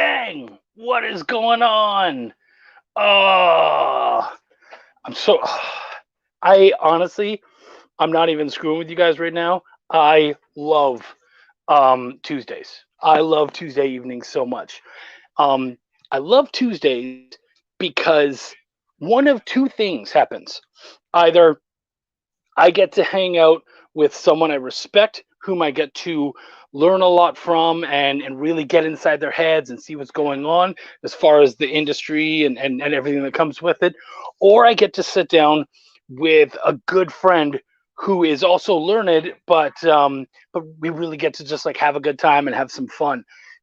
gang, what is going on? Oh, I'm so. I honestly, I'm not even screwing with you guys right now. I love Tuesdays. I love Tuesday evenings so much. Um, I love Tuesdays because one of two things happens. Either I get to hang out with someone I respect, whom I get to learn a lot from and really get inside their heads and see what's going on as far as the industry and everything that comes with it. Or I get to sit down with a good friend who is also learned, but we really get to just like have a good time and have some fun.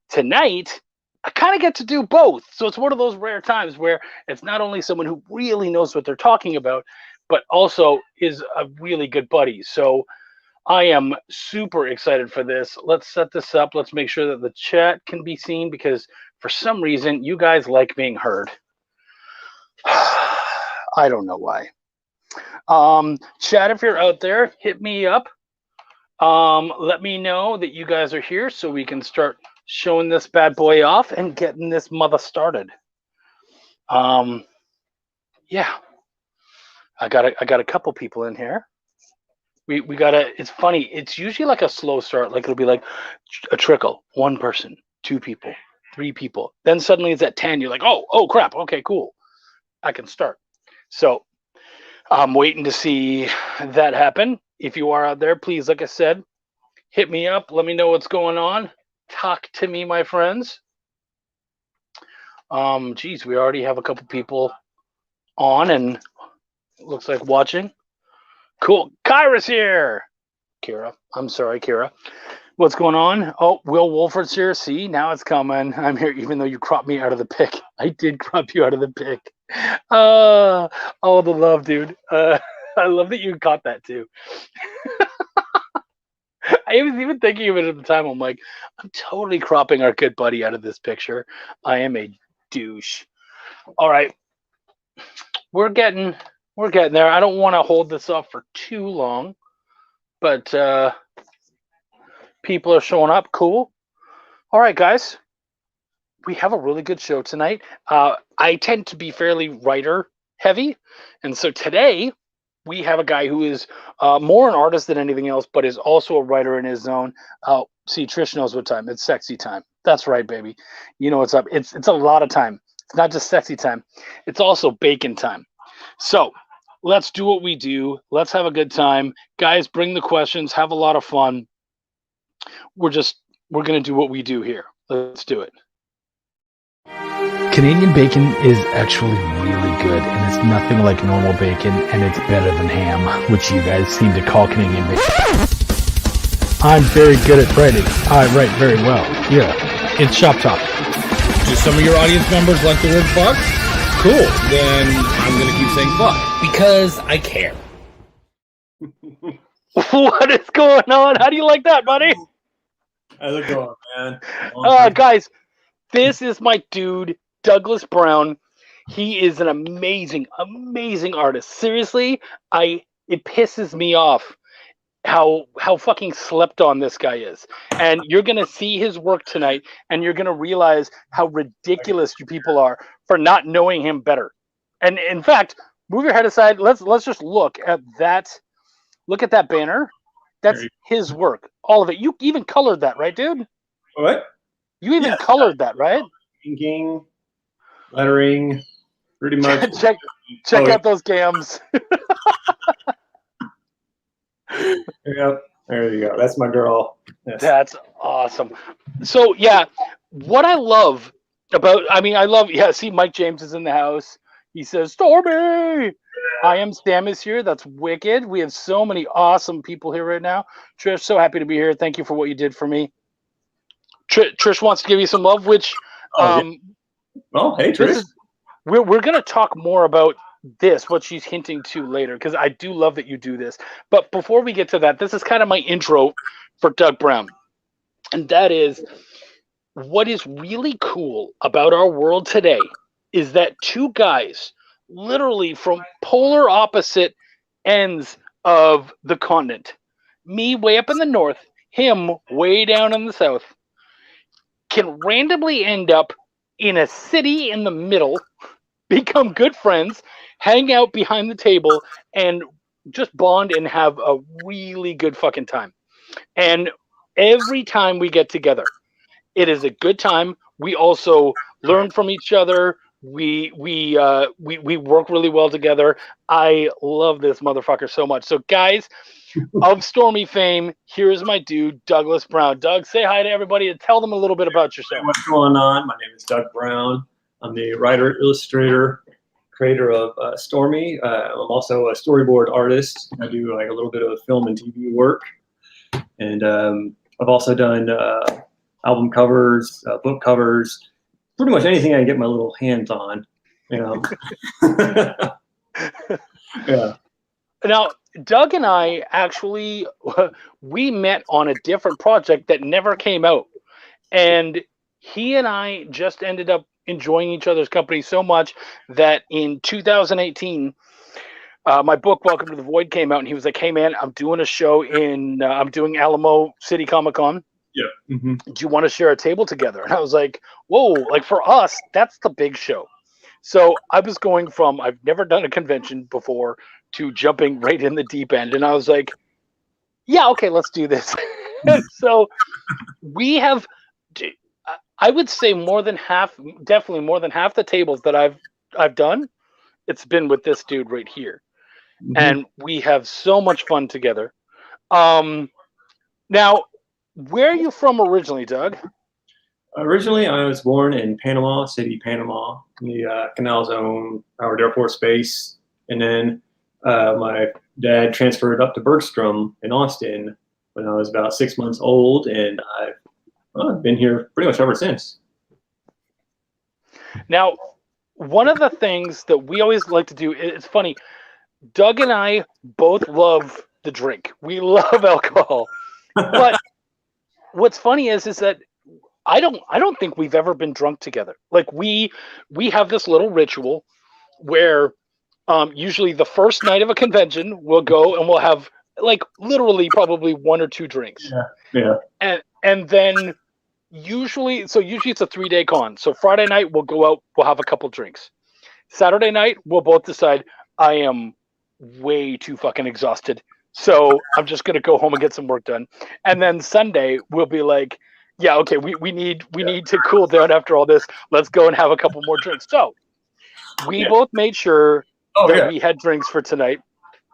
Tonight, I kind of get to do both. So it's one of those rare times where it's not only someone who really knows what they're talking about, but also is a really good buddy. So I am super excited for this. Let's set this up. Let's make sure that the chat can be seen because for some reason you guys like being heard. I don't know why. Chat, if you're out there, hit me up. Let me know that you guys are here so we can start showing this bad boy off and getting this mother started. Yeah. I got a couple people in here. We gotta. It's funny. It's usually like a slow start. Like it'll be like a trickle. One person, two people, three people. Then suddenly it's at 10. You're like, oh crap. Okay, cool. I can start. So I'm waiting to see that happen. If you are out there, please, like I said, hit me up. Let me know what's going on. Talk to me, my friends. Geez, we already have a couple people on and it looks like watching. Cool. Kyra's here. Kira. I'm sorry, Kira. What's going on? Oh, Will Wolford's here. See, now it's coming. I'm here even though you cropped me out of the pic. I did crop you out of the pic. Oh, the love, dude. I love that you caught that too. I was even thinking of it at the time. I'm like, I'm totally cropping our good buddy out of this picture. I am a douche. All right. We're getting there. I don't want to hold this up for too long, but people are showing up. Cool. All right, guys. We have a really good show tonight. I tend to be fairly writer heavy, and so today we have a guy who is more an artist than anything else, but is also a writer in his own. See, Trish knows what time. It's sexy time. That's right, baby. You know what's up. It's a lot of time. It's not just sexy time. It's also bacon time. So let's do what we do. Let's have a good time. Guys, bring the questions. Have a lot of fun. We're going to do what we do here. Let's do it. Canadian bacon is actually really good, and it's nothing like normal bacon, and it's better than ham, which you guys seem to call Canadian bacon. I'm very good at writing. I write very well. Yeah, it's Shop Talk. Do some of your audience members like the word fuck? Cool. Then I'm going to keep saying fuck. Because I care. What is going on? How do you like that, buddy? How's it going, man? Guys, this is my dude, Douglas Brown. He is an amazing, amazing artist. Seriously, it pisses me off how fucking slept on this guy is. And you're gonna see his work tonight, and you're gonna realize how ridiculous you people are for not knowing him better. And in fact, move your head aside. Let's just look at that. Look at that banner. That's his work, all of it. You even colored that, right, dude? What? You even colored that, right? Inking, lettering, pretty much. check out those gams. Yep. There you go. That's my girl. Yes. That's awesome. So yeah, what I love about, see, Mike James is in the house. He says, Stormy! I am Stammis here. That's wicked. We have so many awesome people here right now. Trish, so happy to be here. Thank you for what you did for me. Trish wants to give you some love, which hey, Trish. We're going to talk more about this, what she's hinting to later, because I do love that you do this. But before we get to that, this is kind of my intro for Doug Brown. And that is, what is really cool about our world today is that two guys, literally from polar opposite ends of the continent, me way up in the north, him way down in the south, can randomly end up in a city in the middle, become good friends, hang out behind the table, and just bond and have a really good fucking time. And every time we get together, it is a good time. We also learn from each other. We work really well together. I love this motherfucker so much. So guys, of Stormy fame, here's my dude, Douglas Brown. Doug, say hi to everybody and tell them a little bit about yourself. What's going on? My name is Doug Brown. I'm the writer, illustrator, creator of Stormy. I'm also a storyboard artist. I do like a little bit of film and TV work. And I've also done album covers, book covers, pretty much anything I can get my little hands on. You know. Yeah. Now, Doug and I actually, we met on a different project that never came out. And he and I just ended up enjoying each other's company so much that in 2018, my book, Welcome to the Void, came out. And he was like, hey, man, I'm doing a show I'm doing Alamo City Comic Con. Yeah. Mm-hmm. Do you want to share a table together? And I was like, whoa, like for us, that's the big show. So I was going from, I've never done a convention before, to jumping right in the deep end. And I was like, yeah, okay, let's do this. So we have, I would say more than half, definitely more than half the tables that I've done, it's been with this dude right here. Mm-hmm. And we have so much fun together. Now, where are you from originally, Doug? Originally, I was born in Panama City, Panama, in the Canal Zone, Howard Air Force Base. And then my dad transferred up to Bergstrom in Austin when I was about 6 months old, and I've been here pretty much ever since. Now, one of the things that we always like to do, it's funny, Doug and I both love the drink. We love alcohol. But what's funny is that I don't think we've ever been drunk together. Like we have this little ritual where usually the first night of a convention we'll go and we'll have like literally probably 1 or 2 drinks. Yeah. And then usually it's a 3-day con. So Friday night we'll go out, we'll have a couple drinks. Saturday night we'll both decide I am way too fucking exhausted, so I'm just gonna go home and get some work done. And then Sunday we'll be like, yeah, okay, we need to cool down after all this. Let's go and have a couple more drinks. So we both made sure that we had drinks for tonight.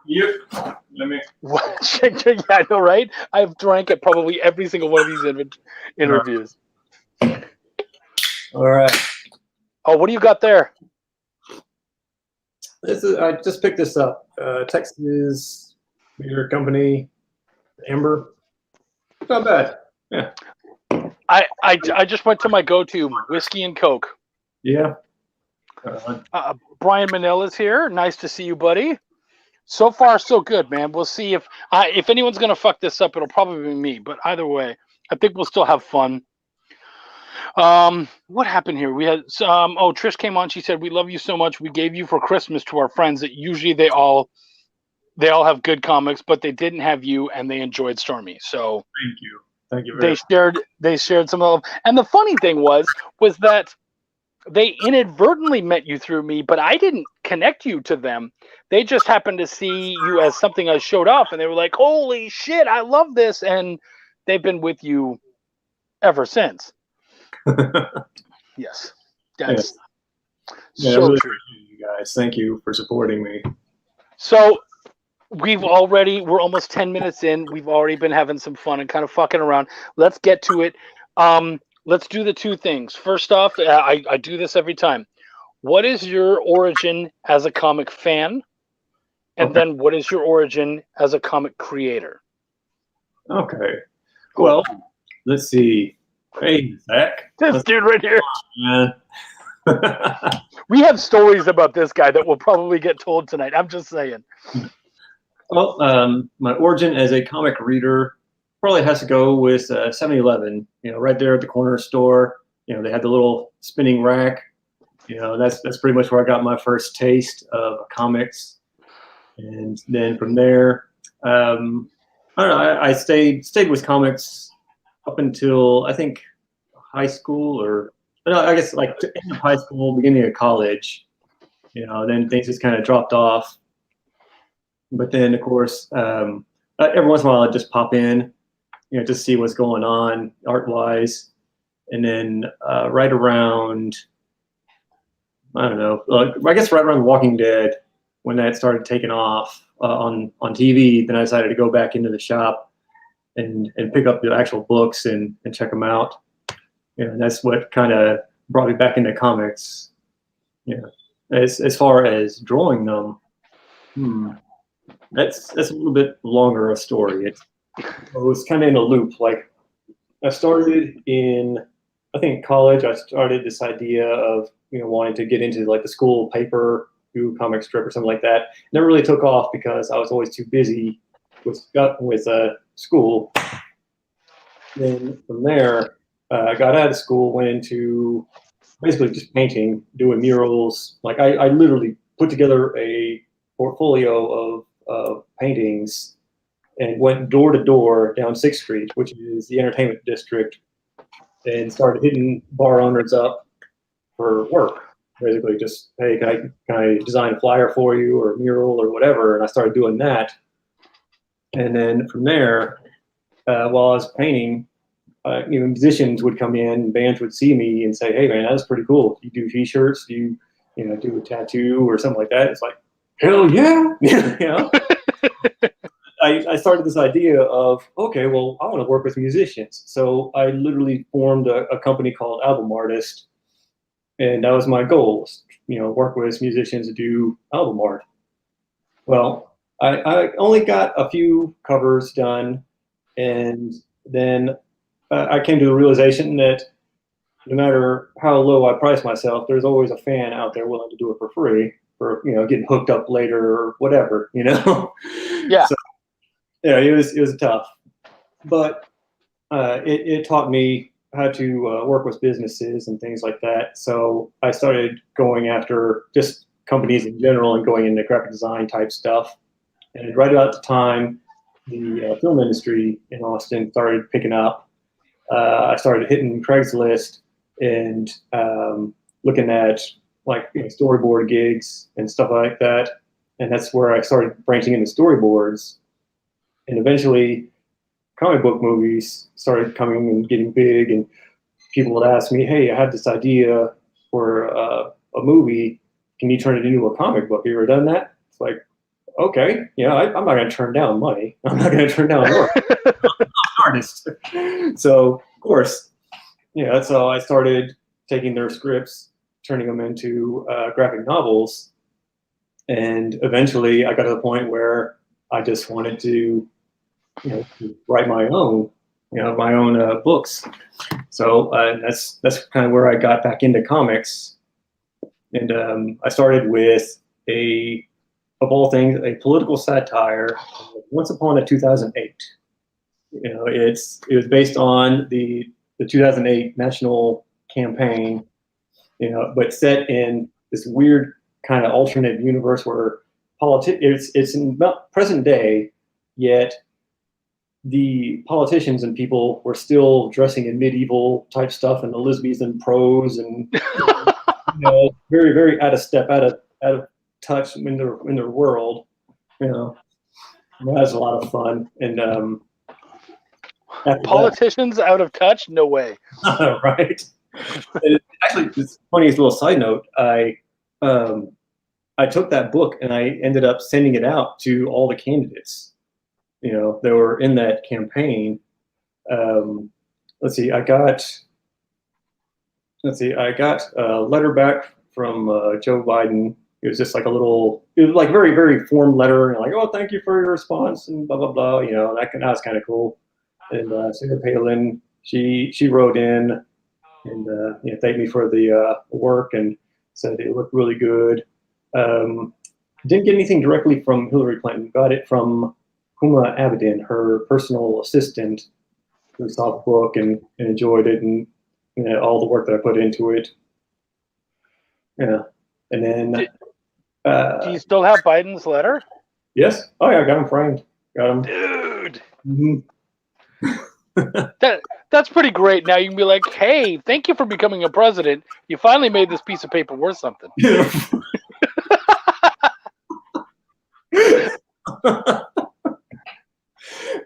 Yep. Let me. Yeah, I know, right? I've drank at probably every single one of these interviews. All right. Oh, what do you got there? I just picked this up. Texas beer company, Amber. Not bad. Yeah. I just went to my go-to, whiskey and Coke. Yeah. Brian Manilla's here. Nice to see you, buddy. So far, so good, man. We'll see if anyone's gonna fuck this up. It'll probably be me. But either way, I think we'll still have fun. What happened here? We had Trish came on. She said, "We love you so much. We gave you for Christmas to our friends that usually they all have good comics, but they didn't have you, and they enjoyed Stormy." So thank you. Thank you very much. They shared some of them. And the funny thing was that they inadvertently met you through me, but I didn't connect you to them. They just happened to see you as something I showed off, and they were like, holy shit, I love this. And they've been with you ever since. Yes. That's so really true. You guys, thank you for supporting me. So we're almost 10 minutes in. We've already been having some fun and kind of fucking around. Let's get to it. Let's do the 2 things. First off, I do this every time. What is your origin as a comic fan? And then what is your origin as a comic creator? Okay. Well, let's see. Hey, Zach. This dude right here. Yeah. We have stories about this guy that will probably get told tonight. I'm just saying. Well, my origin as a comic reader probably has to go with 7-Eleven. You know, right there at the corner store. You know, they had the little spinning rack. You know, that's pretty much where I got my first taste of comics. And then from there, I don't know. I stayed with comics up until I think high school or no, I guess like to end of high school, beginning of college, then things just kind of dropped off. But then, of course, every once in a while I'd just pop in, just see what's going on art-wise. And then right around, I don't know, I guess right around The Walking Dead, when that started taking off on TV, then I decided to go back into the shop and pick up the actual books and check them out. And that's what kind of brought me back into comics. As far as drawing them, that's a little bit longer a story. It was kind of in a loop. Like I started in, I think college, I started this idea of wanting to get into like the school paper, do comic strip or something like that. Never really took off because I was always too busy with school. Then from there, I got out of school, went into basically just painting, doing murals. Like I literally put together a portfolio of paintings and went door to door down 6th Street, which is the entertainment district, and started hitting bar owners up for work. Basically just, hey, can I design a flyer for you or a mural or whatever? And I started doing that. And then from there, while I was painting, musicians would come in, bands would see me and say, hey man, that was pretty cool. You do t-shirts, do you do a tattoo or something like that? It's like, hell yeah. I started this idea of, okay, well, I want to work with musicians. So I literally formed a company called Album Artist. And that was my goal, work with musicians to do album art. Well, I only got a few covers done. And then I came to the realization that no matter how low I price myself, there's always a fan out there willing to do it for free, for getting hooked up later or whatever, Yeah. So, it was tough, but it taught me how to work with businesses and things like that. So I started going after just companies in general and going into graphic design type stuff. And right about the time the film industry in Austin started picking up, I started hitting Craigslist and looking at like storyboard gigs and stuff like that. And that's where I started branching into storyboards. And eventually comic book movies started coming and getting big, and people would ask me, hey, I have this idea for a movie. Can you turn it into a comic book? Have you ever done that? It's like, okay, I'm not going to turn down money. I'm not going to turn down work. I'm an artist. So, of course, that's how I started taking their scripts, turning them into graphic novels. And eventually I got to the point where I just wanted to write my own books. So that's kind of where I got back into comics. And I started with of all things, a political satire, Once Upon a 2008. It was based on the 2008 national campaign, but set in this weird kind of alternate universe where it's in present day, yet the politicians and people were still dressing in medieval type stuff and Elizabethan prose and very, very out of step, out of touch in their world. That was a lot of fun. And politicians out of touch? No way. Right. And actually, this funniest little side note, I took that book and I ended up sending it out to all the candidates that were in that campaign. I got a letter back from Joe Biden. It was just like it was like very, very formed letter, and like, oh, thank you for your response and blah blah blah. That was kind of cool. And Sarah Palin, she wrote in and thanked me for the work and said it looked really good. Didn't get anything directly from Hillary Clinton. Got it from Huma Abedin, her personal assistant, who saw the book and enjoyed it and all the work that I put into it. Yeah. And then do you still have Biden's letter? Yes. Oh yeah, I got him framed. Got him. Dude. Mm-hmm. That's pretty great. Now you can be like, hey, thank you for becoming a president. You finally made this piece of paper worth something.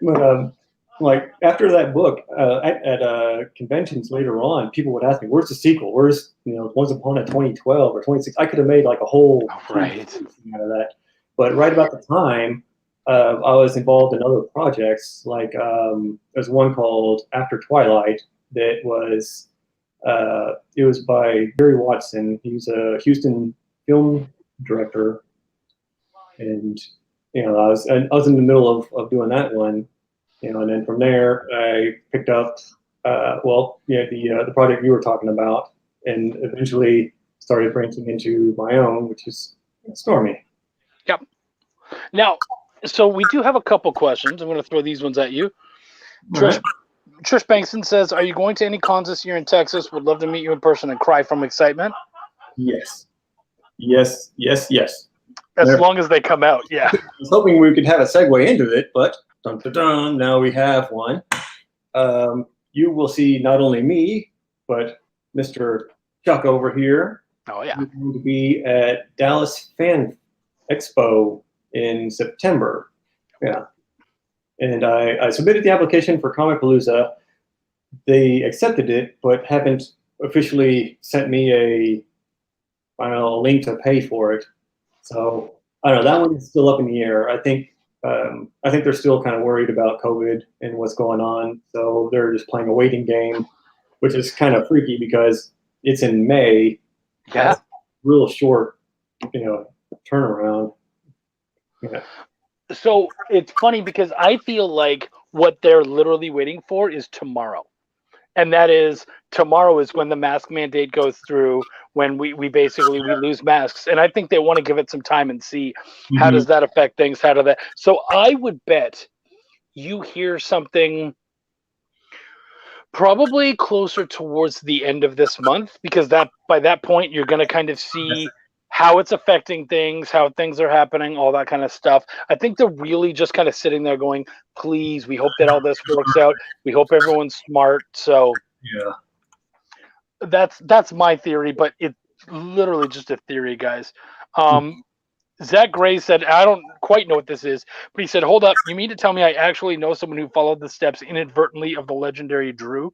But like after that book, at conventions later on, people would ask me, "Where's the sequel? Where's Once Upon a 2012 or 26?" I could have made like a whole Right. out of that. But right about the time, I was involved in other projects. Like there's one called After Twilight that was it was by Gary Watson. He was a Houston film director, and I was in the middle of doing that one. And then from there, I picked up, the project you were talking about, and eventually started branching into my own, which is Stormy. Yep. Now, so we do have a couple questions. I'm going to throw these ones at you. Trish Bankson says, "Are you going to any cons this year in Texas? Would love to meet you in person and cry from excitement." Yes. As long as they come out, yeah. I was hoping we could have a segue into it, but dun, dun, dun, now we have one. You will see not only me, but Mr. Chuck over here. Oh, yeah. He's going to be at Dallas Fan Expo in September. Yeah. And I submitted the application for Comicpalooza. They accepted it, but haven't officially sent me a link to pay for it. So I don't know. That one is still up in the air. I think they're still kind of worried about COVID and what's going on. So they're just playing a waiting game, which is kind of freaky because it's in May. Yeah. That's real short, turnaround. Yeah. So it's funny because I feel like what they're literally waiting for is tomorrow. And that is tomorrow is when the mask mandate goes through, when we lose masks. And I think they want to give it some time and see how does that affect things, So I would bet you hear something probably closer towards the end of this month, because by that point you're going to kind of see how it's affecting things, how things are happening, all that kind of stuff. I think they're really just kind of sitting there going, please, we hope that all this works out. We hope everyone's smart. So yeah, that's my theory, but it's literally just a theory, guys. Zach Gray said, I don't quite know what this is, but he said, hold up, you mean to tell me I actually know someone who followed the steps inadvertently of the legendary Drew?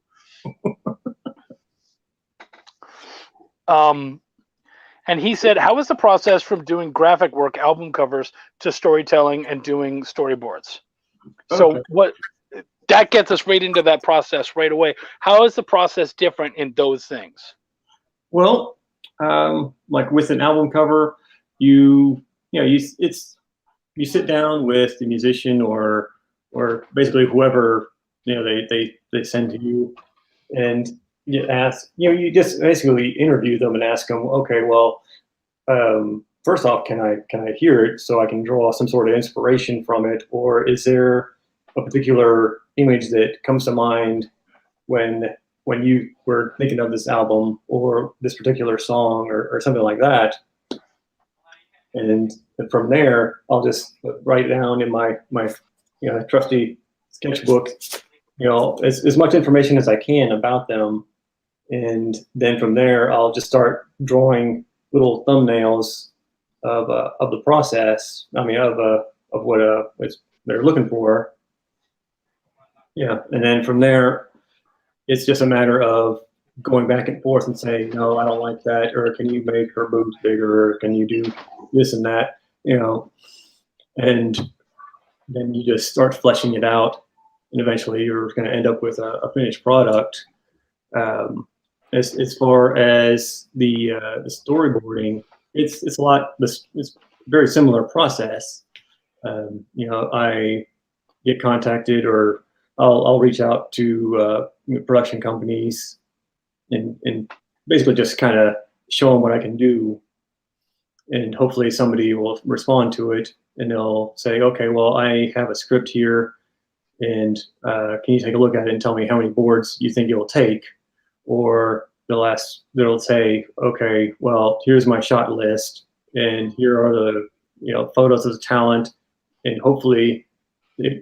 And he said, how is the process from doing graphic work, album covers, to storytelling and doing storyboards? So that gets us right into that process right away. How is the process different in those things? Well, like with an album cover, you sit down with the musician or basically whoever they send to you, and you ask, you just basically interview them and ask them, okay, well, first off, can I hear it so I can draw some sort of inspiration from it, or is there a particular image that comes to mind when you were thinking of this album or this particular song or something like that? And from there, I'll just write down in my trusty sketchbook, as much information as I can about them. And then from there, I'll just start drawing little thumbnails of the process. I mean, of what they're looking for. Yeah, and then from there, it's just a matter of going back and forth and saying, no, I don't like that, or can you make her boobs bigger, or can you do this and that, and then you just start fleshing it out, and eventually you're going to end up with a finished product. As far as the storyboarding, it's a very similar process. I get contacted, or I'll reach out to production companies and basically just kind of show them what I can do, and hopefully somebody will respond to it, and they'll say, okay, well, I have a script here, and can you take a look at it and tell me how many boards you think it will take? Or they'll say, okay, well, here's my shot list, and here are the photos of the talent, and hopefully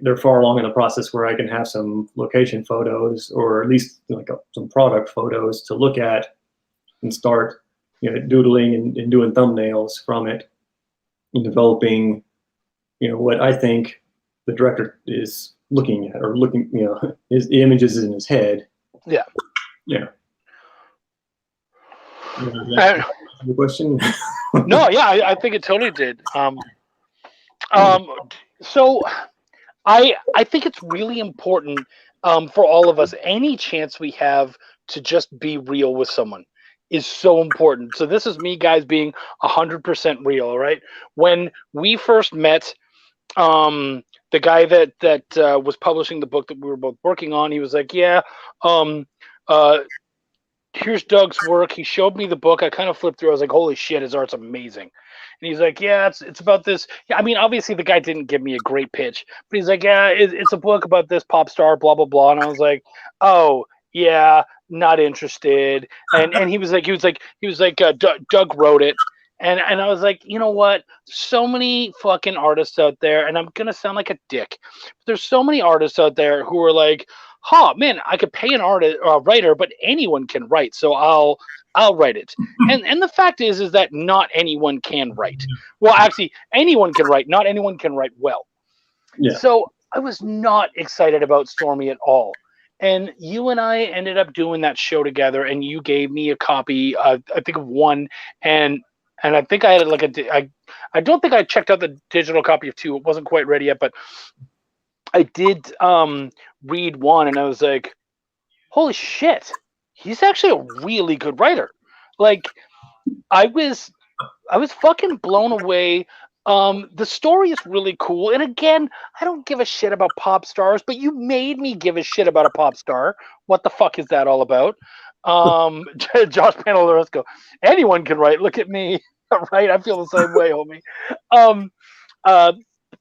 they're far along in the process where I can have some location photos, or at least like some product photos to look at and start, doodling and doing thumbnails from it and developing, what I think the director is looking at, or looking, his images in his head. Yeah. Yeah. And- The question? No, yeah, I think it totally did. So I think it's really important for all of us. Any chance we have to just be real with someone is so important. So this is me, guys, being 100% real, right? When we first met, the guy that was publishing the book that we were both working on, he was like, yeah, here's Doug's work. He showed me the book. I kind of flipped through. I was like, holy shit, his art's amazing. And he's like, yeah, it's about this. Yeah, I mean, obviously the guy didn't give me a great pitch, but he's like, yeah, it's a book about this pop star, blah, blah, blah. And I was like, oh, yeah, not interested. And he was like, Doug wrote it. And I was like, you know what? So many fucking artists out there, and I'm going to sound like a dick, but there's so many artists out there who are like, man, I could pay an writer, but anyone can write, so I'll write it. And the fact is that not anyone can write. Well, actually, anyone can write. Not anyone can write well. Yeah. So I was not excited about Stormy at all. And you and I ended up doing that show together, and you gave me a copy, I think of one, and I think I had I don't think I checked out the digital copy of 2. It wasn't quite ready yet, but I did read 1, and I was like, holy shit, he's actually a really good writer. Like, I was fucking blown away. The story is really cool. And again, I don't give a shit about pop stars, but you made me give a shit about a pop star. What the fuck is that all about? Josh Panalaresco, anyone can write. Look at me. Right? I feel the same way, homie.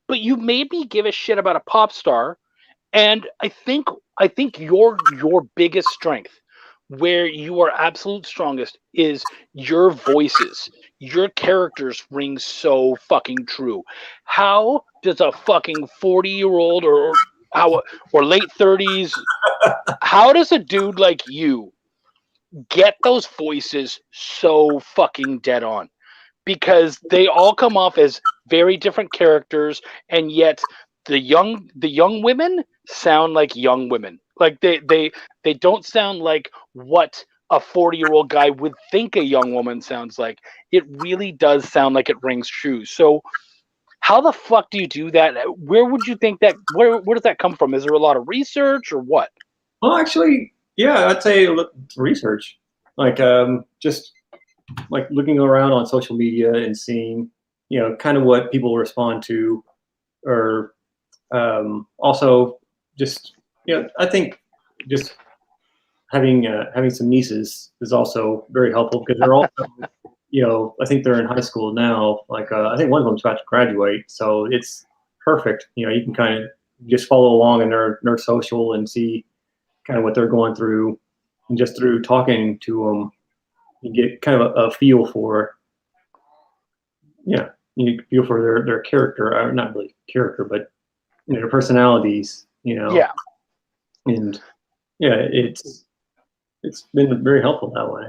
But you made me give a shit about a pop star, and I think your biggest strength, where you are absolute strongest, is your voices. Your characters ring so fucking true. How does a fucking 40-year-old or late 30s, how does a dude like you get those voices so fucking dead on? Because they all come off as very different characters, and yet the young women sound like young women. Like they don't sound like what a 40-year-old guy would think a young woman sounds like. It really does sound like it rings true. So how the fuck do you do that? Where would you think that, where does that come from? Is there a lot of research or what? Well, actually, yeah, I'd say research. Like, just like looking around on social media and seeing, kind of what people respond to, or also just, I think just having some nieces is also very helpful, because they're also, I think they're in high school now. Like, I think one of them's about to graduate, so it's perfect. You can kind of just follow along in their social and see kind of what they're going through, and just through talking to them, you get kind of a feel for, you feel for their character, or not really character, but their personalities, Yeah. And yeah, it's been very helpful that way.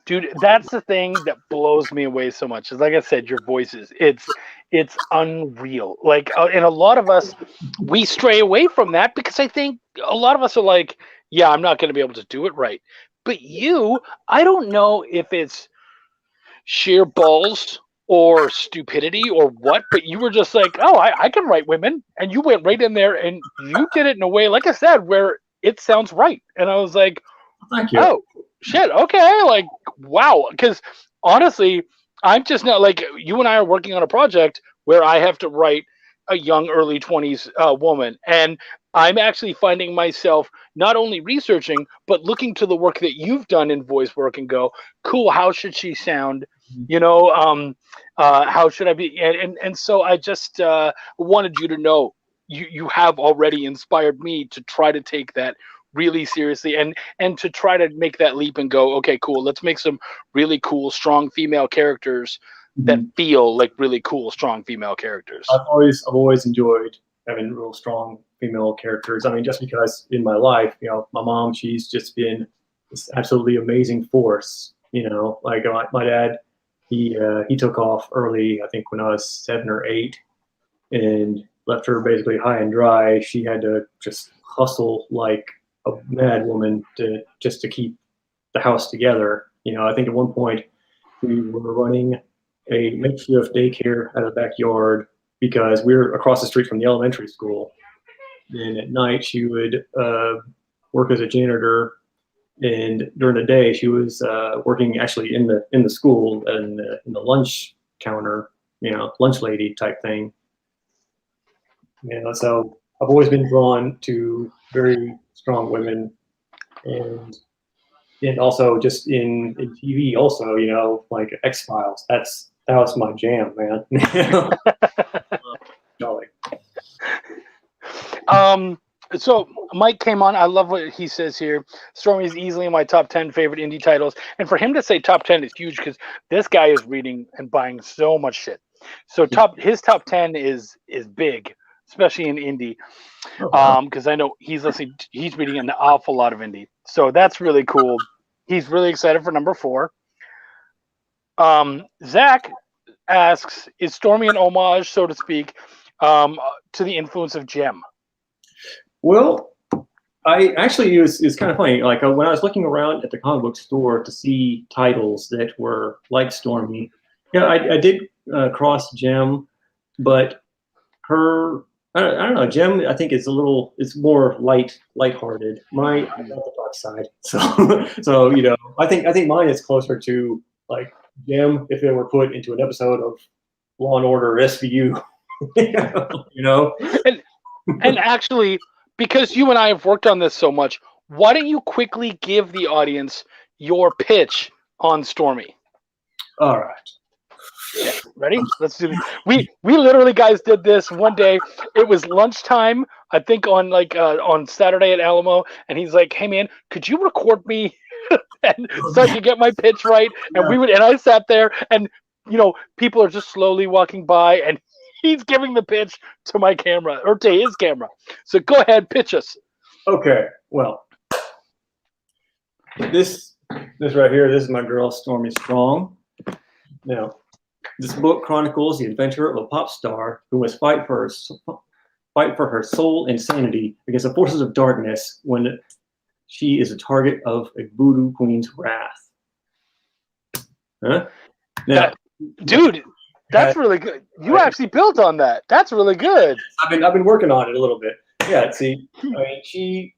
Dude, that's the thing that blows me away so much. Is, like I said, your voices. It's unreal. Like, and a lot of us, we stray away from that because I think a lot of us are like, yeah, I'm not going to be able to do it right. But you, I don't know if it's sheer balls or stupidity or what, but you were just like, oh, I can write women. And you went right in there and you did it in a way, like I said, where it sounds right. And I was like, thank you. Oh, shit. Okay. Like, wow. Because honestly, I'm just not like, you and I are working on a project where I have to write a young early 20s woman. And I'm actually finding myself not only researching, but looking to the work that you've done in voice work and go, cool, how should she sound? How should I be? And so I just wanted you to know you have already inspired me to try to take that really seriously and to try to make that leap and go, okay, cool, let's make some really cool, strong female characters that feel like really cool, strong female characters. I've always enjoyed having real strong female characters. I mean, just because in my life, my mom, she's just been this absolutely amazing force. Like my dad, he took off early, I think when I was 7 or 8, and left her basically high and dry. She had to just hustle like a mad woman to keep the house together. I think at one point we were running a makeshift daycare out of the backyard because we were across the street from the elementary school. And at night she would work as a janitor, and during the day she was working actually in the school and in the lunch counter, lunch lady type thing. So I've always been drawn to very strong women, and also just in TV also, like X-Files. That was my jam, man. Golly. So Mike came on. I love what he says here. Stormy is easily in my top 10 favorite indie titles. And for him to say top 10 is huge because this guy is reading and buying so much shit. So his top 10 is big, especially in indie. Because I know he's reading an awful lot of indie. So that's really cool. He's really excited for number 4. Zach asks, is Stormy an homage, so to speak, to the influence of Jem? Well, I actually, it's kind of funny. Like when I was looking around at the comic book store to see titles that were like Stormy, I did cross Jem, but her, I don't know, Jem, I think it's more lighthearted. I got the dark side, so I think mine is closer to like Jem if it were put into an episode of Law and Order or SVU, And actually, because you and I have worked on this so much, why don't you quickly give the audience your pitch on Stormy? All right. Yeah, ready? Let's do this. We literally, guys, did this one day. It was lunchtime, I think on Saturday at Alamo, and he's like, "Hey man, could you record me and so I could get my pitch right?" And I sat there, and people are just slowly walking by, and he's giving the pitch to my camera or to his camera. So go ahead, pitch us. Okay. Well, this right here, this is my girl Stormy Strong. Now, this book chronicles the adventure of a pop star who must fight for her soul insanity against the forces of darkness when she is a target of a voodoo queen's wrath. Huh? Now, dude, that's really good. You actually built on that. That's really good. I've been working on it a little bit. Yeah, see, I mean, she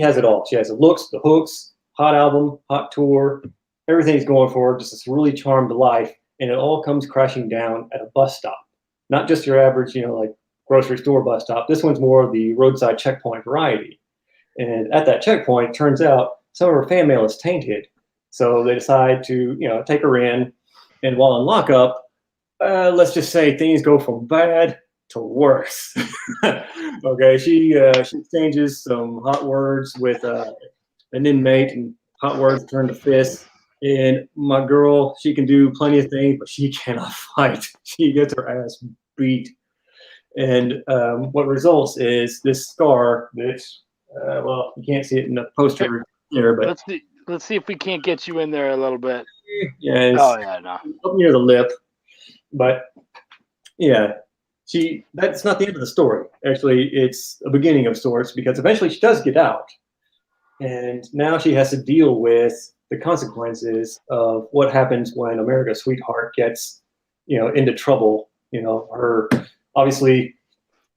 has it all. She has the looks, the hooks, hot album, hot tour, everything's going for her. Just this really charmed life, and it all comes crashing down at a bus stop. Not just your average, like grocery store bus stop. This one's more of the roadside checkpoint variety. And at that checkpoint, it turns out some of her fan mail is tainted. So they decide to, take her in, and while in lockup, let's just say things go from bad to worse. Okay, she exchanges some hot words with an inmate, and hot words turn to fists. And my girl, she can do plenty of things, but she cannot fight. She gets her ass beat. And what results is this scar that, you can't see it in the poster here, but let's see if we can't get you in there a little bit. Yeah. No. Up near the lip. But yeah, that's not the end of the story. Actually, it's a beginning of sorts, because eventually she does get out. And now she has to deal with the consequences of what happens when America's sweetheart gets, into trouble. Her, obviously,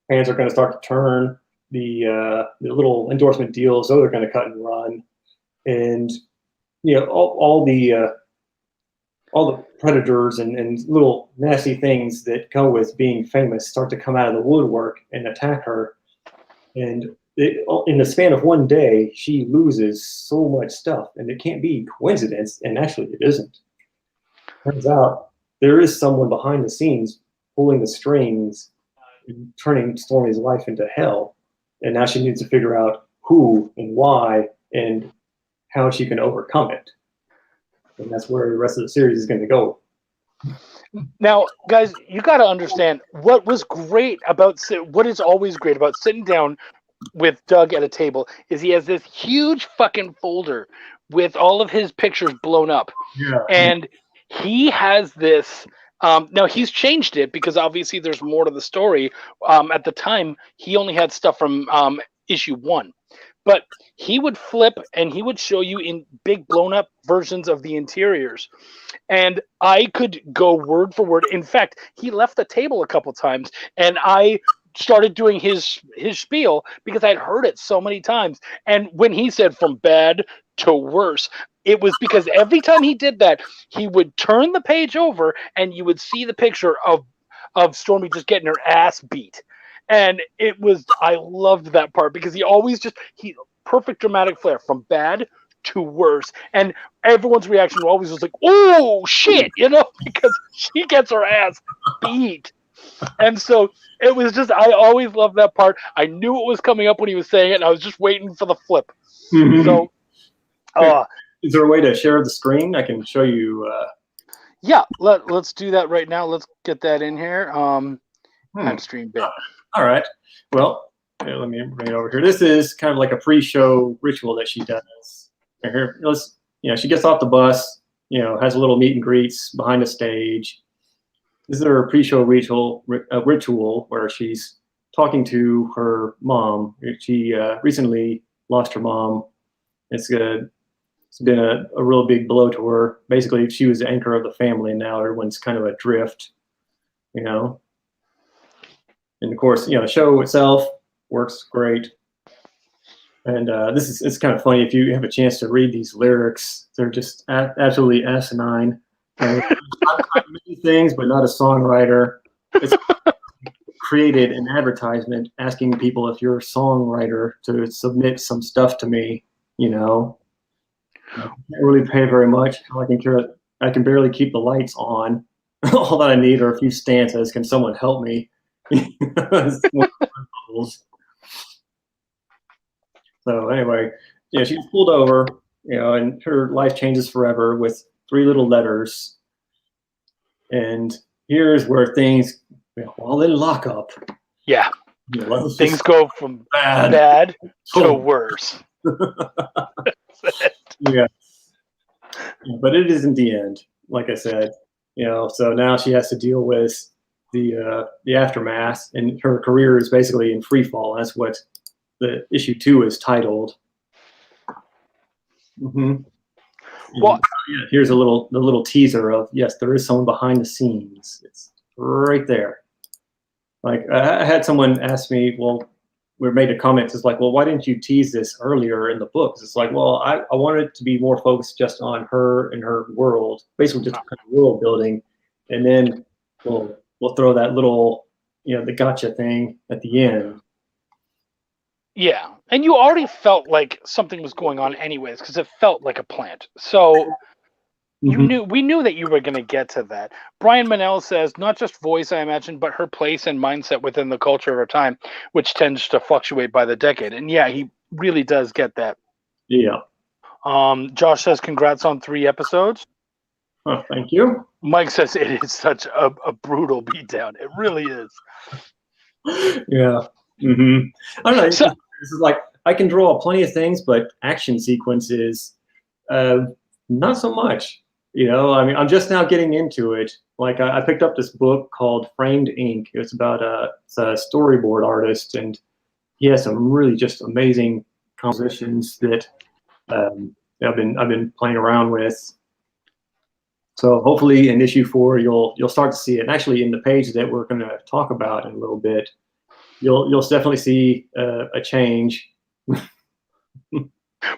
fans are going to start to turn. The little endorsement deals, so they're going to cut and run. And, all the predators and little nasty things that go with being famous start to come out of the woodwork and attack her. And in the span of one day, she loses so much stuff, and it can't be coincidence, and actually it isn't. Turns out there is someone behind the scenes pulling the strings and turning Stormy's life into hell. And now she needs to figure out who and why and how she can overcome it. And that's where the rest of the series is going to go. Now, guys, you got to understand what was great about what is always great about sitting down with Doug at a table is he has this huge fucking folder with all of his pictures blown up, Yeah. and he has this. Now he's changed it because obviously there's more to the story. At the time, he only had stuff from issue 1, but he would flip and he would show you in big blown up versions of the interiors. And I could go word for word. In fact, he left the table a couple times and I started doing his spiel because I'd heard it so many times. And when he said from bad to worse, it was because every time he did that, he would turn the page over and you would see the picture of Stormy just getting her ass beat. And I loved that part because he perfect dramatic flair from bad to worse. And everyone's reaction always was like, oh shit, because she gets her ass beat. And so it was just, I always loved that part. I knew it was coming up when he was saying it, and I was just waiting for the flip. Mhm. So, is there a way to share the screen? I can show you. Yeah, let's do that right now. Let's get that in here. Add stream bit. All right. Well, let me bring it over here. This is kind of like a pre-show ritual that she does. And here, she gets off the bus. Has a little meet and greets behind the stage. This is her pre-show ritual where she's talking to her mom. She recently lost her mom. It's been a real big blow to her. Basically, she was the anchor of the family, and now everyone's kind of adrift. And of course, the show itself works great. And it's kind of funny if you have a chance to read these lyrics. They're just absolutely asinine. And many things, but not a songwriter. It's created an advertisement asking people if you're a songwriter to submit some stuff to me. I can't really pay very much. I can barely keep the lights on. All that I need are a few stanzas. Can someone help me? So anyway, she's pulled over, and her life changes forever with 3 little letters. And here's where things, while in lockup, yeah, things go from bad to worse. Yeah, but it isn't the end, like I said. So now she has to deal with the aftermath, and her career is basically in free fall. That's what the issue 2 is titled. Mm-hmm. Well, here's the little teaser of, yes, there is someone behind the scenes. It's right there. Like, I had someone ask me, we made a comment. It's like, well, why didn't you tease this earlier in the books? It's like, well, I wanted it to be more focused just on her and her world, basically just kind of world building, and then we'll throw that little, the gotcha thing at the end. Yeah, and you already felt like something was going on anyways, because it felt like a plant. So we knew that you were going to get to that. Brian Manell says, not just voice, I imagine, but her place and mindset within the culture of her time, which tends to fluctuate by the decade. And yeah, he really does get that. Yeah. Josh says, congrats on 3 episodes. Oh, thank you. Mike says it is such a brutal beatdown. It really is. Yeah. Mm-hmm. I don't know. This is like, I can draw plenty of things, but action sequences, not so much. I'm just now getting into it. Like, I picked up this book called Framed Ink. It's about it's a storyboard artist, and he has some really just amazing compositions that I've been playing around with. So hopefully in issue 4 you'll start to see it. And actually in the page that we're going to talk about in a little bit, you'll definitely see a change.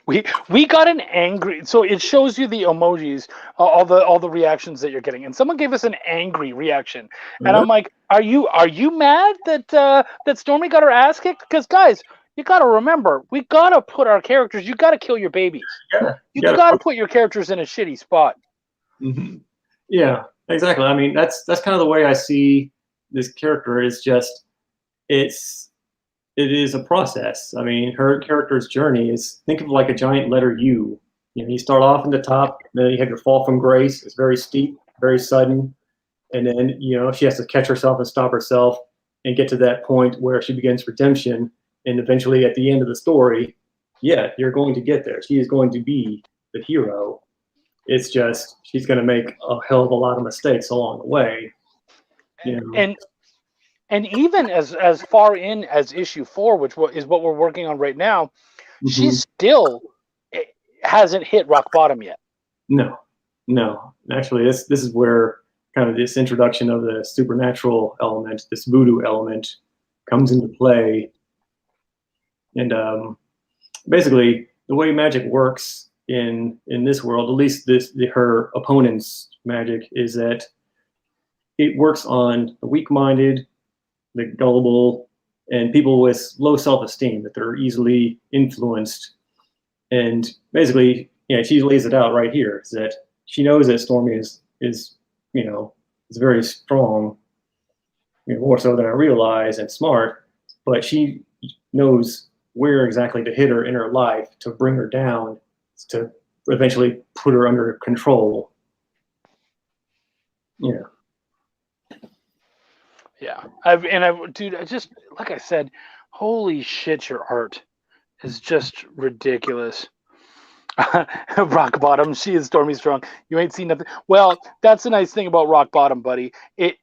We got an angry, so it shows you the emojis, all the reactions that you're getting, and someone gave us an angry reaction, and I'm like, are you mad that Stormy got her ass kicked? Because guys, you got to remember, we got to put our characters. You got to kill your babies. Yeah, you got to put your characters in a shitty spot. Mm-hmm. Yeah, exactly. I mean, that's kind of the way I see this character. Is just it is a process. I mean, her character's journey is, think of like a giant letter U. You start off in the top, then you have your fall from grace. It's very steep, very sudden. and then she has to catch herself and stop herself and get to that point where she begins redemption, and eventually at the end of the story, yeah, you're going to get there. She is going to be the hero. It's just she's going to make a hell of a lot of mistakes along the way. And even as far in as issue 4, which is what we're working on right now, she still hasn't hit rock bottom yet. No. Actually, this is where kind of this introduction of the supernatural element, this voodoo element, comes into play. And basically, the way magic works in this world, at least her opponent's magic, is that it works on the weak-minded, the gullible, and people with low self-esteem, that they're easily influenced. And basically, she lays it out right here, is that she knows that Stormy is very strong, more so than I realize, and smart, but she knows where exactly to hit her in her life to bring her down, to eventually put her under control. Yeah. Dude, I just, like I said, holy shit, your art is just ridiculous. Rock bottom, she is Stormy Strong. You ain't seen nothing. Well, that's the nice thing about rock bottom, buddy. It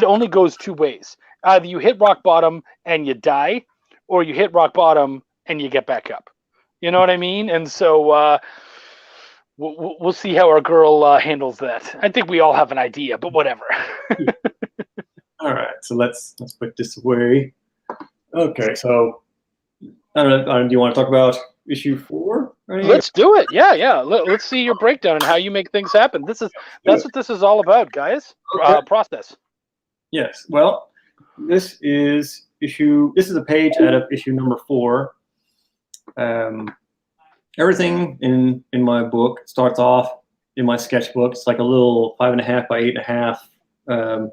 only goes two ways. Either you hit rock bottom and you die, or you hit rock bottom and you get back up. You know what I mean? And so we'll see how our girl handles that. I think we all have an idea, but whatever. All right, so let's put this away. Okay, so I don't know. Do you want to talk about issue 4? Let's do it. Yeah. Let's see your breakdown and how you make things happen. That's what this is all about, guys. Okay. Process. Yes. Well, this is a page out of issue number 4. Everything in my book starts off in my sketchbook. It's like a little 5.5 by 8.5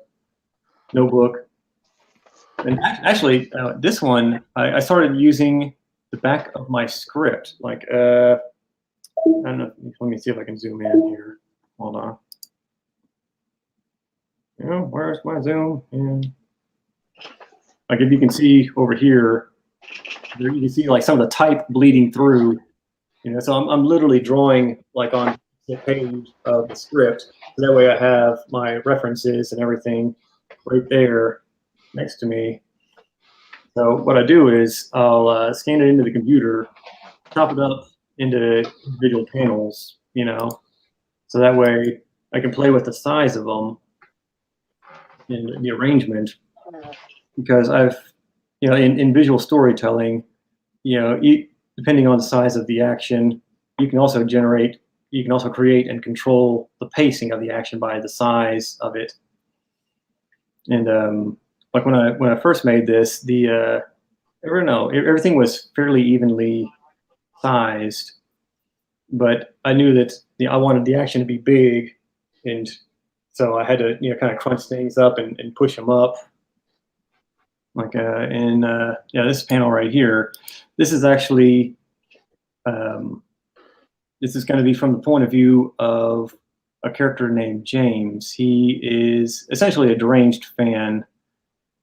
notebook. And actually, this one, I started using the back of my script. Like, I don't know. Let me see if I can zoom in here. Hold on. Where's my zoom? And like, if you can see over here, you can see like some of the type bleeding through. So I'm literally drawing like on the page of the script. So that way I have my references and everything right there next to me. So what I do is I'll scan it into the computer, chop it up into individual panels, so that way I can play with the size of them in the arrangement. Because I've, in visual storytelling, depending on the size of the action, you can also create and control the pacing of the action by the size of it. And like when I first made this, everything was fairly evenly sized, but I knew that I wanted the action to be big, and so I had to kind of crunch things up and push them up. Like this panel right here, this is actually this is going to be from the point of view of a character named James. He is essentially a deranged fan,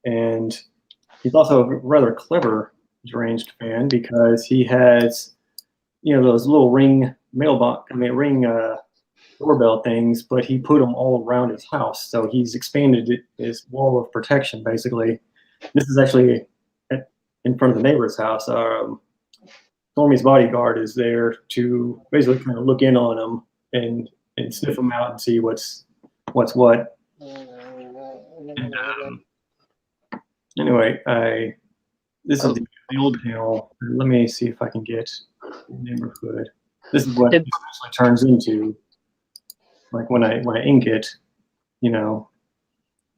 and he's also a rather clever deranged fan because he has, those little ring doorbell things, but he put them all around his house. So he's expanded his wall of protection, basically. This is actually in front of the neighbor's house. Stormy's bodyguard is there to basically kind of look in on him and sniff them out and see what's what. And, anyway, this is the old panel. Let me see if I can get the neighborhood. This is what it actually turns into, like when I ink it,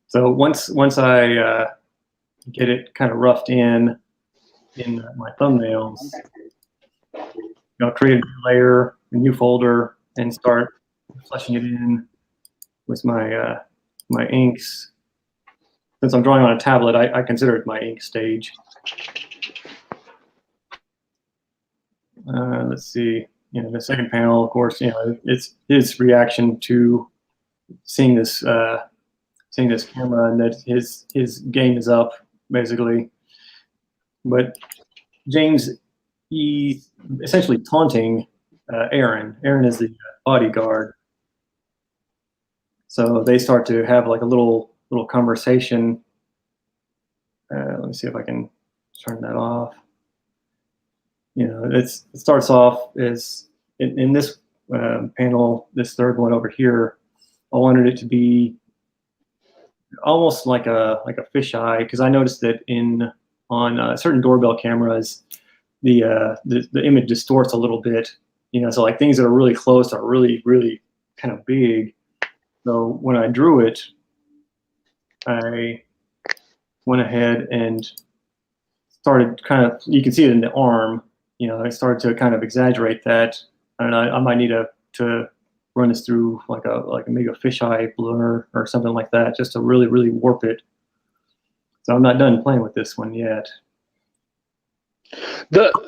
So once I get it kind of roughed in my thumbnails, create a new layer, a new folder, and start fleshing it in with my my inks. Since I'm drawing on a tablet, I consider it my ink stage. Let's see. The second panel, of course, it's his reaction to seeing this seeing this camera and that his game is up basically. But James, he's essentially taunting Aaron. Aaron is the bodyguard. So they start to have like a little conversation. Let me see if I can turn that off. You know, it starts off as in this panel, this third one over here. I wanted it to be almost like a fisheye, because I noticed that on certain doorbell cameras, the image distorts a little bit. You know, so like things that are really close are really kind of big. So when I drew it, I went ahead and started kind of, you can see it in the arm, you know, I started to kind of exaggerate that. And I might need to run this through like maybe a fisheye blur or something like that, just to really warp it. So I'm not done playing with this one yet.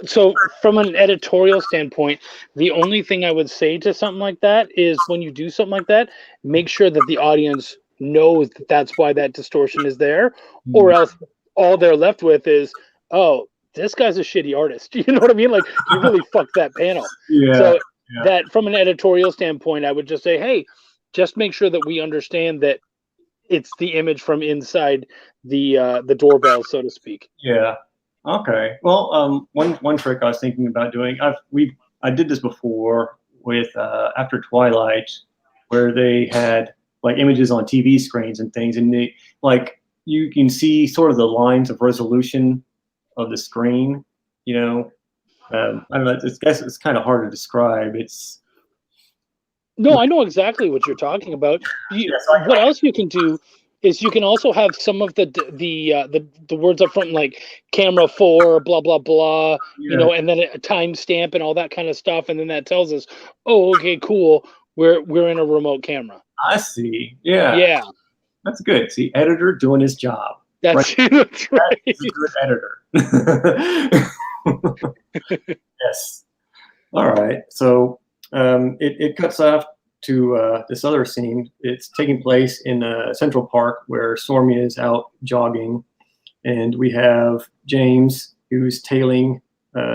So from an editorial standpoint, the only thing I would say to something like that is when you do something like that, make sure that the audience knows that that's why that distortion is there, or else all they're left with is, oh, this guy's a shitty artist. You know what I mean? Like, you really fucked that panel. Yeah. So that from an editorial standpoint, I would just say, hey, just make sure that we understand that it's the image from inside the doorbell, so to speak. Yeah. Okay. Well, one trick I was thinking about doing, I did this before with After Twilight, where they had like images on TV screens and things, and they, like, you can see sort of the lines of resolution of the screen. You know, I don't know. I guess it's kind of hard to describe. No, I know exactly what you're talking about. What else you can do is you can also have some of the words up front, like camera 4, blah blah blah, you know, and then a timestamp and all that kind of stuff, and then that tells us, oh, okay, cool, we're in a remote camera. I see. Yeah. Yeah. That's good. See, editor doing his job. That's right. That's right. That's a good editor. Yes. All right. So it cuts off to this other scene. It's taking place in Central Park, where Stormy is out jogging, and we have James, who's tailing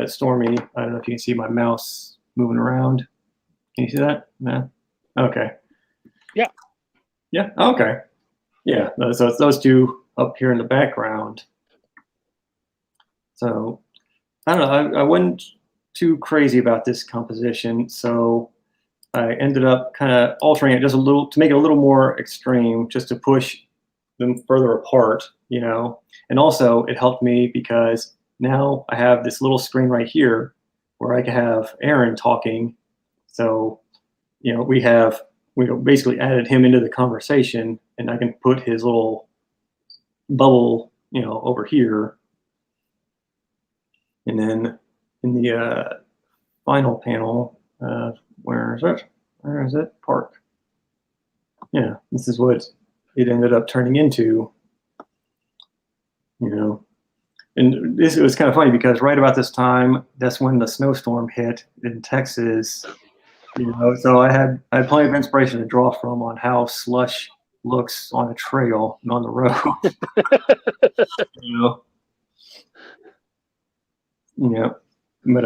Stormy. I don't know if you can see my mouse moving around. Can you see that? No. Okay. Yeah. Yeah. Okay. Yeah. So it's those two up here in the background. So I don't know. I wasn't too crazy about this composition, so I ended up kind of altering it just a little to make it a little more extreme, just to push them further apart, you know. And also, it helped me because now I have this little screen right here where I can have Aaron talking. So, you know, we basically added him into the conversation, and I can put his little bubble, you know, over here. And then in the final panel, where is it? Where is it? Park. Yeah, this is what it ended up turning into. You know, and it was kind of funny because right about this time, that's when the snowstorm hit in Texas. You know, so I had plenty of inspiration to draw from on how slush looks on a trail and on the road. You know. Yeah, but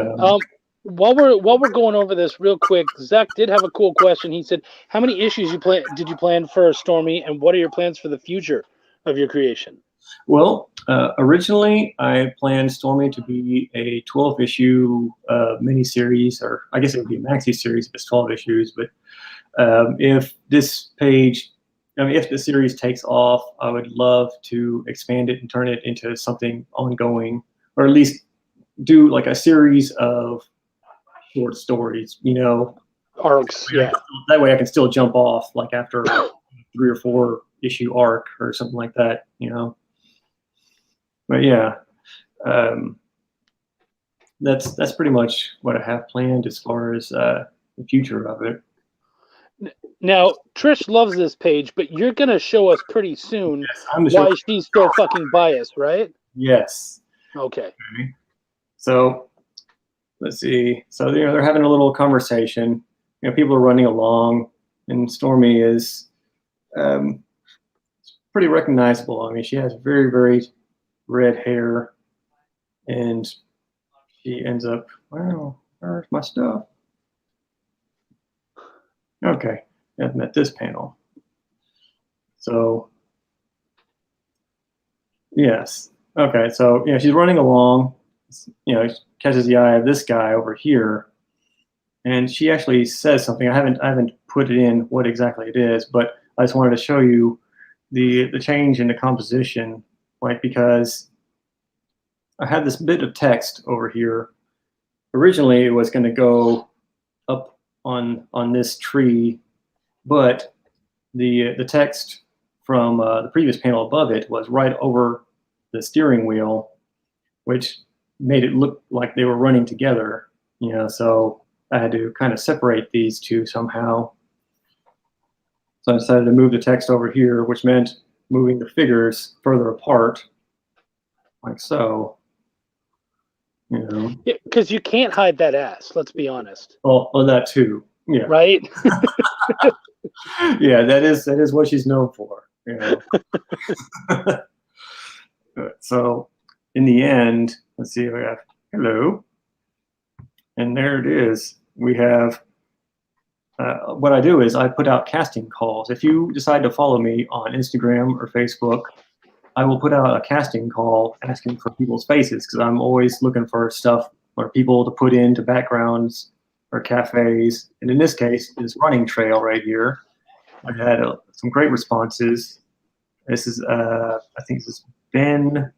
while we're going over this real quick, Zach did have a cool question. He said, "How many issues did you plan for Stormy, and what are your plans for the future of your creation?" Well, originally I planned Stormy to be a 12-issue miniseries, or I guess it would be a maxi series if it's 12 issues. But if this page, I mean, if the series takes off, I would love to expand it and turn it into something ongoing, or at least do like a series of short stories, you know, arcs. Yeah, that way I can still jump off like after a 3 or 4 issue arc or something like that, you know. But yeah, that's pretty much what I have planned as far as the future of it. Now, Trish loves this page, but you're gonna show us pretty soon why she's so fucking biased, right? Yes. Okay. So let's see. So they're having a little conversation. You know, people are running along, and Stormy is pretty recognizable. I mean, she has very, very red hair, and she ends up, well, where's my stuff? Okay, I've met this panel. So, yes. Okay, so, she's running along, catches the eye of this guy over here, and she actually says something. I haven't put it in what exactly it is, but I just wanted to show you the change in the composition, like, because I had this bit of text over here. Originally, it was going to go up on this tree, but the text from the previous panel above it was right over the steering wheel, which made it look like they were running together. So I had to kind of separate these two somehow. So I decided to move the text over here, which meant moving the figures further apart, like so. Because you can't hide that ass. Let's be honest. Well, that too. Yeah. Right. Yeah, that is what she's known for. So, in the end, let's see if we have hello, and there it is. We have. What I do is I put out casting calls. If you decide to follow me on Instagram or Facebook, I will put out a casting call asking for people's faces, because I'm always looking for stuff or people to put into backgrounds or cafes. And in this case, this running trail right here, I had some great responses. This is, I think this is Ben,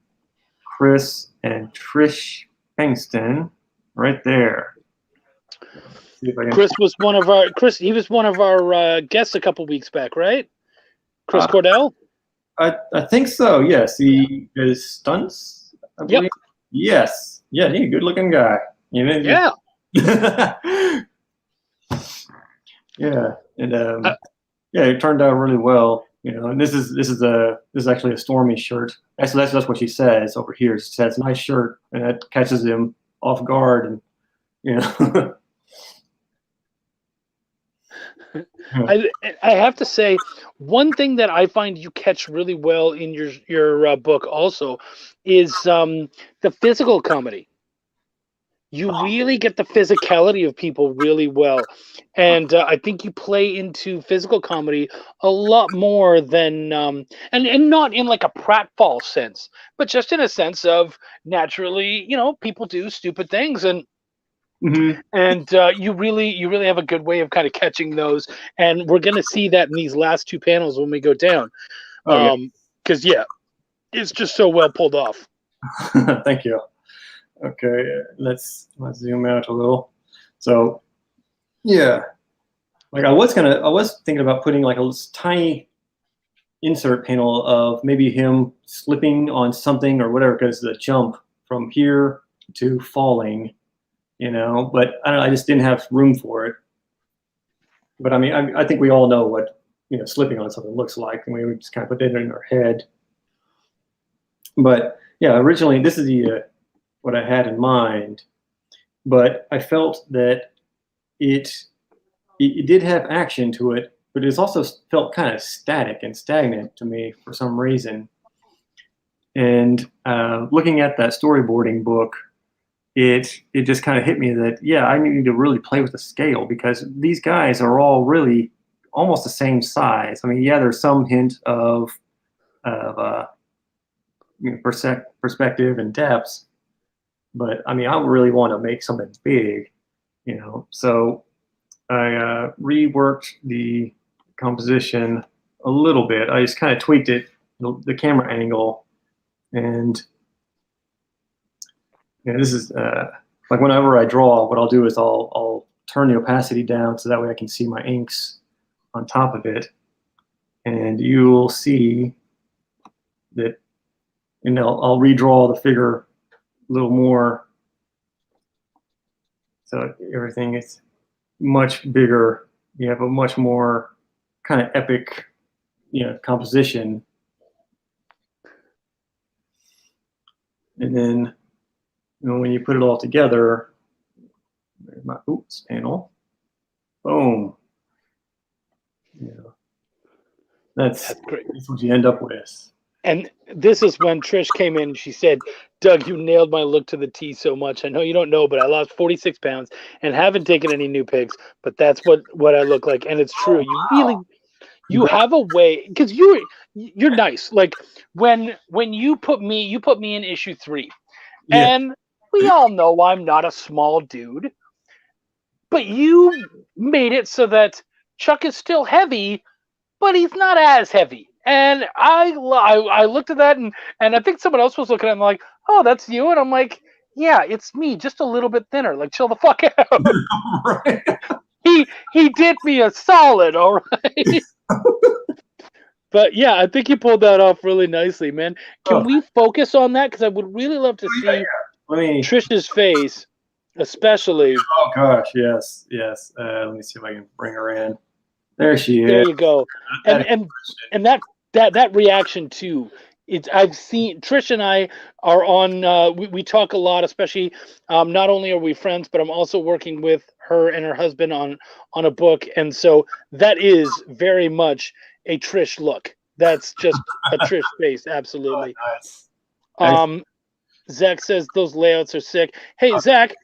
Chris, and Trish Bengston right there. Chris was one of our guests a couple weeks back, right? Chris Cordell. I think so. Yes, he is stunts. I believe. Yep. Yes. Yeah, he's a good-looking guy. Yeah. Yeah, and it turned out really well. And this is actually a Stormy shirt. Actually, that's what she says over here. She says, "Nice shirt," and that catches him off guard, and I have to say, one thing that I find you catch really well in your book also is the physical comedy. You really get the physicality of people really well, and I think you play into physical comedy a lot more than and not in like a pratfall sense, but just in a sense of naturally, people do stupid things, and mm-hmm. And you really have a good way of kind of catching those, and we're going to see that in these last two panels when we go down, because it's just so well pulled off. Thank you. Okay, let's zoom out a little. So, yeah, like I was thinking about putting like a tiny insert panel of maybe him slipping on something or whatever, because the jump from here to falling. But I just didn't have room for it. But I mean, I think we all know what slipping on something looks like, and we just kind of put it in our head. But yeah, originally this is what I had in mind, but I felt that it did have action to it, but it also felt kind of static and stagnant to me for some reason. And looking at that storyboarding book, it just kind of hit me that, I need to really play with the scale, because these guys are all really almost the same size. I mean, there's some hint of perspective and depths, but I mean, I really want to make something big, So I reworked the composition a little bit. I just kind of tweaked it, the camera angle, and this is like whenever I draw, what I'll do is I'll turn the opacity down so that way I can see my inks on top of it, and you'll see that. I'll redraw the figure a little more, so everything is much bigger. You have a much more kind of epic, composition, and then. When you put it all together, there's my panel. Boom. That's great. That's what you end up with. And this is when Trish came in. She said, "Doug, you nailed my look to the T so much. I know you don't know, but I lost 46 pounds and haven't taken any new pics. But that's what I look like, and it's true. You have a way because you're nice. Like when you put me in issue 3, Yeah. and we all know I'm not a small dude, but you made it so that Chuck is still heavy, but he's not as heavy." And I looked at that, and I think someone else was looking at it and like, "Oh, that's you." And I'm like, "Yeah, it's me, just a little bit thinner. Like, chill the fuck out." Right. He did me a solid, all right. But yeah, I think you pulled that off really nicely, man. Can we focus on that? Because I would really love to see Let me. Trish's face, especially. Oh gosh, yes. Let me see if I can bring her in. There she There is. you go. And that reaction too. I've seen Trish and I are on. We talk a lot, especially. Not only are we friends, but I'm also working with her and her husband on a book, and so that is very much a Trish look. That's just a Trish face, absolutely. Oh, nice. Zach says those layouts are sick. Hey, Zach,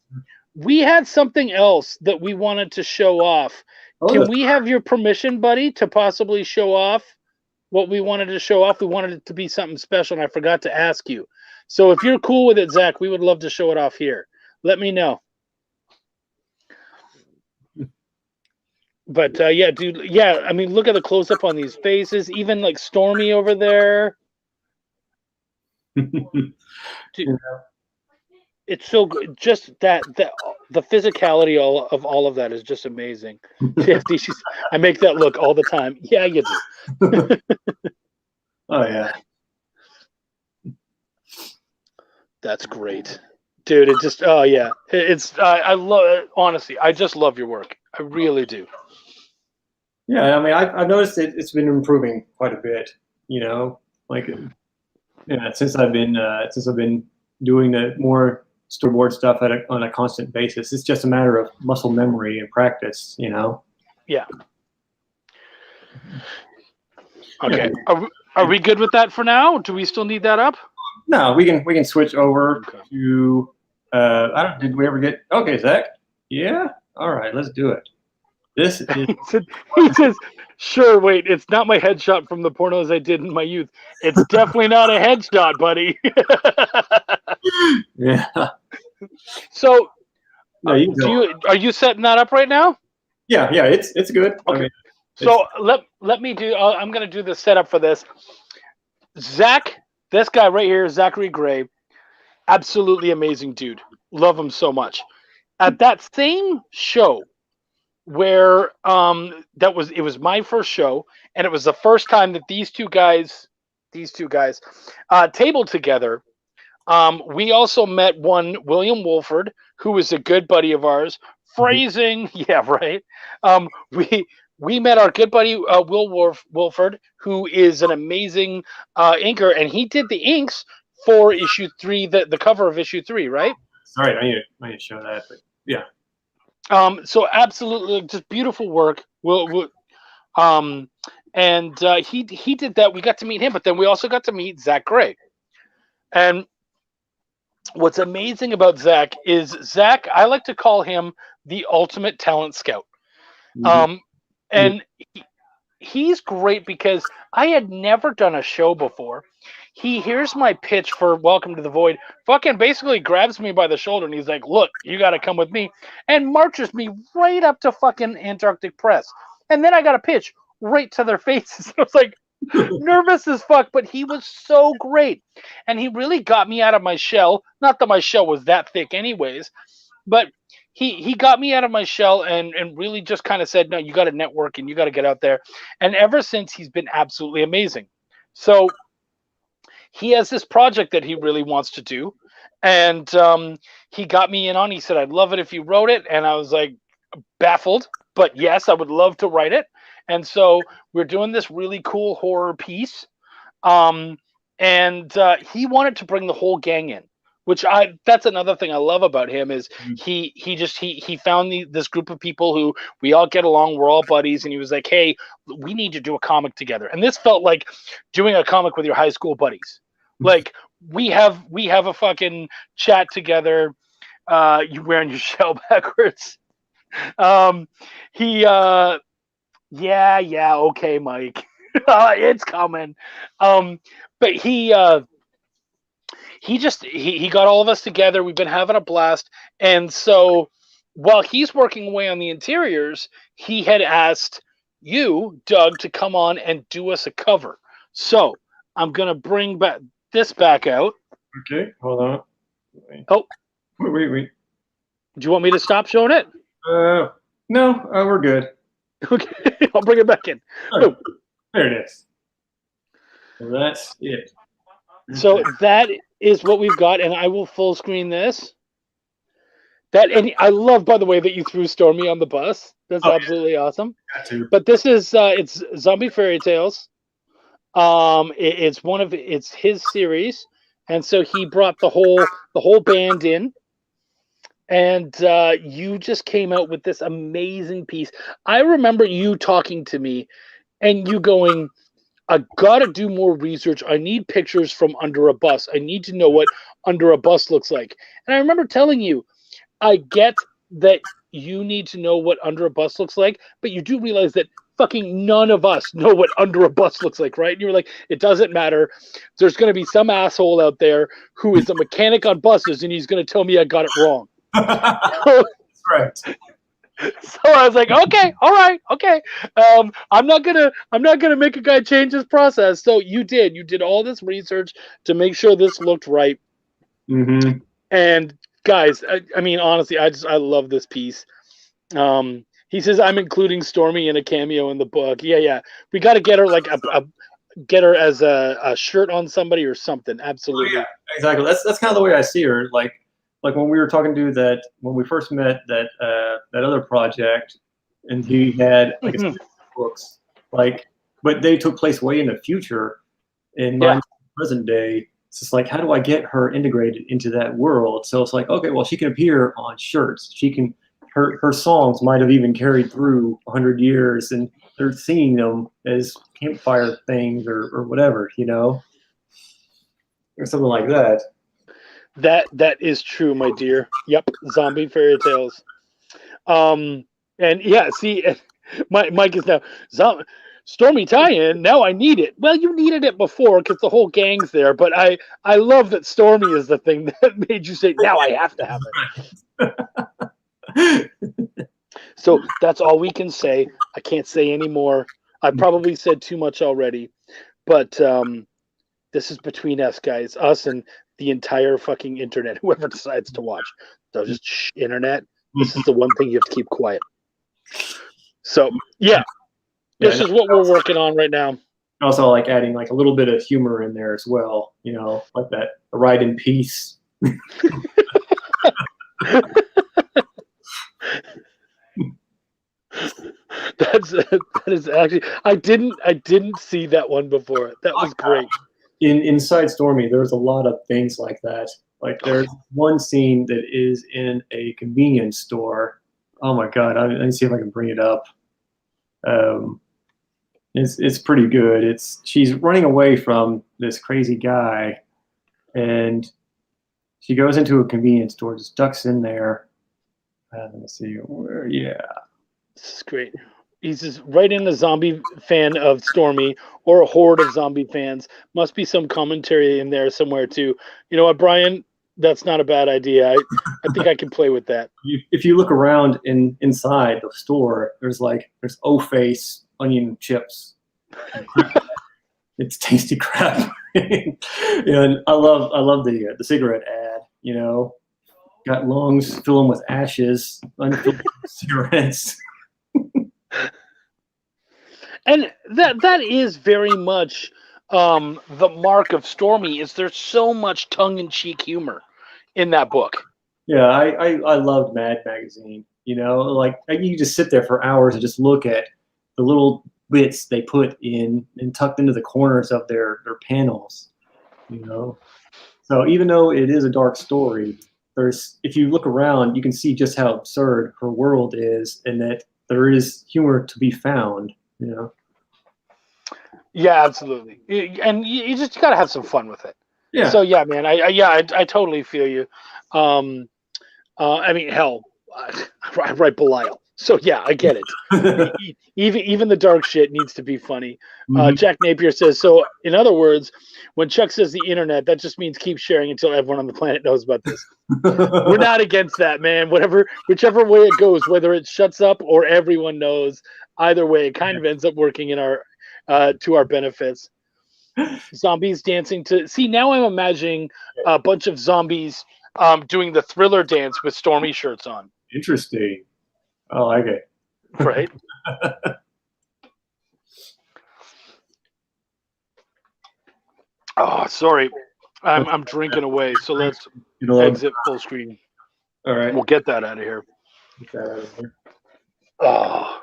we had something else that we wanted to show off. Can we have your permission, buddy, to possibly show off what we wanted to show off? We wanted it to be something special, and I forgot to ask you. So if you're cool with it, Zach, we would love to show it off here. Let me know. But yeah, dude, yeah, I mean, look at the close-up on these faces. Even like Stormy over there. Dude, it's so good. Just that the physicality of all of that is just amazing. 50, I make that look all the time. Yeah, you do. Oh yeah. That's great, dude. It just yeah, it's I love, honestly, I just love your work. I really do. Yeah, I mean, I've noticed it's been improving quite a bit. You know, like since I've been doing the more storyboard stuff on a constant basis. It's just a matter of muscle memory and practice. You know. Yeah. Okay. Are we good with that for now? Do we still need that up? No, we can switch over to. I don't. Did we ever get? Okay, Zach. Yeah. All right. Let's do it. This is. He says, "Sure. Wait. It's not my headshot from the pornos I did in my youth. It's definitely not a headshot, buddy." Yeah. So, are you setting that up right now? Yeah. It's good. Okay. I mean, so let me do. I'm gonna do the setup for this. Zach, this guy right here, Zachary Gray, absolutely amazing dude. Love him so much. At that same show, where it was my first show, and it was the first time that these two guys tabled together. We also met one William Wolford, who was a good buddy of ours. Phrasing, yeah, right. We met our good buddy Will Wolford, who is an amazing inker, and he did the inks for issue 3, the cover of issue 3, right? Sorry, I need to show that, but yeah. So absolutely, just beautiful work. And he did that. We got to meet him, but then we also got to meet Zach Gray. And what's amazing about Zach is Zach, I like to call him the ultimate talent scout. Mm-hmm. And he's great because I had never done a show before. He hears my pitch for Welcome to the Void, fucking basically grabs me by the shoulder, and he's like, "Look, you got to come with me," and marches me right up to fucking Antarctic Press. And then I got a pitch right to their faces. I was like, nervous as fuck, but he was so great. And he really got me out of my shell. Not that my shell was that thick anyways, but he got me out of my shell and really just kind of said, no, you got to network and you got to get out there. And ever since, he's been absolutely amazing. So he has this project that he really wants to do. And he got me in on, he said, "I'd love it if you wrote it." And I was like, baffled, but yes, I would love to write it. And so we're doing this really cool horror piece. And he wanted to bring the whole gang in. That's another thing I love about him is he found this group of people who we all get along, we're all buddies, and he was like, hey, we need to do a comic together. And this felt like doing a comic with your high school buddies. Like we have a fucking chat together. You wearing your shell backwards. Yeah, okay, Mike. It's coming. But he got all of us together. We've been having a blast. And so while he's working away on the interiors, he had asked you, Doug, to come on and do us a cover. So I'm going to bring this back out. Okay, hold on. Oh. Wait. Do you want me to stop showing it? No, we're good. Okay, I'll bring it back in. Oh, there it is. So that's it. So that is what we've got, and I will full screen this. And I love, by the way, that you threw Stormy on the bus. That's absolutely awesome. Got to. But this is it's Zombie Fairy Tales. It's his series, and so he brought the whole band in. And you just came out with this amazing piece. I remember you talking to me and you going, I got to do more research. I need pictures from under a bus. I need to know what under a bus looks like. And I remember telling you, I get that you need to know what under a bus looks like, but you do realize that fucking none of us know what under a bus looks like, right? And you were like, it doesn't matter. There's going to be some asshole out there who is a mechanic on buses and he's going to tell me I got it wrong. That's right. So I was like, okay, all right, okay. I'm not gonna make a guy change his process. So you did all this research to make sure this looked right. Mm-hmm. And guys, I mean, honestly, I love this piece. He says I'm including Stormy in a cameo in the book. Yeah. We got to get her like get her as a shirt on somebody or something. Absolutely. Oh, yeah, exactly. That's kind of the way I see her. Like when we were talking to that, when we first met, that other project, and he had like books, but they took place way in the future, in my present day. It's just like, how do I get her integrated into that world? So it's like, okay, well, she can appear on shirts. She can, her songs might have even carried through 100 years, and they're singing them as campfire things or whatever, or something like that. That is true, my dear. Yep, Zombie Fairy Tales. And yeah, see, Mike is now Stormy tie-in. Now I need it. Well, you needed it before because the whole gang's there. But I love that Stormy is the thing that made you say, now I have to have it. So that's all we can say. I can't say any more. I probably said too much already. But this is between us, guys. Us and the entire fucking internet, whoever decides to watch. So just internet. This is the one thing you have to keep quiet. So yeah, this is what we're working on right now. Also, like adding like a little bit of humor in there as well. Like that Ride in Peace. That is actually I didn't see that one before. That was great. Inside Stormy, there's a lot of things like that. Like there's one scene that is in a convenience store. Oh my god! Let me see if I can bring it up. It's pretty good. She's running away from this crazy guy, and she goes into a convenience store, just ducks in there. Let's see where. Yeah, this is great. He's just right in a zombie fan of Stormy or a horde of zombie fans. Must be some commentary in there somewhere too. You know what, Brian? That's not a bad idea. I think I can play with that. If you look around inside the store, there's O-Face onion chips. It's tasty crap. And I love the cigarette ad. Got lungs, fill them with ashes, unfilled cigarettes. And that is very much the mark of Stormy. Is there's so much tongue-in-cheek humor in that book. Yeah, I loved Mad Magazine. Like you just sit there for hours and just look at the little bits they put in and tucked into the corners of their panels. So even though it is a dark story, if you look around, you can see just how absurd her world is, and that there is humor to be found. You know. Yeah, absolutely. And you just gotta have some fun with it. Yeah. So yeah, man, I totally feel you. I mean, hell, I write Belial, so yeah, I get it. Even the dark shit needs to be funny. Jack Napier says, so in other words, when Chuck says the internet, that just means keep sharing until everyone on the planet knows about this. We're not against that, man. Whichever way it goes, whether it shuts up or everyone knows, either way, it kind of ends up working in our to our benefits. Zombies dancing to see. Now I'm imagining a bunch of zombies doing the Thriller dance with Stormy shirts on. Interesting. I like it. Right. Oh, sorry. I'm drinking away, so let's exit full screen. All right. We'll get that out of here. Get that out of here. Oh.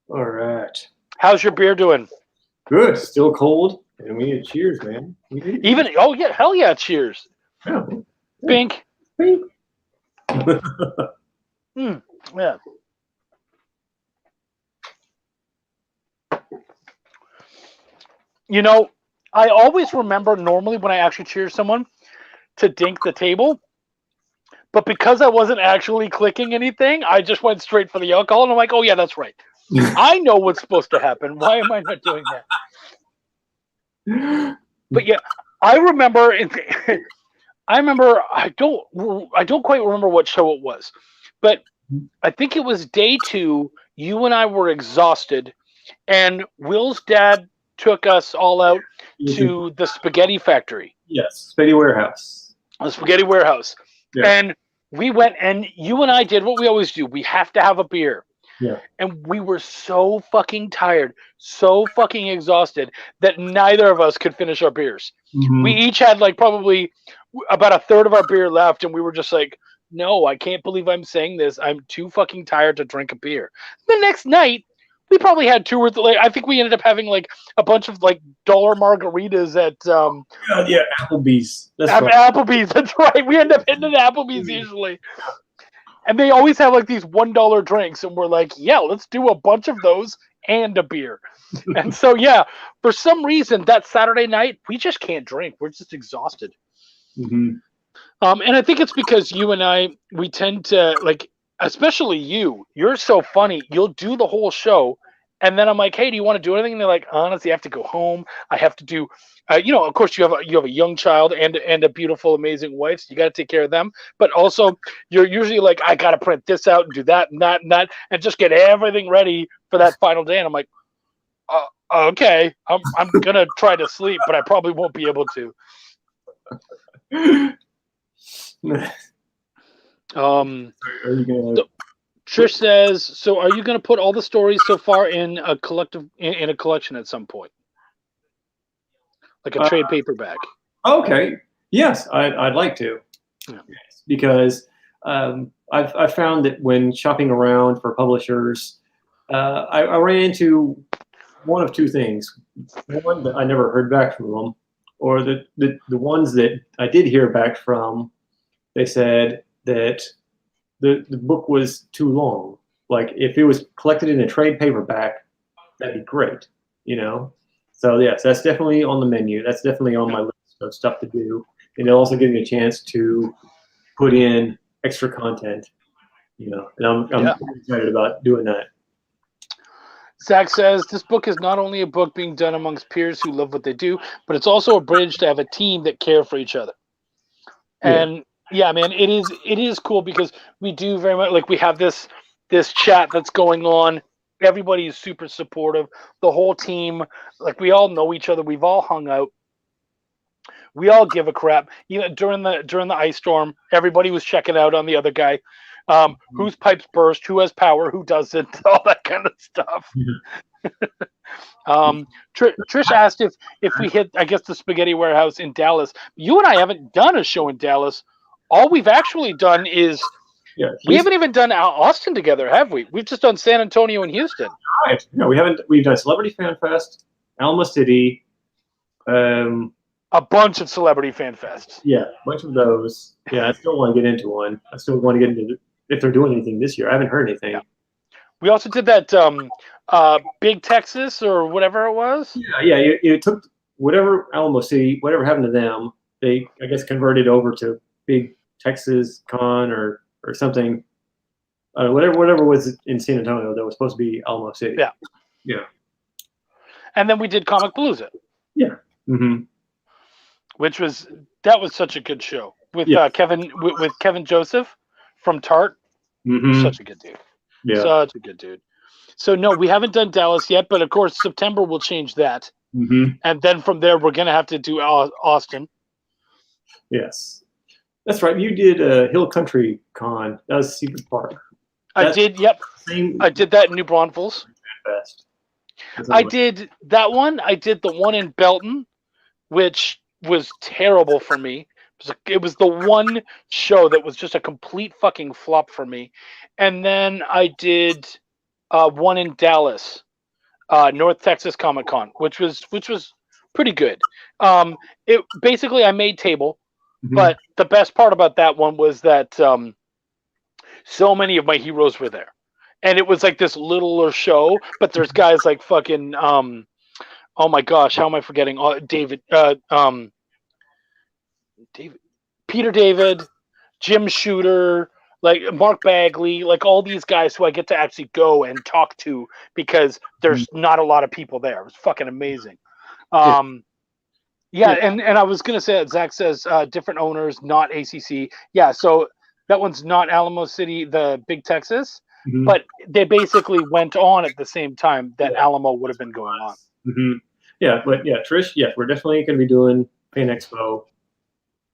All right. How's your beer doing? Good. Still cold. And we need cheers, man. Oh yeah, hell yeah, cheers. Yeah. Bink. Bink. Yeah. You know, I always remember normally when I actually cheer someone to dink the table. But because I wasn't actually clicking anything, I just went straight for the alcohol. And I'm like, oh, yeah, that's right. I know what's supposed to happen. Why am I not doing that? But yeah, I remember. I don't quite remember what show it was, but I think it was day 2. You and I were exhausted, and Will's dad took us all out to the spaghetti factory. Yes, Spaghetti Warehouse. The spaghetti warehouse. Yeah. And we went, and you and I did what we always do. We have to have a beer. Yeah. And we were so fucking tired, so fucking exhausted that neither of us could finish our beers. Mm-hmm. We each had like probably about a third of our beer left, and we were just like, no, I can't believe I'm saying this. I'm too fucking tired to drink a beer. The next night, we probably had 2 or 3. I think we ended up having like a bunch of like dollar margaritas at Applebee's. That's right. Applebee's. That's right. We end up hitting an Applebee's usually. And they always have like these $1 drinks, and we're like, yeah, let's do a bunch of those and a beer. And so, yeah, for some reason that Saturday night, we just can't drink. We're just exhausted. Mm-hmm. And I think it's because you and I, we tend to like, especially you're so funny. You'll do the whole show. And then I'm like, hey, do you want to do anything? And they're like, honestly, I have to go home. I have to do, of course you have a young child and a beautiful, amazing wife. So you got to take care of them. But also you're usually like, I got to print this out and do that and that and that, and just get everything ready for that final day. And I'm like, okay, I'm going to try to sleep, but I probably won't be able to. Trish says, so are you going to put all the stories so far in a collection at some point? Like a trade paperback? Okay. Yes, I'd like to. Yeah. Because I've found that when shopping around for publishers, I ran into one of 2 things. One, that I never heard back from them, or the ones that I did hear back from, they said that the book was too long. Like if it was collected in a trade paperback, that'd be great, So yes, that's definitely on the menu. That's definitely on my list of stuff to do. And it'll also give me a chance to put in extra content, And I'm excited about doing that. Zach says, this book is not only a book being done amongst peers who love what they do, but it's also a bridge to have a team that care for each other. And yeah, man, it is cool because we do very much, like we have this chat that's going on. Everybody is super supportive. The whole team, like we all know each other. We've all hung out. We all give a crap. During the ice storm, everybody was checking out on the other guy. Whose pipes burst, who has power, who doesn't, all that kind of stuff. Trish asked if we hit, I guess, the Spaghetti Warehouse in Dallas. You and I haven't done a show in Dallas. All we've actually done is we haven't even done Austin together, have we? We've just done San Antonio and Houston. Right. No, we haven't. We've done Celebrity Fan Fest, Alma City, A bunch of celebrity fan fests. Yeah, a bunch of those. Yeah, I still want to get into one. I still want to get into if they're doing anything this year. I haven't heard anything. Yeah. We also did that Big Texas or whatever it was. Yeah. It took whatever Alamo City, whatever happened to them. They, I guess, converted over to Big Texas Con or something. Whatever was in San Antonio that was supposed to be Alamo City. Yeah. Yeah. And then we did Comic Palooza. Yeah. Mm-hmm. That was such a good show with Kevin with Kevin Joseph from Tart. Mm-hmm. Such a good dude. Yeah. Such a good dude. So no, we haven't done Dallas yet, but of course September will change that. Mm-hmm. And then from there we're gonna have to do Austin. Yes, that's right. You did Hill Country Con. That was Secret Park. I did. Yep. I did that in New Braunfels. Fest. I did that one. I did the one in Belton, which was terrible for me. It was the one show that was just a complete fucking flop for me. And then I did one in Dallas, North Texas Comic Con, which was pretty good. It basically I made table, but the best part about that one was that so many of my heroes were there. And it was like this littler show, but there's guys like fucking oh my gosh, how am I forgetting? Peter David, Jim Shooter, like Mark Bagley, like all these guys who I get to actually go and talk to because there's not a lot of people there. It was fucking amazing. And I was gonna say that Zach says different owners, not ACC. Yeah, so that one's not Alamo City, the Big Texas. Mm-hmm. But they basically went on at the same time that Alamo would have been going on. Mm-hmm. Yeah, but yeah, Trish, yeah, we're definitely going to be doing Fan Expo.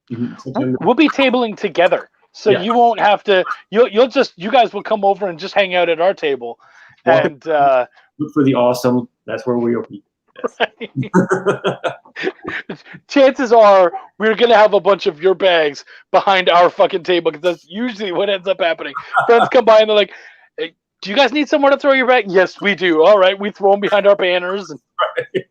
Mm-hmm. We'll be tabling together, so you won't have to. You guys will come over and just hang out at our table, and look for the awesome. That's where we'll be. Right. Chances are we're going to have a bunch of your bags behind our fucking table because that's usually what ends up happening. Friends come by and they're like, hey, do you guys need somewhere to throw your bag? Yes, we do. All right. We throw them behind our banners. Right.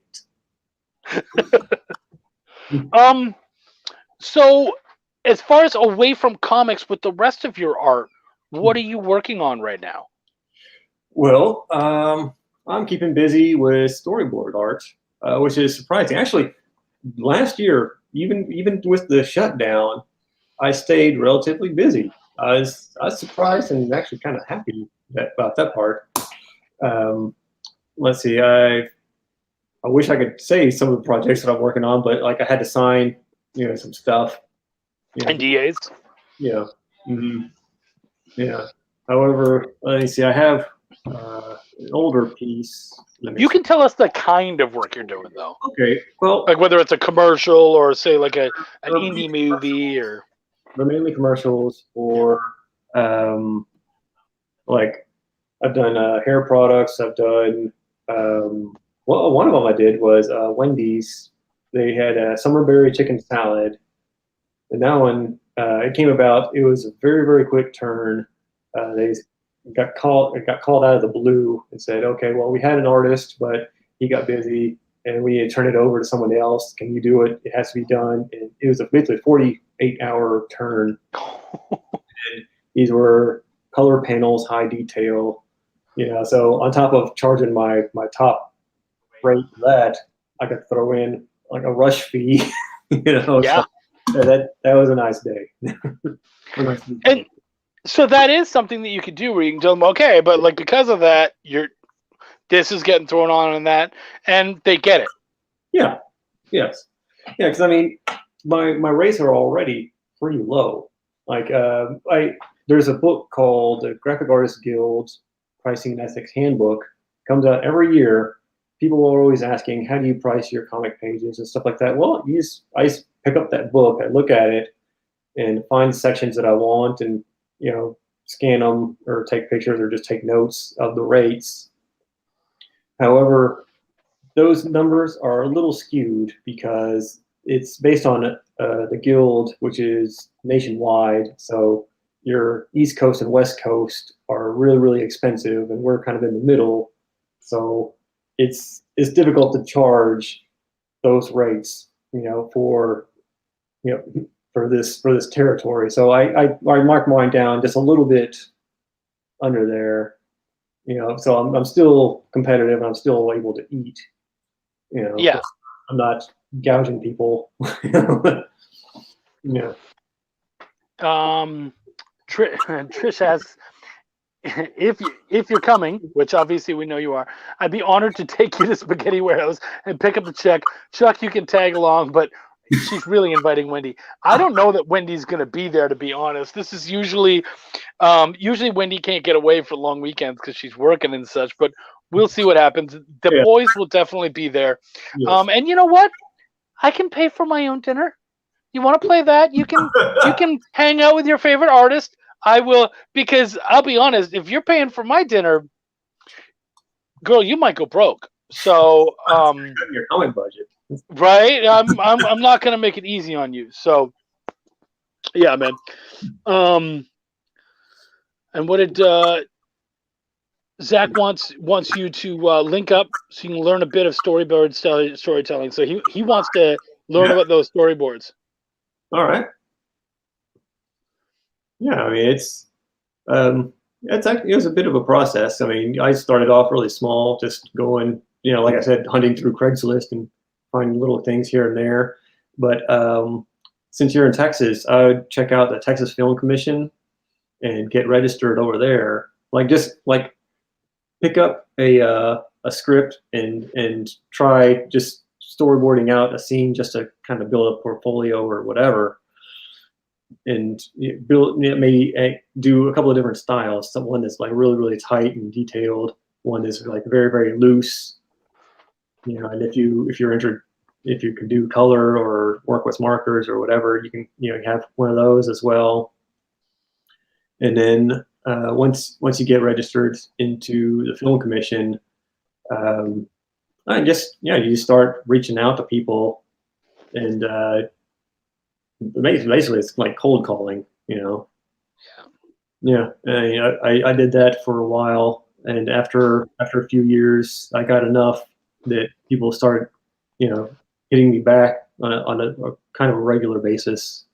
So as far as away from comics with the rest of your art, what are you working on right now? Well, I'm keeping busy with storyboard art, which is surprising. Actually, last year, even with the shutdown, I stayed relatively busy. I was surprised and actually kind of happy about that part. Let's see, I wish I could say some of the projects that I'm working on, but like I had to sign, some stuff. NDAs. Yeah. Mm-hmm. Yeah. However, let me see. I have an older piece. You can tell us the kind of work you're doing, though. Okay. Well, like whether it's a commercial or say like an indie movie or. They're mainly commercials or like I've done hair products. I've done one of them I did was Wendy's. They had a summerberry chicken salad, and that one it came about. It was a very, very quick turn. They got called out of the blue and said, okay, well, we had an artist, but he got busy and we had turned it over to someone else. Can you do it? It has to be done. And it was basically a 48-hour turn. And these were color panels, high detail, so on top of charging my top rate for that, I could throw in like a rush fee, Yeah. So that was a nice day. And so that is something that you could do where you can tell them, okay, but like because of that, this is getting thrown on and that, and they get it. Yeah. Yes. Yeah, because I mean, my rates are already pretty low. Like there's a book called the Graphic Artists Guild Pricing and Ethics Handbook. Comes out every year. People are always asking, how do you price your comic pages and stuff like that? Well, I just pick up that book, I look at it, and find sections that I want, and scan them or take pictures or just take notes of the rates. However, those numbers are a little skewed because it's based on the guild, which is nationwide. So your East Coast and West Coast are really, really expensive, and we're kind of in the middle. So it's difficult to charge those rates, for for this territory. So I mark mine down just a little bit under there. So I'm still competitive. I'm still able to eat. Yeah. I'm not gouging people. Yeah. Trish asks if you're coming, which obviously we know you are. I'd be honored to take you to Spaghetti Warehouse and pick up the check. Chuck, you can tag along, but she's really inviting Wendy. I don't know that Wendy's going to be there, to be honest. This is usually Wendy can't get away for long weekends because she's working and such, but we'll see what happens. The boys will definitely be there. Yes. And you know what? I can pay for my own dinner. You want to play that? You can hang out with your favorite artist. I will, because I'll be honest, if you're paying for my dinner, girl, you might go broke. So your comic budget. Right? I'm not gonna make it easy on you. So yeah, man. And what did Zach wants you to link up so you can learn a bit of storytelling. So he wants to learn about those storyboards. All right. Yeah, I mean it's actually, it was a bit of a process. I mean, I started off really small, just going, like I said, hunting through Craigslist and finding little things here and there. But since you're in Texas, I would check out the Texas Film Commission and get registered over there. Just pick up a script and try just storyboarding out a scene just to kind of build a portfolio or whatever. And maybe do a couple of different styles. One that's really, really tight and detailed. One is very, very loose. And if you can do color or work with markers or whatever, you can have one of those as well. And then once you get registered into the Film Commission, you start reaching out to people, and basically it's like cold calling. Yeah. I did that for a while, and after a few years, I got enough that people started, hitting me back on a kind of a regular basis.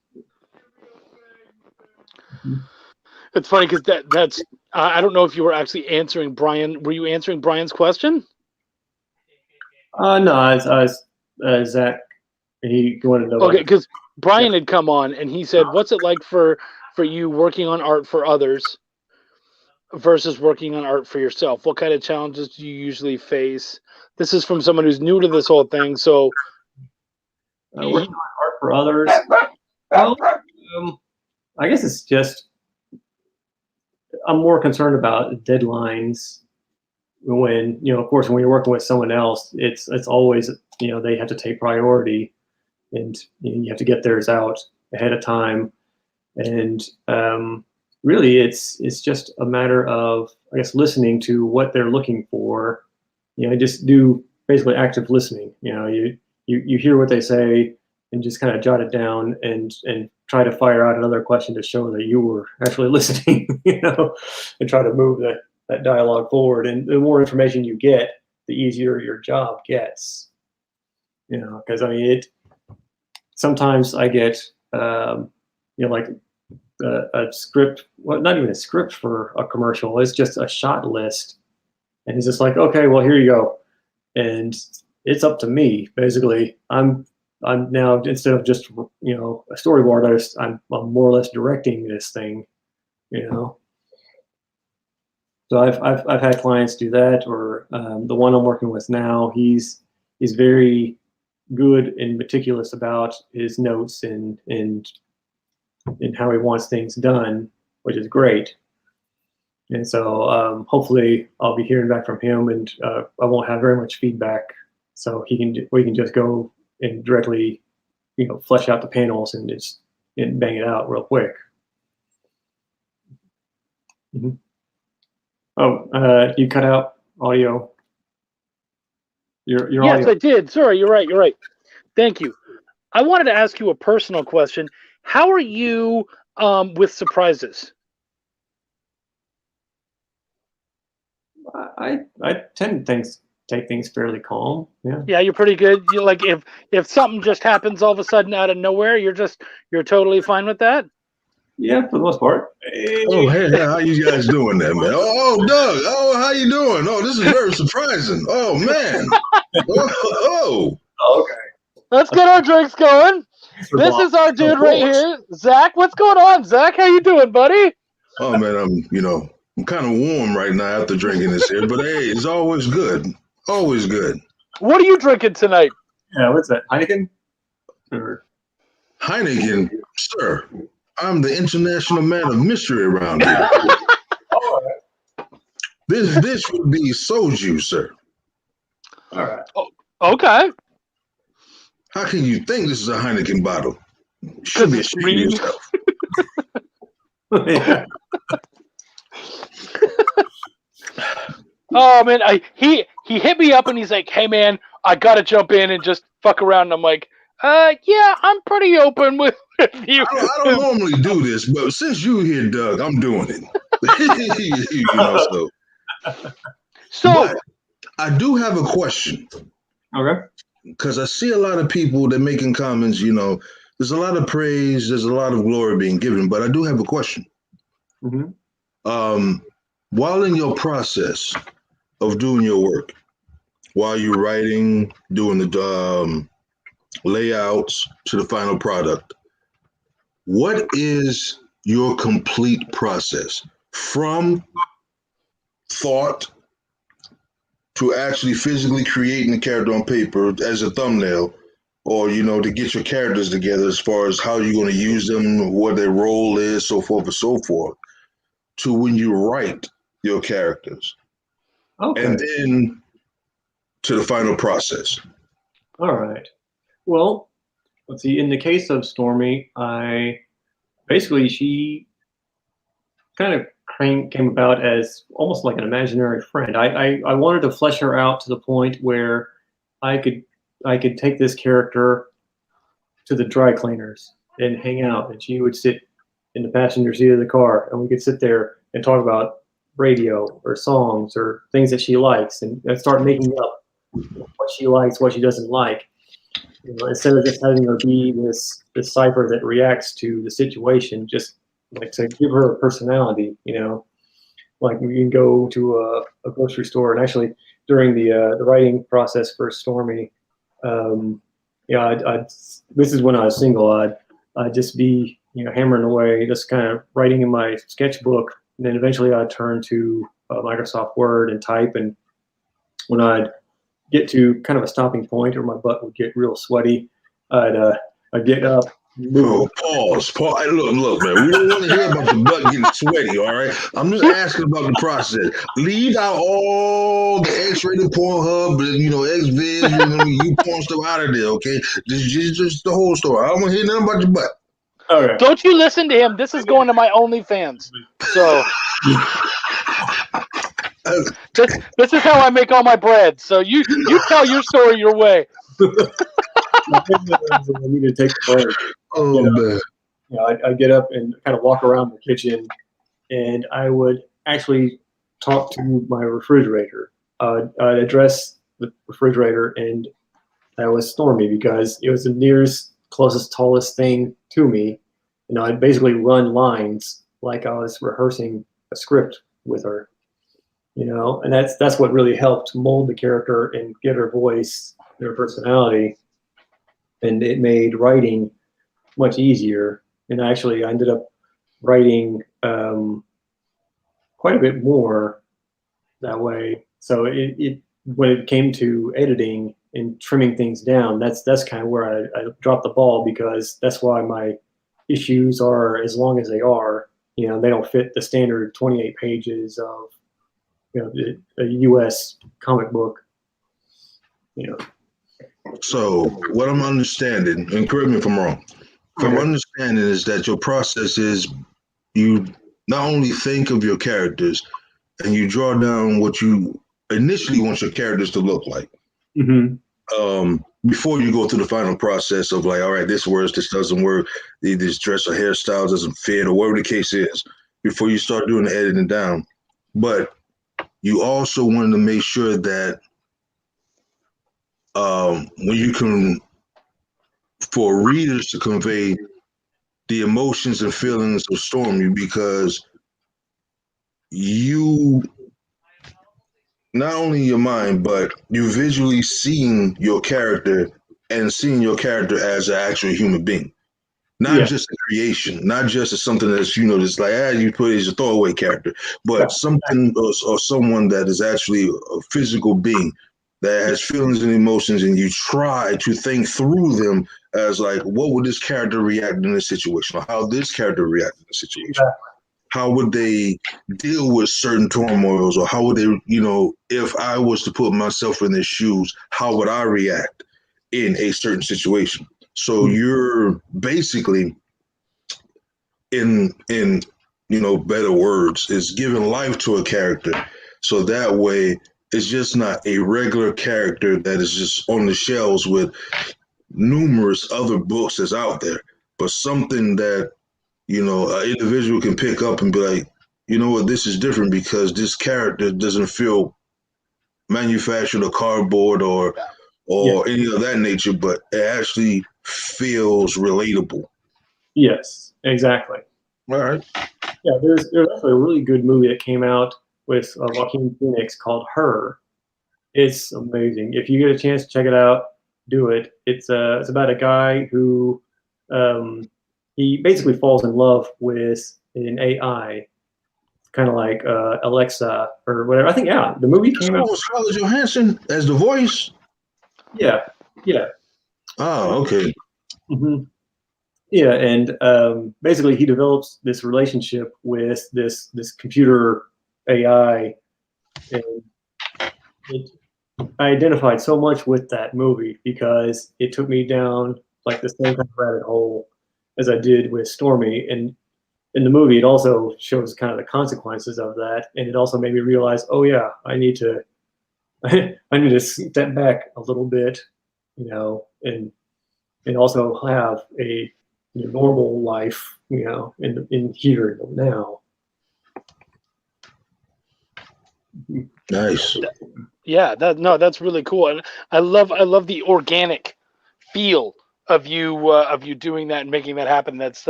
It's funny because that's I don't know if you were actually answering Brian. Were you answering Brian's question? No, Zach. He wanted to know. Okay, because Brian had come on and he said, "What's it like for you working on art for others versus working on art for yourself? What kind of challenges do you usually face?" This is from someone who's new to this whole thing. So, working on art for others. Well, I guess it's just I'm more concerned about deadlines. When of course, when you're working with someone else, it's always they have to take priority, and you have to get theirs out ahead of time. And really, it's just a matter of, I guess, listening to what they're looking for. Just do basically active listening. You hear what they say and just kind of jot it down and try to fire out another question to show that you were actually listening. And try to move that dialogue forward. And the more information you get, the easier your job gets. Because I mean, sometimes I get like a script, well, not even a script for a commercial. It's just a shot list, and it's just like, okay, well, here you go, and it's up to me. Basically, I'm now, instead of just a storyboard artist, I'm more or less directing this thing. So I've had clients do that, or the one I'm working with now, he's very good and meticulous about his notes and how he wants things done, which is great. And so hopefully I'll be hearing back from him, and I won't have very much feedback, so we can just go and directly flesh out the panels and bang it out real quick. Mm-hmm. Oh, you cut out audio. Your yes, audio. I did. Sorry, you're right. Thank you. I wanted to ask you a personal question. How are you with surprises? I tend take things fairly calm. Yeah. Yeah, you're pretty good. You like if something just happens all of a sudden out of nowhere, you're totally fine with that. Yeah, for the most part. Oh, hey, how you guys doing there, man? Oh, Doug. Oh, how you doing? Oh, this is very surprising. Oh, man. Oh. Okay. Let's get our drinks going. This is our dude right here, Zach. What's going on, Zach? How you doing, buddy? Oh, man, I'm kind of warm right now after drinking this here, but hey, it's always good. Always good. What are you drinking tonight? Yeah, what's that? Heineken? Or... Heineken, sir. I'm the international man of mystery around here. All right. This would be soju, sir. All right. Okay. How can you think this is a Heineken bottle? You should be ashamed of yourself. Yeah. Oh man, he hit me up and he's like, "Hey man, I gotta jump in and just fuck around." And I'm like, yeah, I'm pretty open with you." I don't normally do this, but since you're here, Doug, I'm doing it. So but I do have a question. Okay. Because I see a lot of people that making comments, there's a lot of praise, there's a lot of glory being given, but I do have a question. Mm-hmm. While in your process of doing your work, while you're writing, doing the layouts to the final product, what is your complete process from thought to actually physically creating the character on paper as a thumbnail, or to get your characters together as far as how you're going to use them, what their role is, so forth and so forth, to when you write your characters, and then to the final process? All right. Well, let's see. In the case of Stormy, she kind of came about as almost like an imaginary friend. I wanted to flesh her out to the point where I could take this character to the dry cleaners and hang out, and she would sit in the passenger seat of the car, and we could sit there and talk about radio or songs or things that she likes, and start making up what she likes, what she doesn't like. Instead of just having her be this cipher that reacts to the situation, just like to give her a personality, like we can go to a grocery store, and actually during the writing process for Stormy, this is when I was single. I'd just be hammering away, just kind of writing in my sketchbook, and then eventually I'd turn to Microsoft Word and type, and when I'd get to kind of a stopping point or my butt would get real sweaty, I'd get up. Oh, pause. Hey, look, man. We don't want to hear about the butt getting sweaty, all right? I'm just asking about the process. Leave out all the X-rated Pornhub, Xvids, you porn stuff out of there, okay? Just the whole story. I don't want to hear nothing about your butt. All right. Don't you listen to him. This is going to my OnlyFans. So this is how I make all my bread. So you tell your story your way. I need to take a break. Oh, man. I'd get up and kind of walk around the kitchen, and I would actually talk to my refrigerator. I'd address the refrigerator, and that was Stormy because it was the nearest, closest, tallest thing to me. I'd basically run lines like I was rehearsing a script with her. And that's what really helped mold the character and get her voice, her personality, and it made writing much easier. And actually, I ended up writing quite a bit more that way. So when it came to editing and trimming things down, that's kind of where I dropped the ball, because that's why my issues are as long as they are. They don't fit the standard 28 pages of a U.S. comic book. So what I'm understanding, and correct me if I'm wrong, what I'm understanding is that your process is you not only think of your characters and you draw down what you initially want your characters to look like. Mm-hmm. Before you go through the final process of like, all right, this works, this doesn't work, this dress or hairstyle doesn't fit, or whatever the case is, before you start doing the editing down. But you also wanted to make sure that when you can, for readers to convey the emotions and feelings of Stormy, because you, not only your mind, but you visually seeing your character and seeing your character as an actual human being. Not just a creation, not just as something that's, just like, you put it as a throwaway character, but something or someone that is actually a physical being that has feelings and emotions, and you try to think through them as like, what would this character react in this situation, or how this character react in this situation? How would they deal with certain turmoils, or how would they, if I was to put myself in their shoes, how would I react in a certain situation? So you're basically, in better words, is giving life to a character. So that way, it's just not a regular character that is just on the shelves with numerous other books that's out there, but something that, an individual can pick up and be like, you know what, this is different because this character doesn't feel manufactured or cardboard or any of that nature, but it actually feels relatable. Yes, exactly. All right. Yeah, there's actually a really good movie that came out with Joaquin Phoenix called Her. It's amazing. If you get a chance to check it out, do it. It's about a guy who he basically falls in love with an AI, kind of like Alexa or whatever. I think the movie came out. Was Scarlett Johansson as the voice? Yeah. Oh, okay. Mm-hmm. Yeah, and basically he develops this relationship with this computer AI, and I identified so much with that movie because it took me down like the same kind of rabbit hole as I did with Stormy. And in the movie, it also shows kind of the consequences of that, and it also made me realize, oh yeah, I need to step back a little bit, and also have a normal life, in here and now. Nice. Yeah, that's really cool, and I love the organic feel of you doing that and making that happen. That's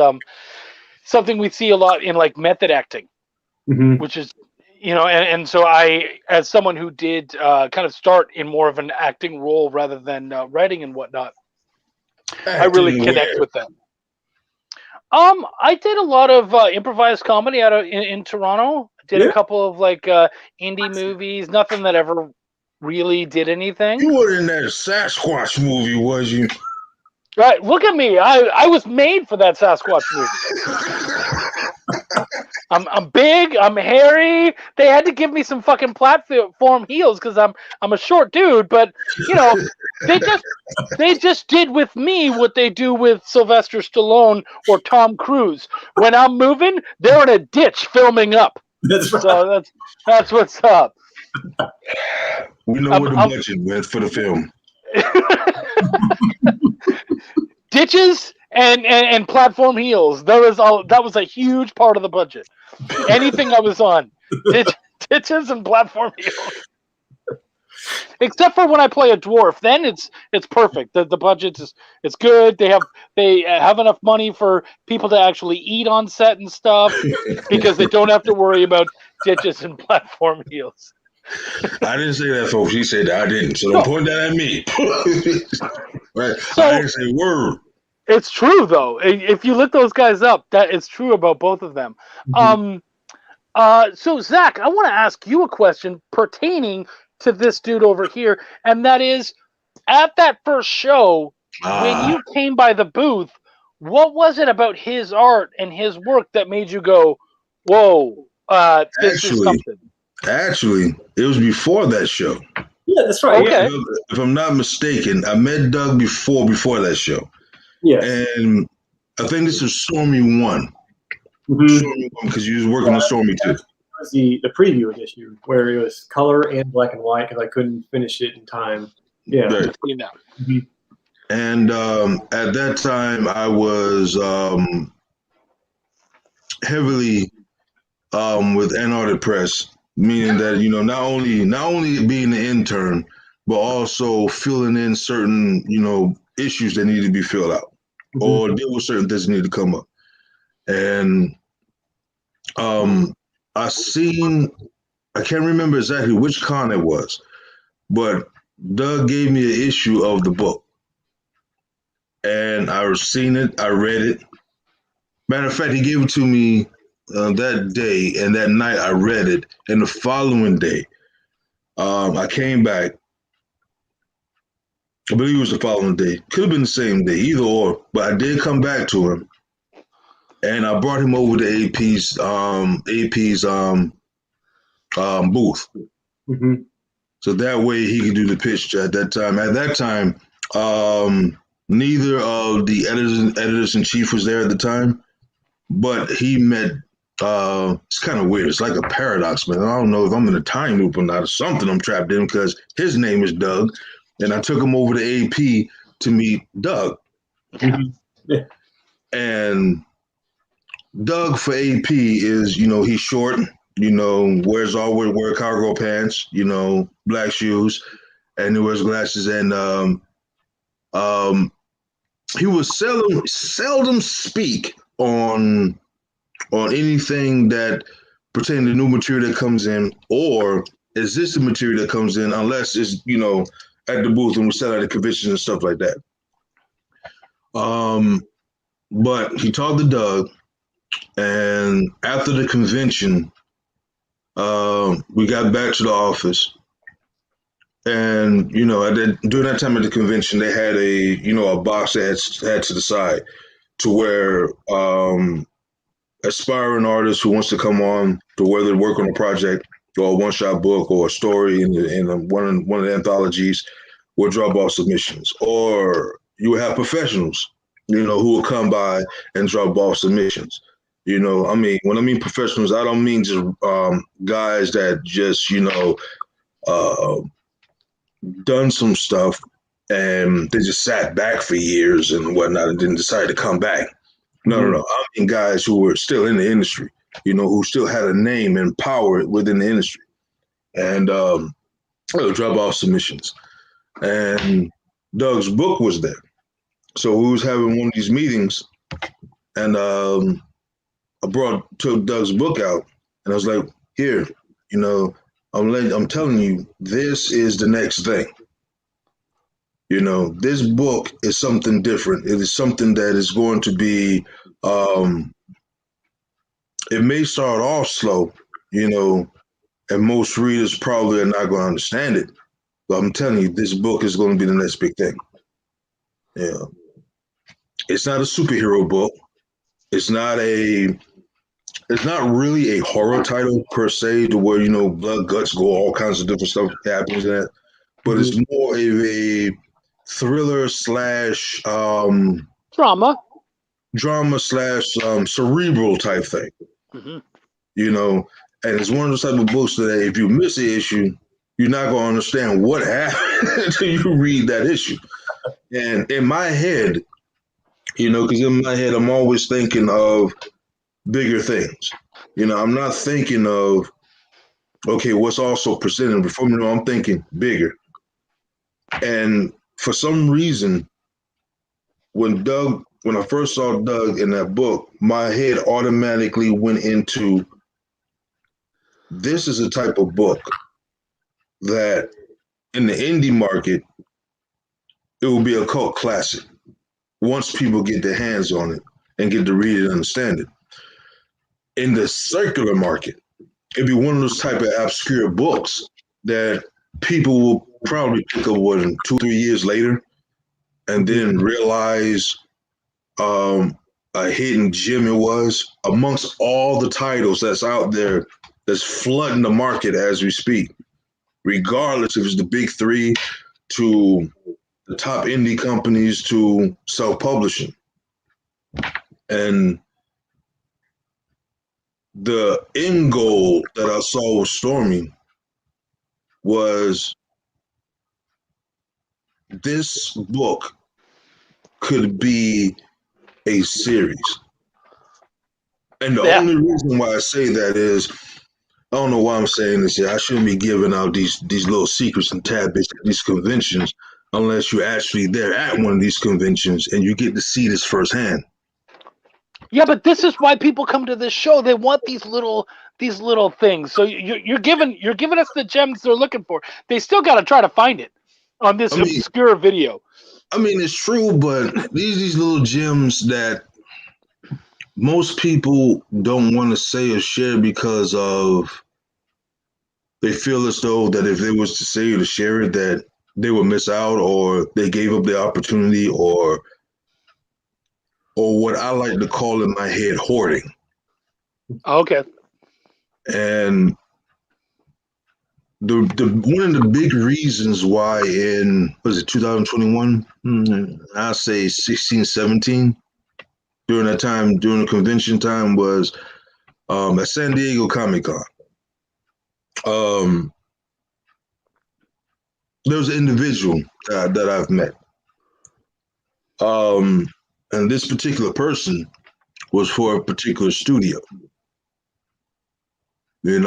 something we see a lot in like method acting, which is and so I, as someone who did kind of start in more of an acting role rather than writing and whatnot, I really connect with them. I did a lot of improvised comedy out in Toronto. Did a couple of like indie movies. Nothing that ever really did anything. You were in that Sasquatch movie, was you? Right. Look at me. I was made for that Sasquatch movie. I'm big. I'm hairy. They had to give me some fucking platform heels because I'm a short dude. But they just did with me what they do with Sylvester Stallone or Tom Cruise. When I'm moving, they're in a ditch filming up. That's right. So that's what's up. We know what the budget went for the film. Ditches and platform heels. That was a huge part of the budget. Anything I was on, ditches and platform heels. Except for when I play a dwarf, then it's perfect. The budget it's good. They have enough money for people to actually eat on set and stuff because they don't have to worry about ditches and platform heels. I didn't say that, folks. He said that. I didn't. So don't point that at me. Right? So, I didn't say word. It's true though. If you look those guys up, that it's true about both of them. So Zach, I want to ask you a question pertaining to this dude over here, and that is, at that first show, when you came by the booth, what was it about his art and his work that made you go, "Whoa, this is something"? Actually, it was before that show. Yeah, that's right. Okay. If I'm not mistaken, I met Doug before that show. Yeah. And I think this is Stormy 1. Stormy 1, because you was working on Stormy 2. Was the preview edition where it was color and black and white because I couldn't finish it in time. Yeah. Right. And at that time, I was heavily with Antarctic Press, meaning that not only being an intern, but also filling in certain, issues that need to be filled out or deal with certain things that need to come up. And I can't remember exactly which con it was, but Doug gave me an issue of the book. And I seen it, I read it. Matter of fact, he gave it to me that day, and that night I read it. And the following day, I came back. I believe it was the following day. Could have been the same day, either or. But I did come back to him, and I brought him over to AP's booth. Mm-hmm. So that way he could do the pitch at that time. At that time, neither of the editors in chief was there at the time, but he met. It's kind of weird. It's like a paradox, man. I don't know if I'm in a time loop or not, or something I'm trapped in, because his name is Doug, and I took him over to AP to meet Doug. Mm-hmm. And Doug for AP is, he's short, wears cargo pants, black shoes, and he wears glasses. And he would seldom speak on anything that pertains to new material that comes in or existing material that comes in, unless it's, at the booth and we sell at the conventions and stuff like that. But he talked to Doug, and after the convention, we got back to the office. And, during that time at the convention, they had a box that had to the side to where aspiring artists who wants to come on to whether work on a project or a one-shot book or a story in one of the anthologies will drop off submissions. Or you have professionals, who will come by and drop off submissions. When I mean professionals, I don't mean just guys that just, done some stuff and they just sat back for years and whatnot and then decided to come back. No. I mean guys who were still in the industry, who still had a name and power within the industry. And drop off submissions. And Doug's book was there. So we was having one of these meetings, and I took Doug's book out, and I was like, here, I'm telling you, this is the next thing. This book is something different. It is something that is going to be, it may start off slow, and most readers probably are not going to understand it. But I'm telling you, this book is going to be the next big thing. Yeah. It's not a superhero book. It's not really a horror title per se, to where, blood, guts, go, all kinds of different stuff happens in that. But it's more of a thriller / drama / cerebral type thing. Mm-hmm. And it's one of those type of books that if you miss an issue, you're not going to understand what happened until you read that issue. And in my head, because in my head, I'm always thinking of bigger things. I'm not thinking of, okay, what's also presented before me. I'm thinking bigger. And for some reason, when I first saw Doug in that book, my head automatically went into, this is a type of book that in the indie market, it will be a cult classic once people get their hands on it and get to read it and understand it. In the circular market, it'd be one of those type of obscure books that people will probably pick up 2-3 years later and then realize a hidden gem it was amongst all the titles that's out there that's flooding the market as we speak, regardless if it's the big three to the top indie companies to self-publishing. And the end goal that I saw with Stormy was, this book could be a series. And the only reason why I say that is I don't know why I'm saying this here. I shouldn't be giving out these little secrets and tidbits at these conventions unless you're actually there at one of these conventions and you get to see this firsthand. Yeah, but this is why people come to this show. They want these little things. So you're giving us the gems they're looking for. They still got to try to find it on this obscure video. I mean, it's true, but these little gems that most people don't want to say or share because of they feel as though that if they was to say or to share it, that they would miss out or they gave up the opportunity or what I like to call in my head hoarding. Okay. And the one of the big reasons why in 2021, I say 16, 17, during that time, during the convention time was at San Diego Comic-Con. There was an individual that I've met. And this particular person was for a particular studio. And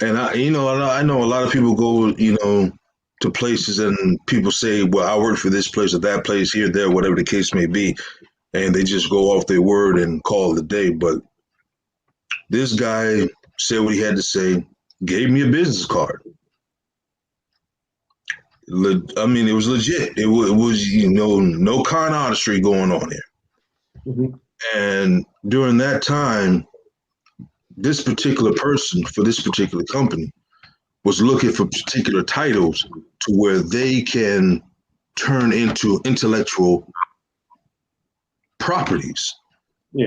I know a lot of people go, to places and people say, well, I work for this place or that place, here, there, whatever the case may be. And they just go off their word and call it a day. But this guy said what he had to say, gave me a business card. I mean, it was legit. It was no con artistry going on here. Mm-hmm. And during that time, this particular person for this particular company was looking for particular titles to where they can turn into intellectual properties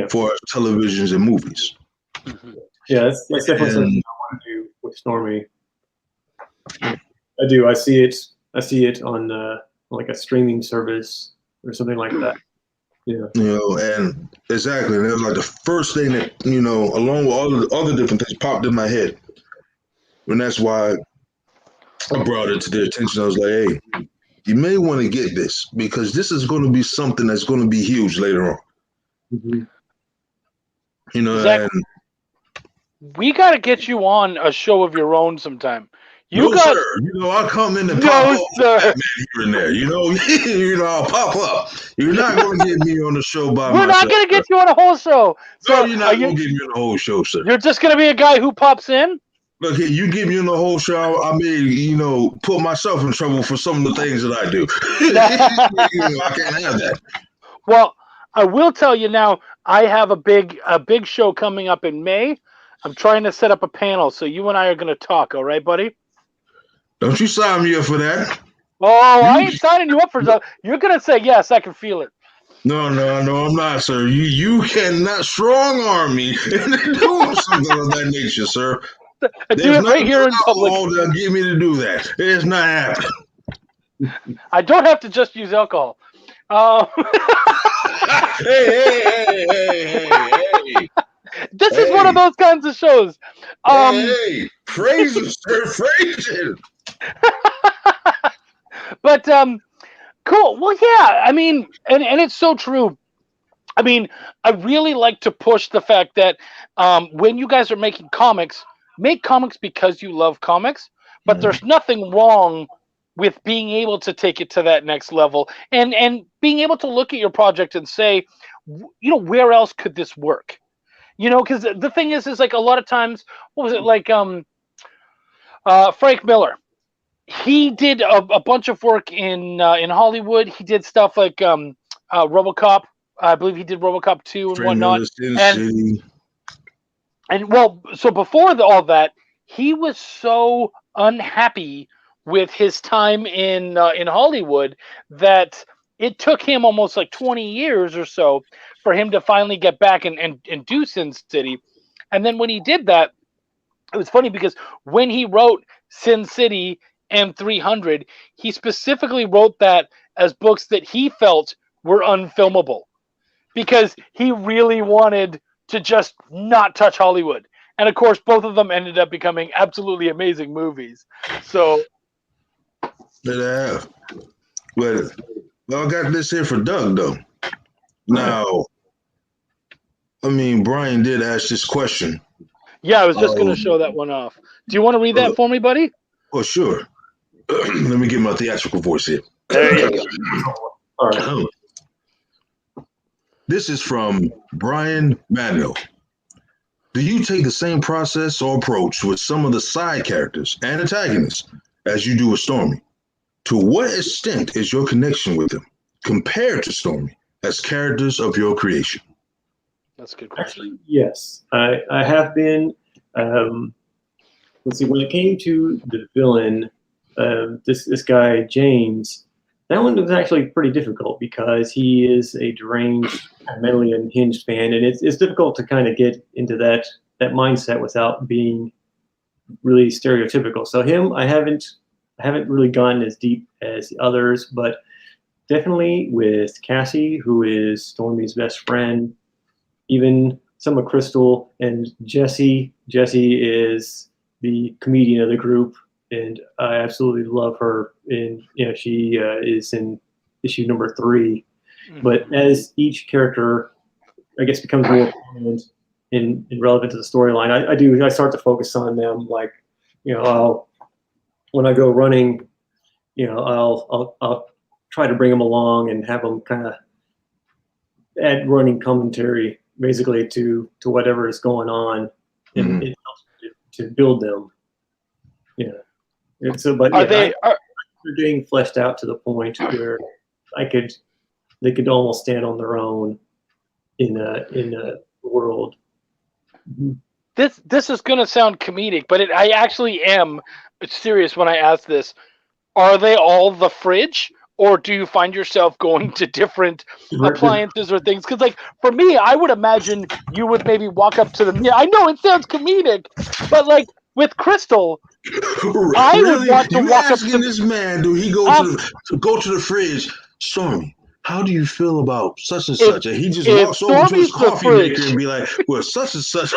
for televisions and movies. Mm-hmm. Yeah, that's definitely something I want to do with Stormy. I do. I see it on like a streaming service or something like that. Yeah. And exactly. And it was like the first thing that, along with all the other different things popped in my head. And that's why I brought it to their attention. I was like, hey, you may want to get this because this is going to be something that's going to be huge later on. Mm-hmm. Zach, we got to get you on a show of your own sometime. Sir. I'll come in and pop up sir. Here and there. I'll pop up. You're not going to get me on the show by myself. We're not going to get you on a whole show. So you're not going to get me on the whole show, sir. You're just going to be a guy who pops in? Look here, you get me on the whole show, I may, put myself in trouble for some of the things that I do. I can't have that. Well, I will tell you now, I have a big show coming up in May. I'm trying to set up a panel, so you and I are going to talk, all right, buddy? Don't you sign me up for that. Oh, I ain't signing you up for that. You're going to say yes, I can feel it. No, I'm not, sir. You cannot strong arm me into doing something of that nature, sir. Do it right here in public. That'll get me to do that. It's not happening. I don't have to just use alcohol. Hey. This is one of those kinds of shows. Praise him, sir. Praise him. But cool. Well, yeah. I mean, and it's so true. I mean, I really like to push the fact that when you guys are making comics, make comics because you love comics. But there's nothing wrong with being able to take it to that next level and being able to look at your project and say, where else could this work? Because the thing is like a lot of times, what was it like? Frank Miller, he did a bunch of work in Hollywood. He did stuff like RoboCop. I believe he did RoboCop 2 and whatnot. So before all that, he was so unhappy with his time in Hollywood that it took him almost like 20 years or so for him to finally get back and do Sin City. And then when he did that, it was funny because when he wrote Sin City and 300, he specifically wrote that as books that he felt were unfilmable because he really wanted to just not touch Hollywood. And of course, both of them ended up becoming absolutely amazing movies. So, yeah. Well, I got this here for Doug, though. Now, I mean, Brian did ask this question. Yeah, I was just going to Um, show that one off. Do you want to read that for me, buddy? Oh, sure. Let me get my theatrical voice here. There you go. All right. This is from Brian Manuel. Do you take the same process or approach with some of the side characters and antagonists as you do with Stormy? To what extent is your connection with them compared to Stormy as characters of your creation? That's a good question. Actually, yes, I have been. Let's see. When it came to the villain, this guy James, that one was actually pretty difficult because he is a deranged, mentally unhinged fan, and it's difficult to kind of get into that mindset without being really stereotypical. So him, I haven't really gone as deep as the others, but definitely with Cassie, who is Stormy's best friend. Even some of Crystal and Jessie. Jessie is the comedian of the group, and I absolutely love her. And she is in issue number 3. But as each character, I guess, becomes more prominent and relevant to the storyline, I start to focus on them. Like, when I go running, I'll try to bring them along and have them kind of add running commentary basically to whatever is going on, and it helps to build them. And so, but they're getting fleshed out to the point where they could almost stand on their own in a world. This is going to sound comedic, but I actually am serious when I ask this. Are they all the fridge? Or do you find yourself going to different appliances or things? Because, like, for me, I would imagine you would maybe walk up to them. Yeah, I know it sounds comedic, but, like, with Crystal, I would want to walk up to this man, do he go to the fridge? Stormy, how do you feel about such and such? And he just walks over to his coffee maker and be like, well, such and such.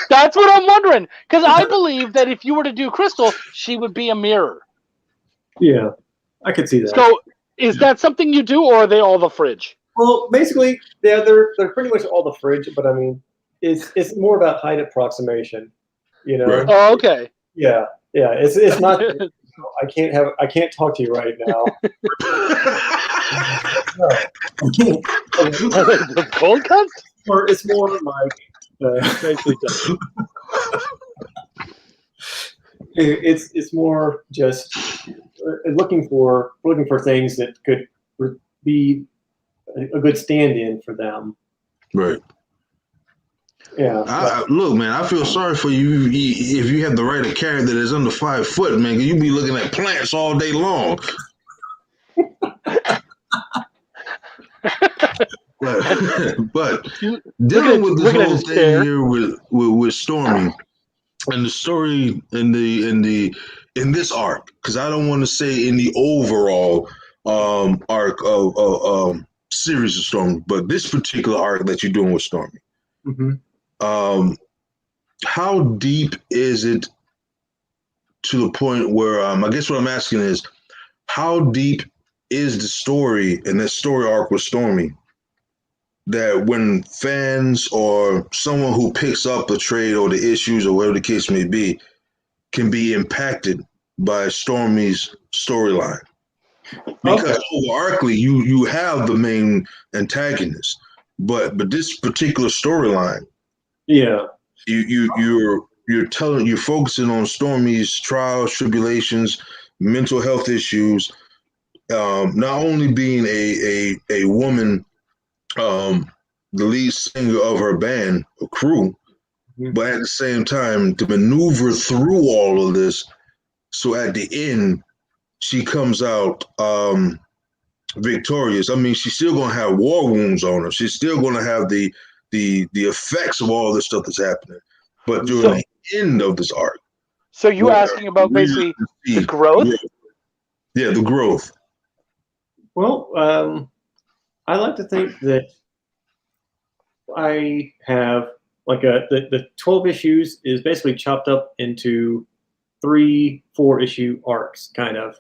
That's what I'm wondering. Because I believe that if you were to do Crystal, she would be a mirror. Yeah. I could see that. So, is that something you do, or are they all the fridge? Well, basically, they're pretty much all the fridge. But I mean, it's more about height approximation. Right. Oh, okay. Yeah. It's not. I can't talk to you right now. No. The cold cuts? Or it's more like Nicely done. It's more just looking for things that could be a good stand-in for them. Right. Yeah. Look, man, I feel sorry for you if you have the right of character that is under 5 foot, man. You be looking at plants all day long. but dealing with this whole thing here with Stormy and the story in this arc, because I don't want to say in the overall arc of series of Stormy, but this particular arc that you're doing with Stormy. Mm-hmm. How deep is it to the point where I guess what I'm asking is, how deep is the story and that story arc with Stormy that when fans or someone who picks up the trade or the issues or whatever the case may be can be impacted by Stormy's storyline? Because overarchingly you have the main antagonist, but this particular storyline, yeah, you're focusing on Stormy's trials, tribulations, mental health issues, not only being a woman, the lead singer of her band or crew, but at the same time to maneuver through all of this. So at the end, she comes out victorious. I mean, she's still going to have war wounds on her. She's still going to have the effects of all this stuff that's happening. But during the end of this arc. So you asking about basically the growth? Yeah, the growth. Well, I like to think that I have like the 12 issues is basically chopped up into 3-4 issue arcs, kind of,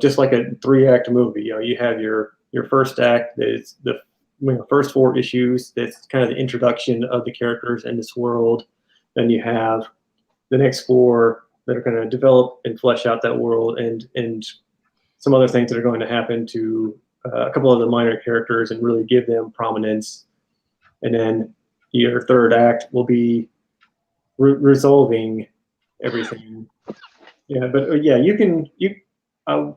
just like a 3-act movie. You have your first act that is the first 4 issues. That's kind of the introduction of the characters in this world. Then you have the next 4 that are going to develop and flesh out that world, and some other things that are going to happen to a couple of the minor characters and really give them prominence. And then your third act will be resolving everything. Yeah, but I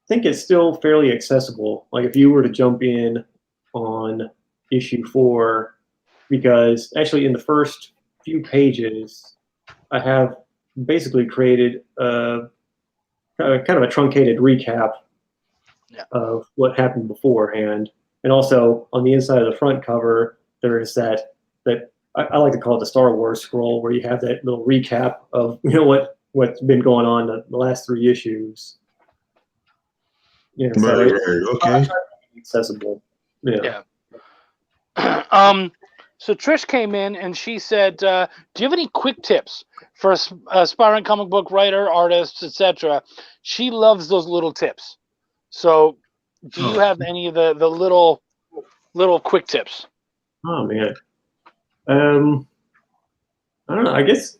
think it's still fairly accessible. Like if you were to jump in on issue 4, because actually in the first few pages, I have basically created a kind of a truncated recap of what happened beforehand. And also on the inside of the front cover, there is that I like to call it the Star Wars scroll, where you have that little recap of what's been going on the last 3 issues. Yeah, so right. Okay. Accessible. Yeah. So Trish came in and she said, "Do you have any quick tips for aspiring comic book writer, artists, etc.?" She loves those little tips. So, do you have any of the little quick tips? Oh man, I don't know. I guess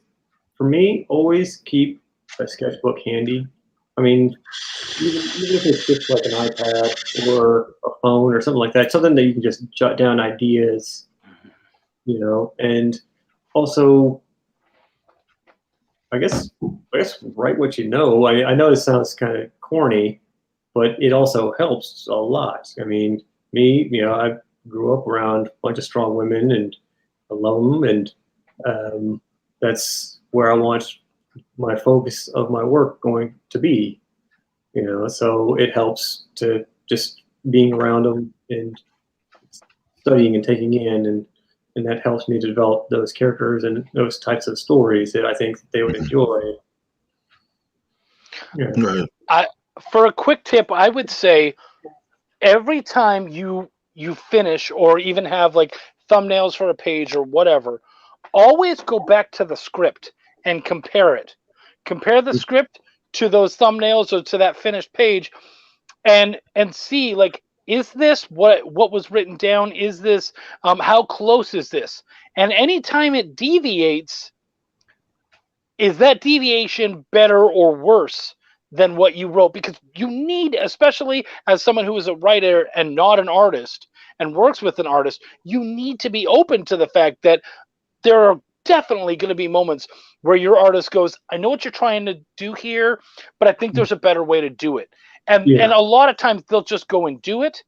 for me, always keep a sketchbook handy. I mean, even if it's just like an iPad or a phone or something like that, something that you can just jot down ideas. And also, I guess write what you know. I know this sounds kind of corny, but it also helps a lot. I mean, me, I grew up around a bunch of strong women, and I love them, and that's where I want my focus of my work going to be. So it helps to just being around them and studying and taking in, and that helps me to develop those characters and those types of stories that I think they would enjoy. Yeah. Right. For a quick tip, I would say every time you finish or even have like thumbnails for a page or whatever, always go back to the script and compare it. Compare the script to those thumbnails or to that finished page, and see, like, is this what was written down? Is this how close is this? And anytime it deviates, is that deviation better or worse than what you wrote? Because you need, especially as someone who is a writer and not an artist and works with an artist, you need to be open to the fact that there are definitely going to be moments where your artist goes, I know what you're trying to do here, but I think there's a better way to do it. And a lot of times they'll just go and do it.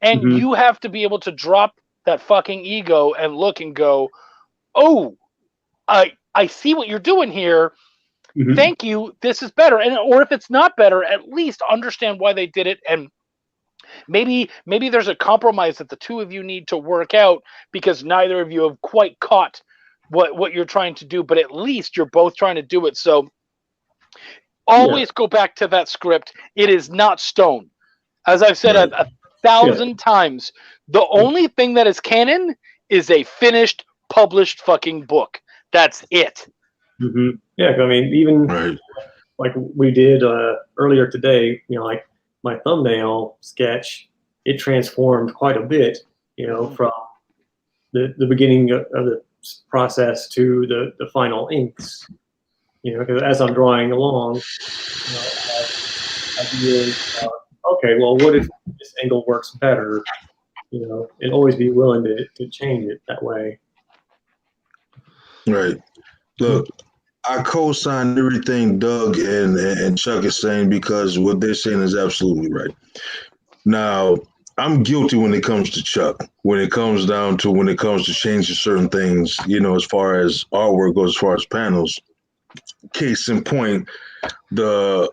And you have to be able to drop that fucking ego and look and go, oh, I see what you're doing here. Thank you. This is better. Or if it's not better, at least understand why they did it. And maybe there's a compromise that the two of you need to work out, because neither of you have quite caught what you're trying to do, but at least you're both trying to do it. So always go back to that script. It is not stone. As I've said a thousand times, the only thing that is canon is a finished, published fucking book. That's it. Yeah, I mean, even like we did earlier today, like my thumbnail sketch, it transformed quite a bit, from the beginning of the process to the final inks. Because as I'm drawing along, I have ideas. Okay, well, what if this angle works better? And always be willing to change it that way. Right. Look, I co-sign everything Doug and Chuck is saying, because what they're saying is absolutely right. Now, I'm guilty when it comes to Chuck, when it comes to changing certain things, as far as artwork goes, as far as panels. Case in point, the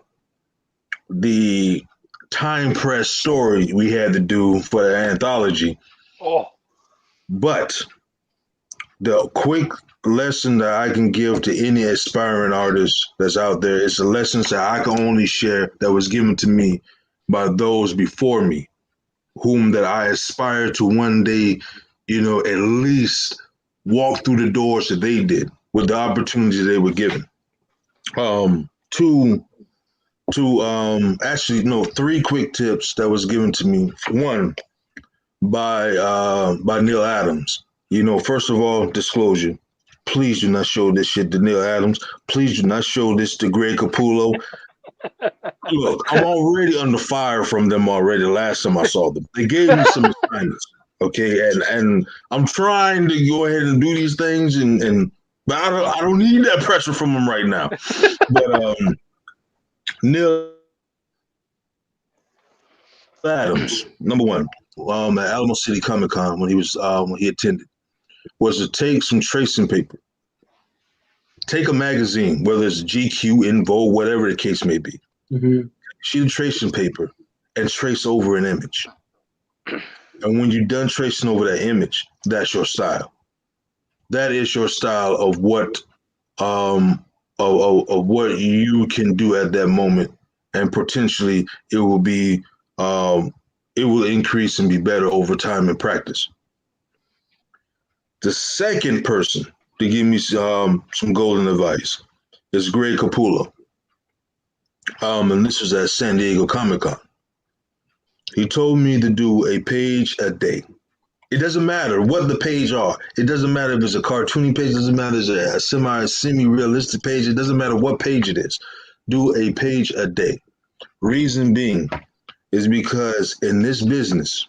time press story we had to do for the anthology. But the quick lesson that I can give to any aspiring artist that's out there is a lesson that I can only share that was given to me by those before me, whom that I aspire to one day, at least walk through the doors that they did with the opportunities they were given. Three quick tips that was given to me. One, by Neil Adams. You know, first of all, disclosure. Please do not show this shit to Neil Adams. Please do not show this to Greg Capullo. Look, I'm already under fire from them already. Last time I saw them, they gave me some assignments. Okay, and I'm trying to go ahead and do these things, but I don't need that pressure from them right now. But Neil Adams, number one, at Alamo City Comic Con when he attended, was to take some tracing paper, take a magazine, whether it's GQ, In Vogue, whatever the case may be, sheet of tracing paper, and trace over an image. And when you're done tracing over that image, that's your style. That is your style of what of what you can do at that moment, and potentially it will be it will increase and be better over time in practice. The second person to give me some golden advice is Greg Capullo. And this was at San Diego Comic-Con. He told me to do a page a day. It doesn't matter what the page are. It doesn't matter if it's a cartoony page. It doesn't matter if it's a semi-realistic page. It doesn't matter what page it is. Do a page a day. Reason being is because in this business,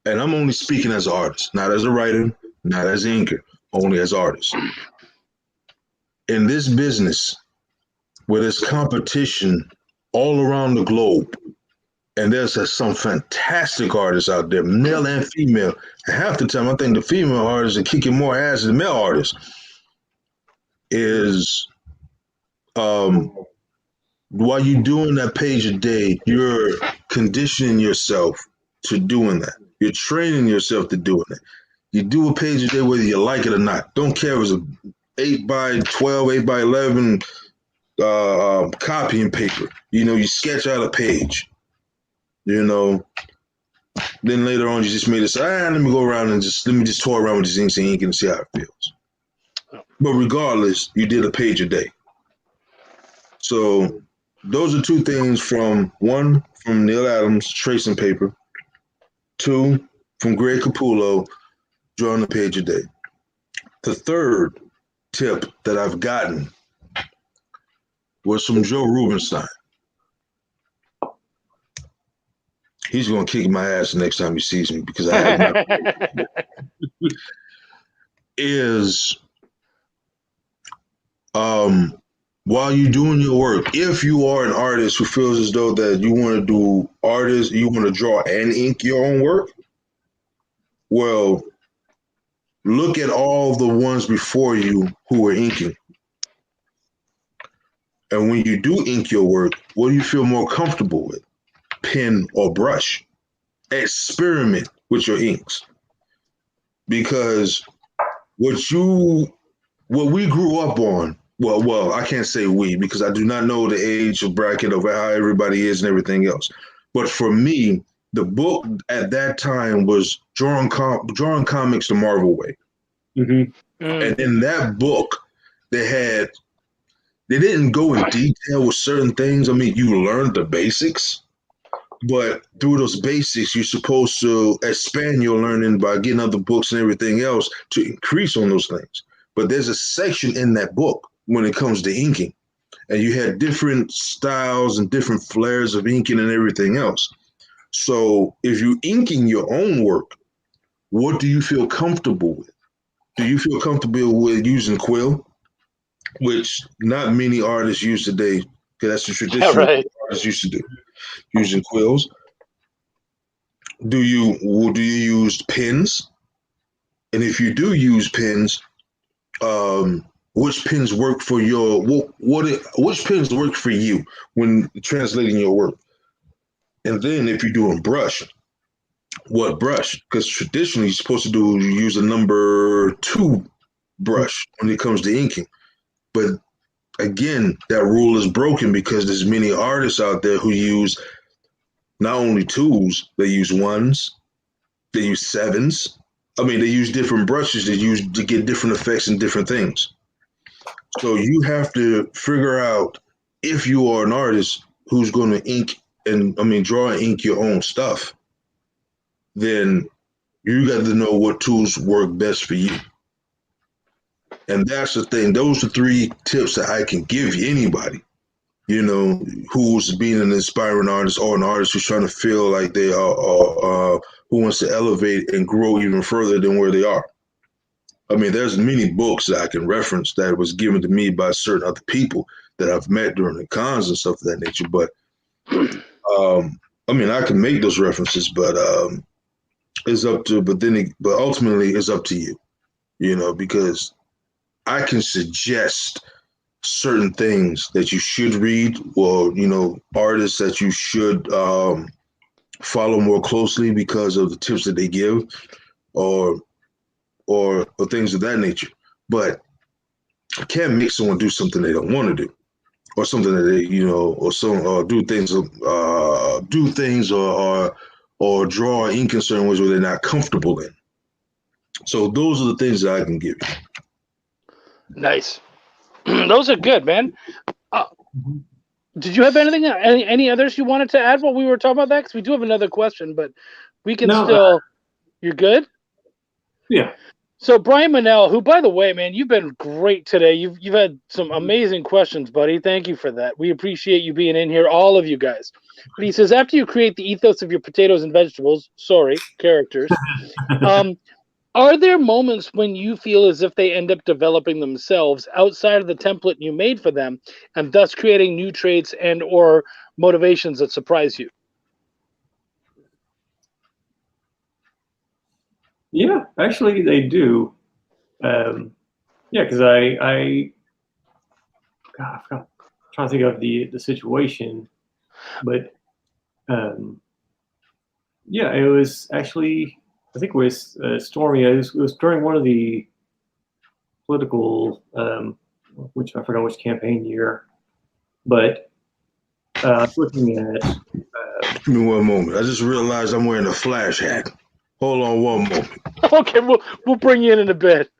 and I'm only speaking as an artist, not as a writer, not as an inker, only as an artist. In this business, where there's competition all around the globe, and there's some fantastic artists out there, male and female, and half the time I think the female artists are kicking more ass than male artists, is while you're doing that page a day, you're conditioning yourself to doing that. You're training yourself to doing it. You do a page a day whether you like it or not. Don't care if it's a 8x12, 8x11 copying paper. You know, you sketch out a page. You know, then later on you just made it say, let me go around and let me just toy around with this ink and see how it feels. But regardless, you did a page a day. So those are two things from Neil Adams, tracing paper. 2, from Greg Capullo, drawing a page a day. The third tip that I've gotten was from Joe Rubenstein. He's going to kick my ass the next time he sees me because I have not. While you're doing your work, if you are an artist who feels as though that you want to you want to draw and ink your own work, well, look at all the ones before you who were inking. And when you do ink your work, what do you feel more comfortable with? Pen or brush? Experiment with your inks. Because what we grew up on, well, I can't say we because I do not know the age of bracket of how everybody is and everything else. But for me, the book at that time was drawing comics the Marvel way. Mm-hmm. And in that book, they didn't go in detail with certain things. I mean, you learned the basics, but through those basics, you're supposed to expand your learning by getting other books and everything else to increase on those things. But there's a section in that book when it comes to inking, and you had different styles and different flares of inking and everything else. So if you're inking your own work, what do you feel comfortable with? Do you feel comfortable with using quill, which not many artists use today, because that's the traditional artists used to do, using quills? Do you use pens? And if you do use pens, which pens work for which pens work for you when translating your work? And then if you're doing brush, what brush? Because traditionally you're supposed to use a number 2 brush when it comes to inking. But again, that rule is broken because there's many artists out there who use not only 2s, they use 1s, they use 7s. I mean, they use different brushes to get different effects and different things. So you have to figure out if you are an artist who's going to draw and ink your own stuff. then you got to know what tools work best for you. And that's the thing. Those are 3 tips that I can give you, anybody, who's being an inspiring artist or an artist who's trying to feel like they are, who wants to elevate and grow even further than where they are. I mean, there's many books that I can reference that was given to me by certain other people that I've met during the cons and stuff of that nature. But I mean, I can make those references, but it's up to. But ultimately, it's up to you. Because I can suggest certain things that you should read, or artists that you should follow more closely because of the tips that they give, or things of that nature. But I can't make someone do something they don't want to do, or something that they, or do things or draw in certain ways where they're not comfortable in. So those are the things that I can give you. Nice. Those are good, man. Did you have anything, any others you wanted to add while we were talking about that? Because we do have another question, but we can still. You're good? Yeah. So Brian Manell, who, by the way, man, you've been great today. You've had some amazing questions, buddy. Thank you for that. We appreciate you being in here, all of you guys. But he says, after you create the ethos of your potatoes and vegetables, characters, are there moments when you feel as if they end up developing themselves outside of the template you made for them, and thus creating new traits and or motivations that surprise you? Yeah, actually, they do. Because I'm trying to think of the situation, but it was actually, I think it was Stormy. It was during one of the political, which I forgot which campaign year, but I was looking at. Give me one moment. I just realized I'm wearing a Flash hat. Hold on one moment. Okay, we'll bring you in a bit.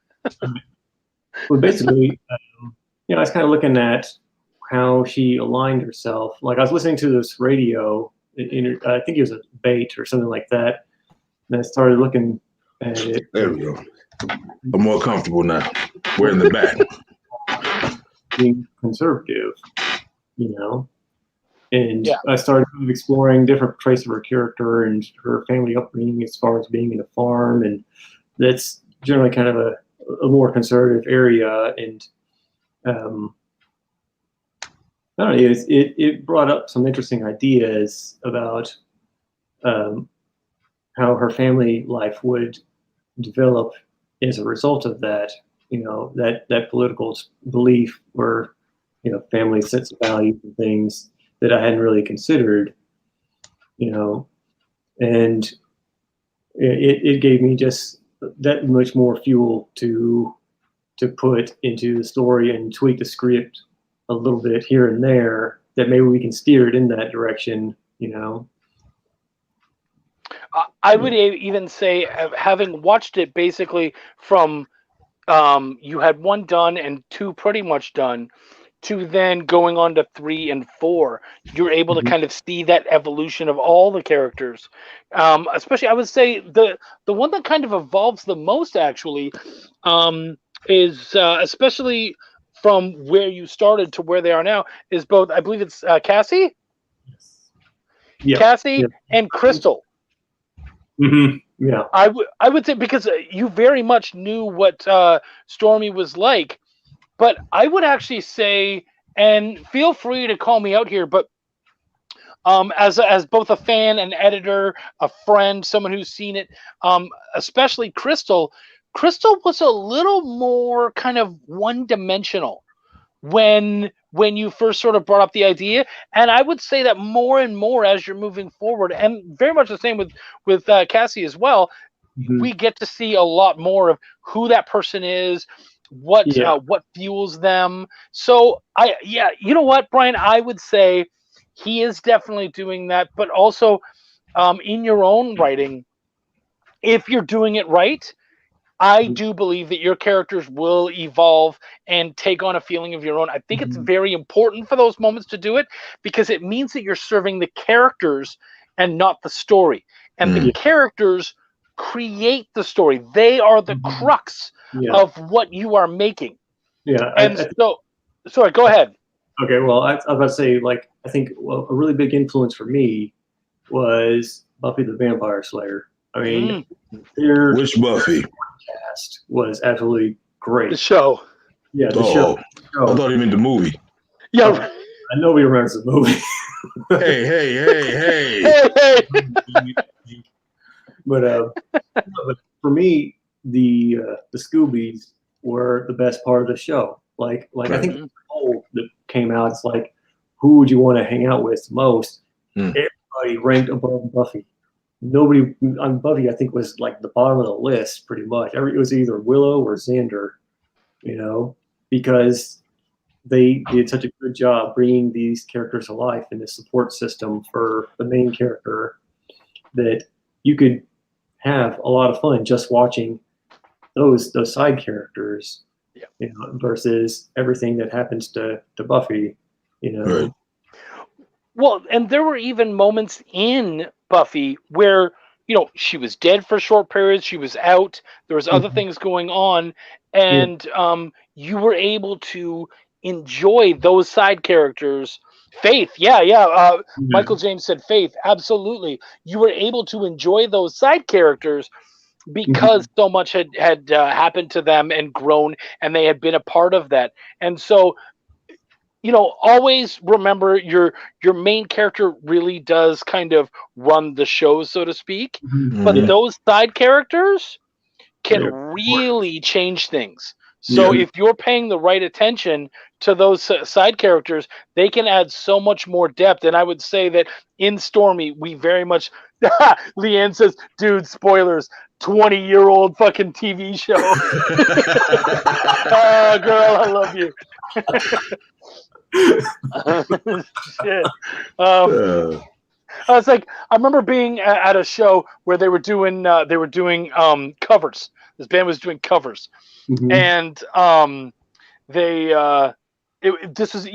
Well, basically, I was kind of looking at how she aligned herself. Like, I was listening to this radio, I think it was a Bait or something like that, and I started looking at it. There we go. I'm more comfortable now. Wearing the back. Being conservative, And I started exploring different traits of her character and her family upbringing as far as being in a farm. And that's generally kind of a more conservative area. And I don't know, it brought up some interesting ideas about how her family life would develop as a result of that, that political belief where, family sets of values and things that I hadn't really considered, and it gave me just that much more fuel to put into the story and tweak the script a little bit here and there, that maybe we can steer it in that direction, I would even say, having watched it basically from you had 1 done and 2 pretty much done, to then going on to 3 and 4, you're able to kind of see that evolution of all the characters. Especially, I would say the one that kind of evolves the most actually is especially from where you started to where they are now, is both, I believe it's Cassie? Yeah. Cassie and Crystal. Mm-hmm. Yeah. I would say, because you very much knew what Stormy was like. But I would actually say, and feel free to call me out here, but as both a fan, an editor, a friend, someone who's seen it, especially Crystal was a little more kind of one-dimensional when you first sort of brought up the idea. And I would say that more and more as you're moving forward, and very much the same with Cassie as well, we get to see a lot more of who that person is, what fuels them. So you know what, Brian, I would say he is definitely doing that, but also in your own writing, if you're doing it right, I do believe that your characters will evolve and take on a feeling of your own. I think it's very important for those moments to do it, because it means that you're serving the characters and not the story. and the characters create the story. They are the crux of what you are making. Yeah. And sorry, go ahead. Okay, well, I was about to say, like, I think a really big influence for me was Buffy the Vampire Slayer. I mean, their Which Buffy? cast was absolutely great. The show. Yeah, the show. I thought you meant the movie. Yeah. Nobody remembers the movie. Hey. But for me, the Scoobies were the best part of the show. Like I think the poll that came out, it's like, who would you want to hang out with most? Everybody ranked above Buffy. Nobody on Buffy, I think, was like the bottom of the list pretty much. It was either Willow or Xander, because they did such a good job bringing these characters to life in the support system for the main character that you could have a lot of fun just watching those side characters, versus everything that happens to Buffy, Right. Well, and there were even moments in Buffy where, she was dead for short periods. She was out. There was other things going on. And you were able to enjoy those side characters. Faith. Michael James said Faith. Absolutely. You were able to enjoy those side characters because so much had happened to them and grown, and they had been a part of that. And so, always remember your main character really does kind of run the show, so to speak. But those side characters can really change things. So if you're paying the right attention to those side characters, they can add so much more depth. And I would say that in Stormy, we very much... Leanne says, dude, spoilers, 20-year-old fucking TV show. Oh, girl, I love you. Shit. I was like, I remember being at a show where they were doing covers. This band was doing covers, and this was,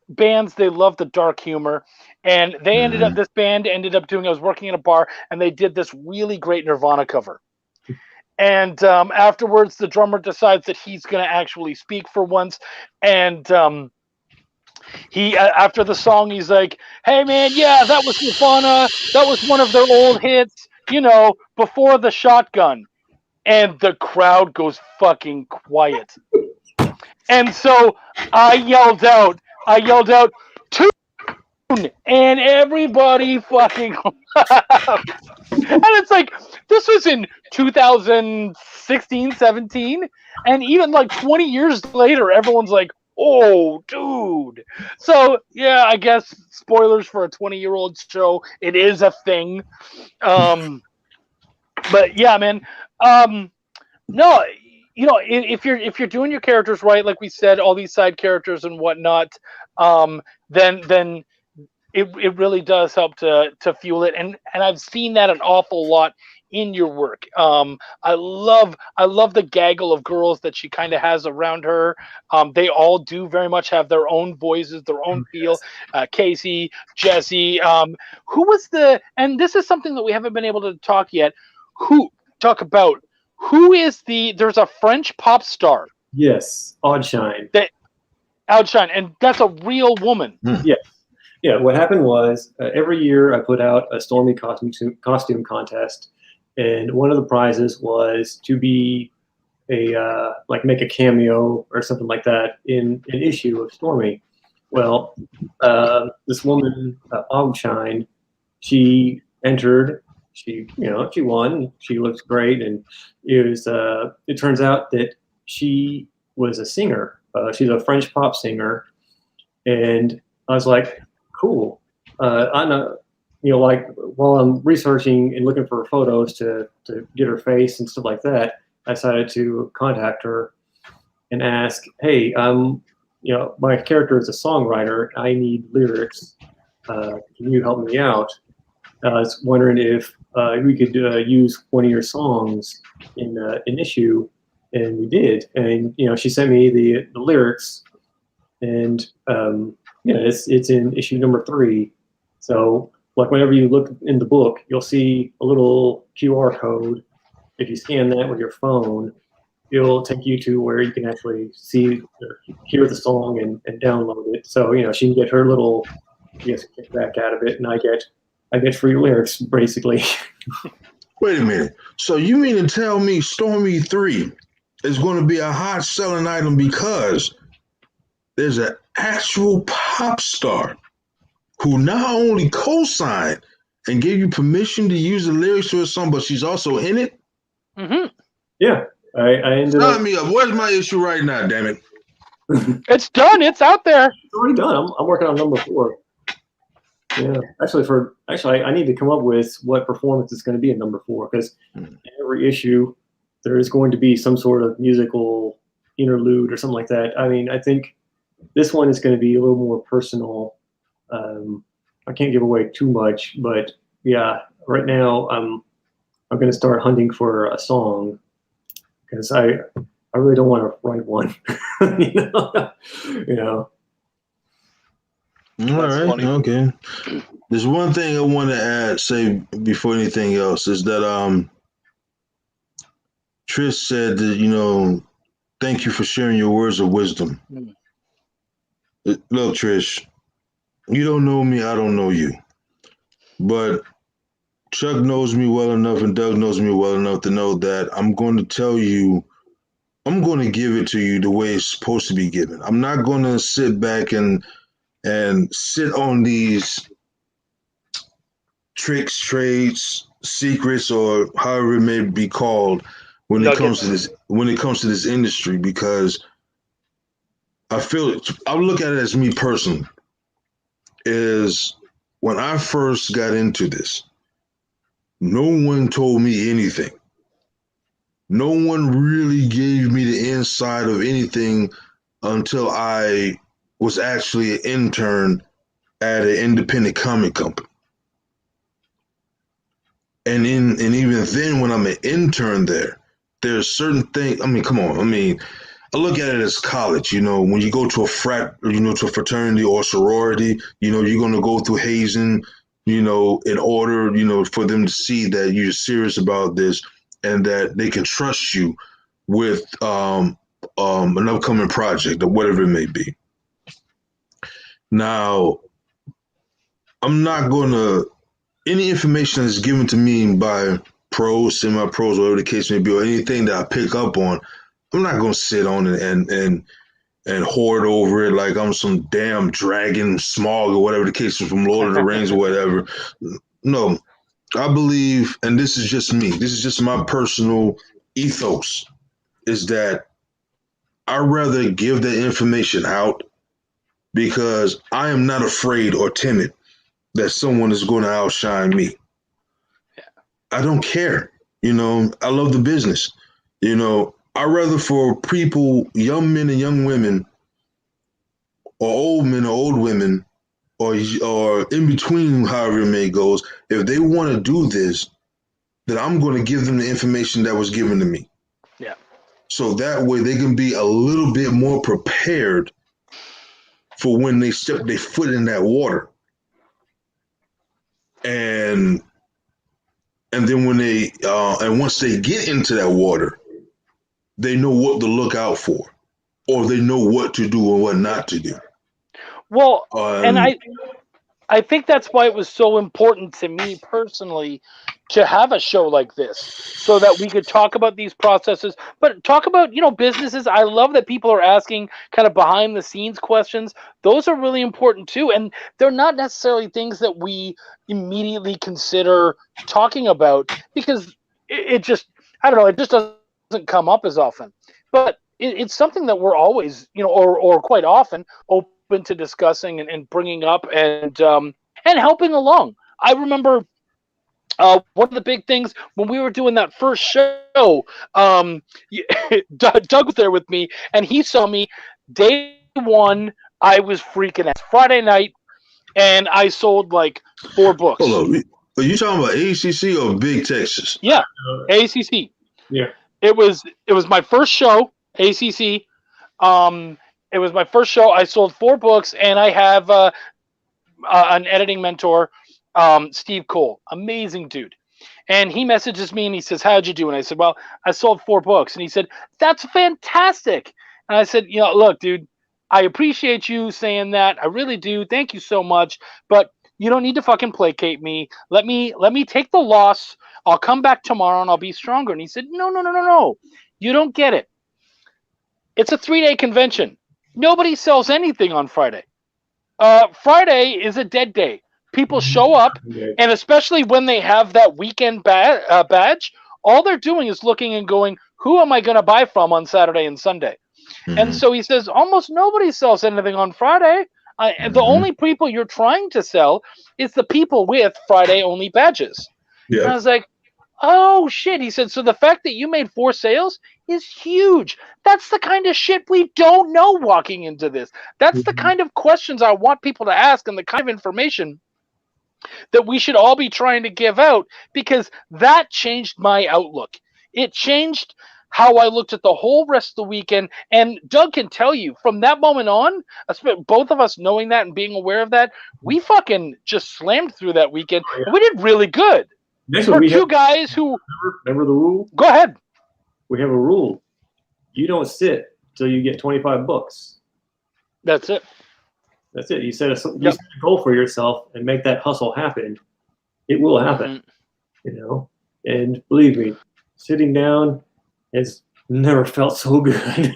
bands, they love the dark humor, and they this band ended up doing. I was working in a bar, and they did this really great Nirvana cover. And afterwards, the drummer decides that he's going to actually speak for once, and he after the song, he's like, "Hey man, yeah, that was Nirvana. That was one of their old hits, before the Shotgun." And the crowd goes fucking quiet. And so I yelled out, "Tune!" And everybody fucking laughed. And it's like, this was in 2016, 17. And even like 20 years later, everyone's like, oh, dude. So, yeah, I guess spoilers for a 20-year-old show. It is a thing. But yeah, man. No, if you're doing your characters right, like we said, all these side characters and whatnot, then it really does help to fuel it. And I've seen that an awful lot in your work. I love the gaggle of girls that she kind of has around her. They all do very much have their own voices, their own feel. Casey, Jesse, who this is something that we haven't been able to talk yet. There's a French pop star. Yes, Oddshine. Outshine, and that's a real woman. Yeah. What happened was every year I put out a Stormy costume contest, and one of the prizes was to be make a cameo or something like that in an issue of Stormy. Well, this woman, Oddshine, she entered. She won. She looked great, and it turns out that she was a singer. She's a French pop singer, and I was like, cool. I know, while I'm researching and looking for photos to get her face and stuff like that, I decided to contact her and ask, hey, my character is a songwriter. I need lyrics. Can you help me out? I was wondering if we could use one of your songs in an issue, and we did. And she sent me the lyrics, and it's in issue number 3. So like whenever you look in the book, you'll see a little QR code. If you scan that with your phone, it'll take you to where you can actually see or hear the song and download it. So, she can get her little, kickback out of it, and I get free lyrics, basically. Wait a minute. So you mean to tell me Stormy 3 is going to be a hot selling item because there's an actual pop star who not only co-signed and gave you permission to use the lyrics to a song, but she's also in it? Mm-hmm. Yeah. I ended up. Sign me up. Where's my issue right now, damn it? It's done. It's out there. It's already done. I'm working on number 4. Yeah. Actually, I need to come up with what performance is going to be in number 4, because in every issue there is going to be some sort of musical interlude or something like that. I mean, I think this one is going to be a little more personal. I can't give away too much, but yeah, right now I'm going to start hunting for a song, because I really don't want to write one. you know. All right, funny. okay. There's one thing I want to say before anything else is that Trish said that thank you for sharing your words of wisdom. Look, Trish, you don't know me, I don't know you, but Chuck knows me well enough and Doug knows me well enough to know that I'm going to tell you, I'm going to give it to you the way it's supposed to be given. I'm not going to sit back and sit on these tricks, trades, secrets, or however it may be called when it comes to this industry, because I look at it as me personally, is when I first got into this, no one told me anything. No one really gave me the inside of anything until I was actually an intern at an independent comic company. And even then, when I'm an intern there's certain things. I mean, come on. I mean, I look at it as college. When you go to a to a fraternity or sorority, you're going to go through hazing, in order, for them to see that you're serious about this and that they can trust you with an upcoming project or whatever it may be. Now, I'm not going to, any information that's given to me by pros, semi-pros, whatever the case may be, or anything that I pick up on, I'm not going to sit on it and hoard over it like I'm some damn dragon, Smaug, or whatever the case is from Lord of the Rings or whatever. No, I believe, and this is just me, this is just my personal ethos, is that I'd rather give that information out because I am not afraid or timid that someone is going to outshine me. Yeah. I don't care. I love the business. I'd rather for people, young men and young women, or old men or old women, or in between, however it may goes, if they want to do this, then I'm going to give them the information that was given to me. Yeah. So that way they can be a little bit more prepared for when they step their foot in that water. And then when they and once they get into that water, they know what to look out for, or they know what to do and what not to do. Well, and I think that's why it was so important to me personally to have a show like this, so that we could talk about these processes, but talk about, businesses. I love that people are asking kind of behind the scenes questions. Those are really important too. And they're not necessarily things that we immediately consider talking about because it just, I don't know, it just doesn't come up as often, but it's something that we're always, or quite often open to discussing and bringing up and helping along. I remember one of the big things when we were doing that first show, Doug was there with me, and he saw me day one. I was freaking out. Friday night, and I sold like 4 books. Hold on. Are you talking about ACC or Big Texas? Yeah, ACC. Yeah. It was my first show, ACC. It was my first show. I sold 4 books, and I have an editing mentor Steve Cole, amazing dude. And he messages me and he says, "How'd you do?" And I said, "Well, I sold 4 books." And he said, "That's fantastic." And I said, "Look, dude, I appreciate you saying that. I really do. Thank you so much. But you don't need to fucking placate me. Let me take the loss. I'll come back tomorrow and I'll be stronger." And he said, "No. You don't get it. It's a 3-day convention. Nobody sells anything on Friday. Friday is a dead day. People show up, and especially when they have that weekend badge, all they're doing is looking and going, who am I going to buy from on Saturday and Sunday?" And so he says, almost nobody sells anything on Friday. The only people you're trying to sell is the people with Friday-only badges. And I was like, oh, shit. He said, so the fact that you made 4 sales is huge. That's the kind of shit we don't know walking into this. That's the kind of questions I want people to ask and the kind of information that we should all be trying to give out, because that changed my outlook. It changed how I looked at the whole rest of the weekend. And Doug can tell you, from that moment on, both of us knowing that and being aware of that, we fucking just slammed through that weekend. Oh, yeah. We did really good. For two guys who... Remember the rule? Go ahead. We have a rule. You don't sit till you get 25 books. That's it. That's it. You set a goal for yourself and make that hustle happen. It will happen, And believe me, sitting down has never felt so good.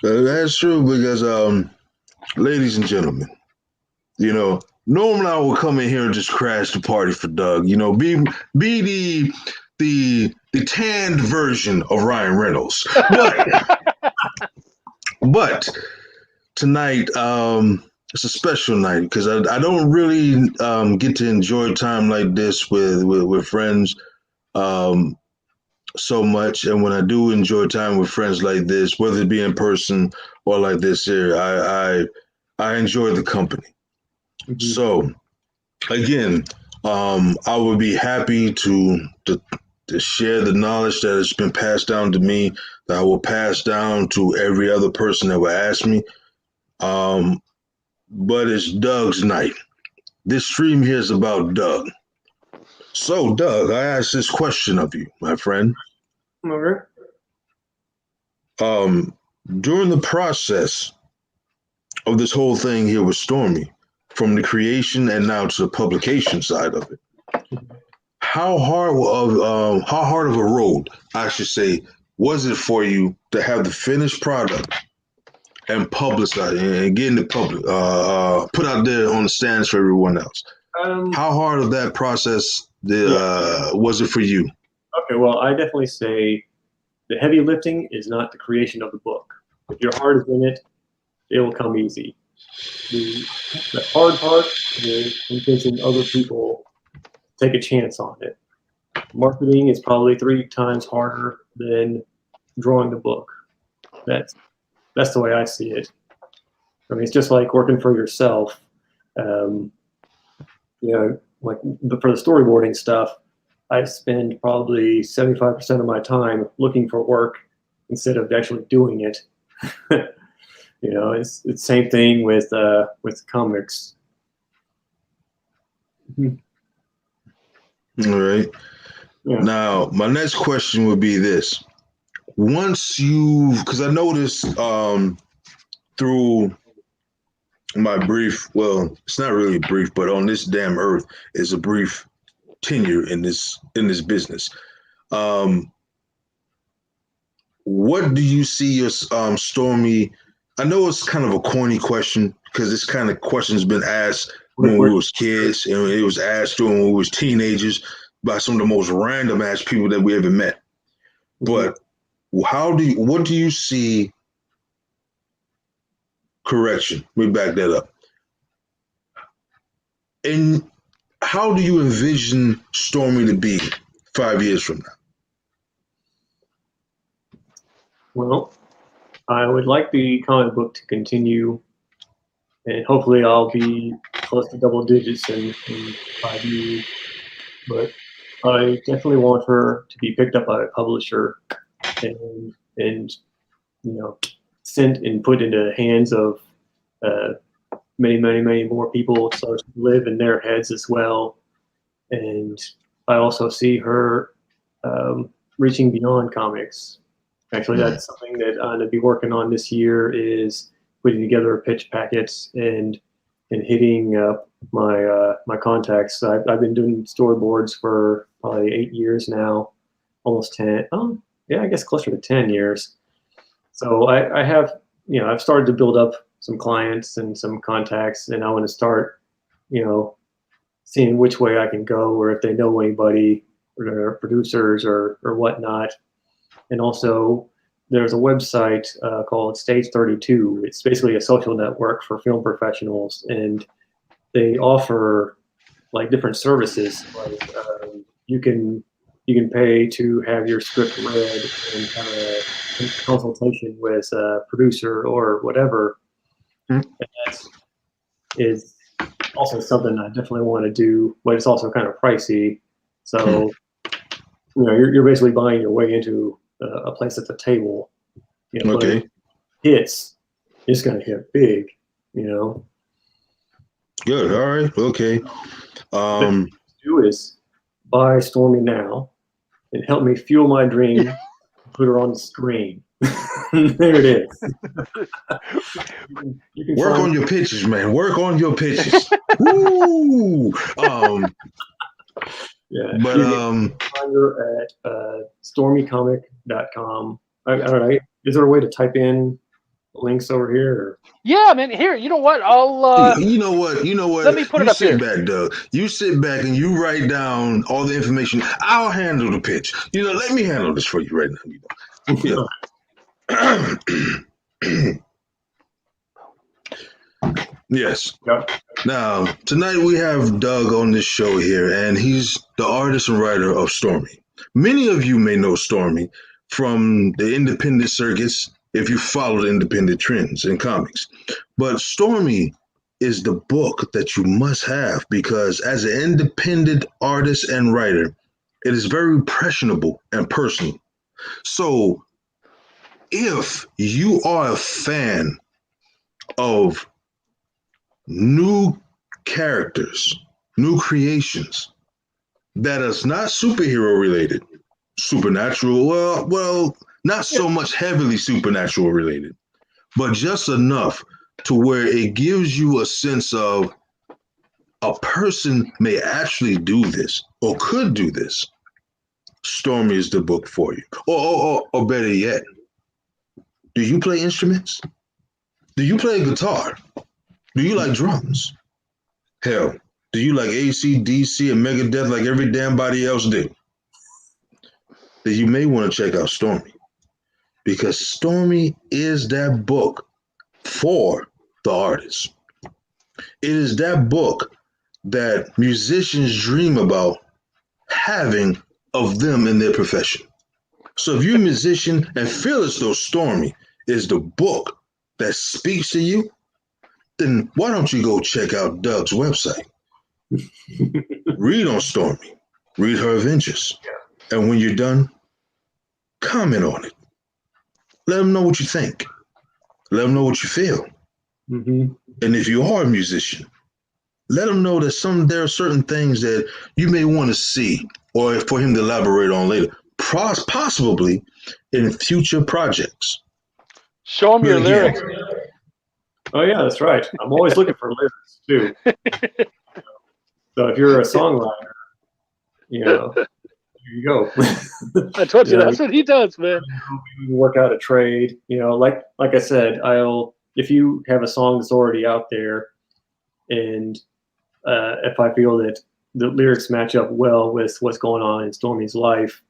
That's true because, ladies and gentlemen, normally I would come in here and just crash the party for Doug. Be the tanned version of Ryan Reynolds, but. Tonight, it's a special night because I don't really get to enjoy time like this with friends so much. And when I do enjoy time with friends like this, whether it be in person or like this here, I enjoy the company. Mm-hmm. So, again, I would be happy to share the knowledge that has been passed down to me, that I will pass down to every other person that will ask me. But it's Doug's night. This stream here is about Doug. So, Doug, I ask this question of you, my friend. Okay. During the process of this whole thing here with Stormy, from the creation and now to the publication side of it, how hard of a road, I should say, was it for you to have the finished product and publicize and get in the public, put out there on the stands for everyone else? How hard of that process was it for you? Okay, well, I definitely say the heavy lifting is not the creation of the book. If your heart is in it, it will come easy. The hard part is convincing other people to take a chance on it. Marketing is probably 3 times harder than drawing the book. That's the way I see it. I mean, it's just like working for yourself. Like for the storyboarding stuff, I spend probably 75% of my time looking for work instead of actually doing it. It's the same thing with comics. All right. Yeah. Now, my next question would be this. Once because I noticed through my brief, well, it's not really brief, but on this damn earth is a brief tenure in this business. What do you see your Stormy? I know it's kind of a corny question because this kind of question's been asked when we was kids, and it was asked when we was teenagers by some of the most random ass people that we ever met. But what do you see? Correction, let me back that up. And how do you envision Stormy to be 5 years from now? Well, I would like the comic book to continue, and hopefully I'll be close to double digits in 5 years. But I definitely want her to be picked up by a publisher and sent and put into the hands of many more people start to live in their heads as well. And I also see her reaching beyond comics. Actually, that's something that I'm going to be working on this year, is putting together pitch packets and hitting up my contacts. I've been doing storyboards for probably 8 years now, almost 10. Oh, yeah, I guess closer to 10 years. So I have, I've started to build up some clients and some contacts, and I want to start, seeing which way I can go, or if they know anybody, or producers or whatnot. And also, there's a website called Stage 32. It's basically a social network for film professionals, and they offer like different services. Like you can pay to have your script read and have a consultation with a producer or whatever. And that is also something I definitely want to do, but it's also kind of pricey. So, you're basically buying your way into a place at the table. Okay. It's going to hit big, Good. All right. Okay. Do is buy Stormy now and help me fuel my dream. Put her on the screen. There it is. you can Work on your pitches, man. Work on your pitches. Woo! Yeah. But you can find her at stormycomic.com. I don't know. Is there a way to type in links over here? Or? Yeah, man. Here, you know what? I'll. You know what? Let me put it up here. You sit back, Doug. You sit back and you write down all the information. I'll handle the pitch. Let me handle this for you right now. Yes. Yep. Now, tonight we have Doug on this show here, and he's the artist and writer of Stormy. Many of you may know Stormy from the independent circuits if you follow the independent trends in comics. But Stormy is the book that you must have, because as an independent artist and writer, it is very impressionable and personal. So if you are a fan of new characters, new creations that is not superhero related, supernatural, well, not so much heavily supernatural related, but just enough to where it gives you a sense of a person may actually do this or could do this, Stormy is the book for you. Or better yet, do you play instruments? Do you play guitar? Do you like drums? Hell, do you like AC/DC and Megadeth like every damn body else do? Then you may want to check out Stormy, because Stormy is that book for the artist. It is that book that musicians dream about having of them in their profession. So if you're a musician and feel as though Stormy is the book that speaks to you, then why don't you go check out Doug's website? Read on Stormy, read her adventures. And when you're done, comment on it. Let them know what you think. Let them know what you feel. Mm-hmm. And if you are a musician, let them know that there are certain things that you may want to see or for him to elaborate on later, possibly in future projects. Show them your lyrics. Oh, yeah, that's right. I'm always looking for lyrics, too. So if you're a songwriter, here you go. I told you, that's what he does, man. We can work out a trade. Like I said, if you have a song that's already out there, and if I feel that the lyrics match up well with what's going on in Stormy's life,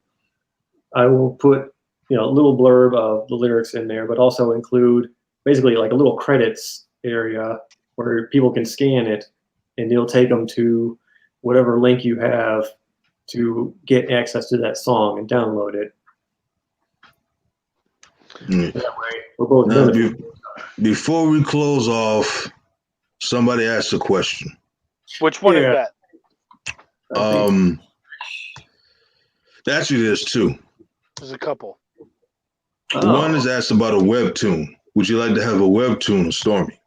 I will put a little blurb of the lyrics in there, but also include basically like a little credits area where people can scan it, and it'll take them to whatever link you have to get access to that song and download it. Mm. That way, we're both now, before we close off, somebody asked a question. Which one is that? Actually, there's two. There's a couple. One is asked about a webtoon. Would you like to have a webtoon of Stormy?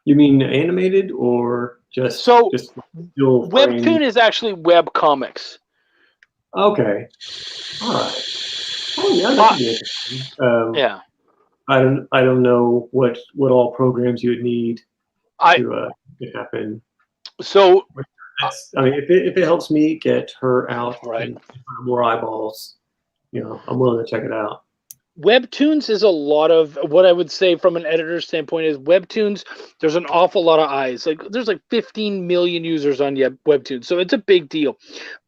You mean animated or just So still Webtoon frame? is actually web comics. Okay. All right. Oh yeah, that could be interesting. Yeah. I don't know what all programs you would need I to it happen. so I mean, if it helps me get her out Right. and more eyeballs, I'm willing to check it out. Webtoons is a lot of what I would say from an editor standpoint is Webtoons. There's an awful lot of eyes. Like there's like 15 million users on Webtoons, so it's a big deal.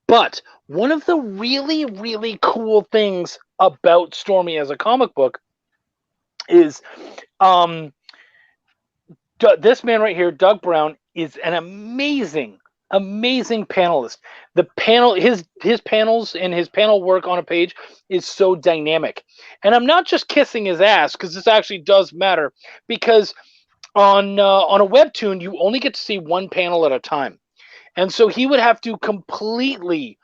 But one of the really, really cool things about Stormy as a comic book is this man right here, Doug Brown, is an amazing panelist. The panel, his panels and his panel work on a page is so dynamic. And I'm not just kissing his ass, because this actually does matter, because on a webtoon you only get to see one panel at a time, and so he would have to completely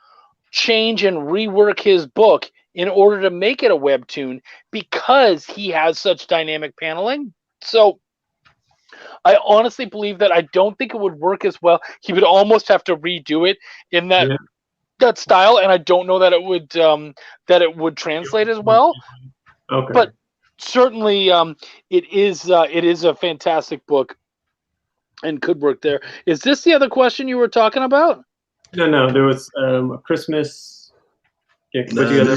change and rework his book in order to make it a webtoon because he has such dynamic paneling. So I honestly believe that I don't think it would work as well. He would almost have to redo it in that style, and I don't know that it would translate as well. Okay. But certainly, it is a fantastic book, and could work there. Is this the other question you were talking about? No, there was a Christmas. Yeah, put Nah, together.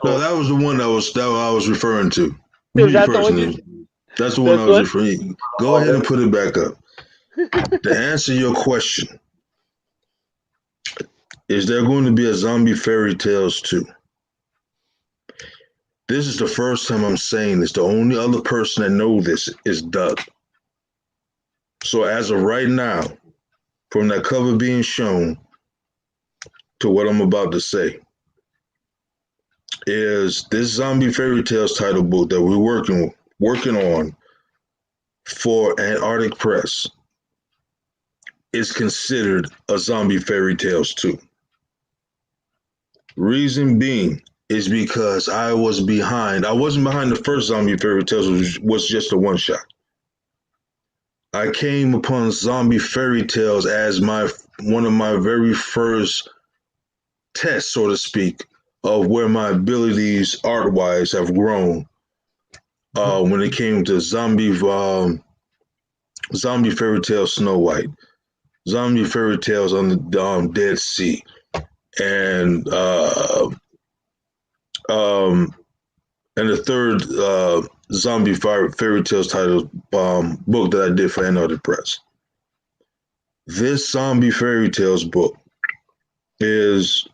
no, that was the one that I was referring to. Is Me that the one personally. you? That's the one I was This one? referring. Go ahead and put it back up. To answer your question, is there going to be a Zombie Fairy Tales 2? This is the first time I'm saying this. The only other person that knows this is Doug. So as of right now, from that cover being shown to what I'm about to say, is this Zombie Fairy Tales title book that we're working on for Antarctic Press is considered a Zombie Fairy Tales 2. Reason being is because I wasn't behind the first Zombie Fairy Tales, which was just a one shot. I came upon Zombie Fairy Tales as one of my very first tests, so to speak, of where my abilities art-wise have grown. When it came to Zombie Fairy Tales Snow White, Zombie Fairy Tales on the Dead Sea, and the third Zombie Fairy Tales title book that I did for Antarctic Press. This Zombie Fairy Tales book is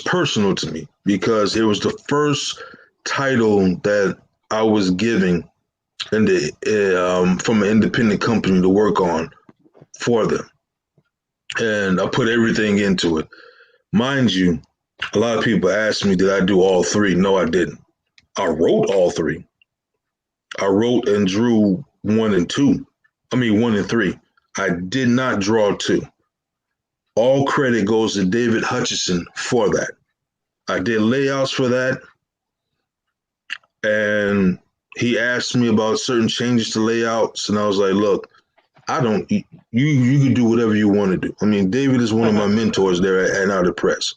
personal to me because it was the first title that I was given from an independent company to work on for them. And I put everything into it. Mind you, a lot of people ask me, did I do all three? No, I didn't. I wrote all three. I wrote and drew 1 and 3. I did not draw 2. All credit goes to David Hutchison for that. I did layouts for that. And he asked me about certain changes to layouts. And I was like, look, you can do whatever you want to do. I mean, David is one of my mentors there at Antarctic Press.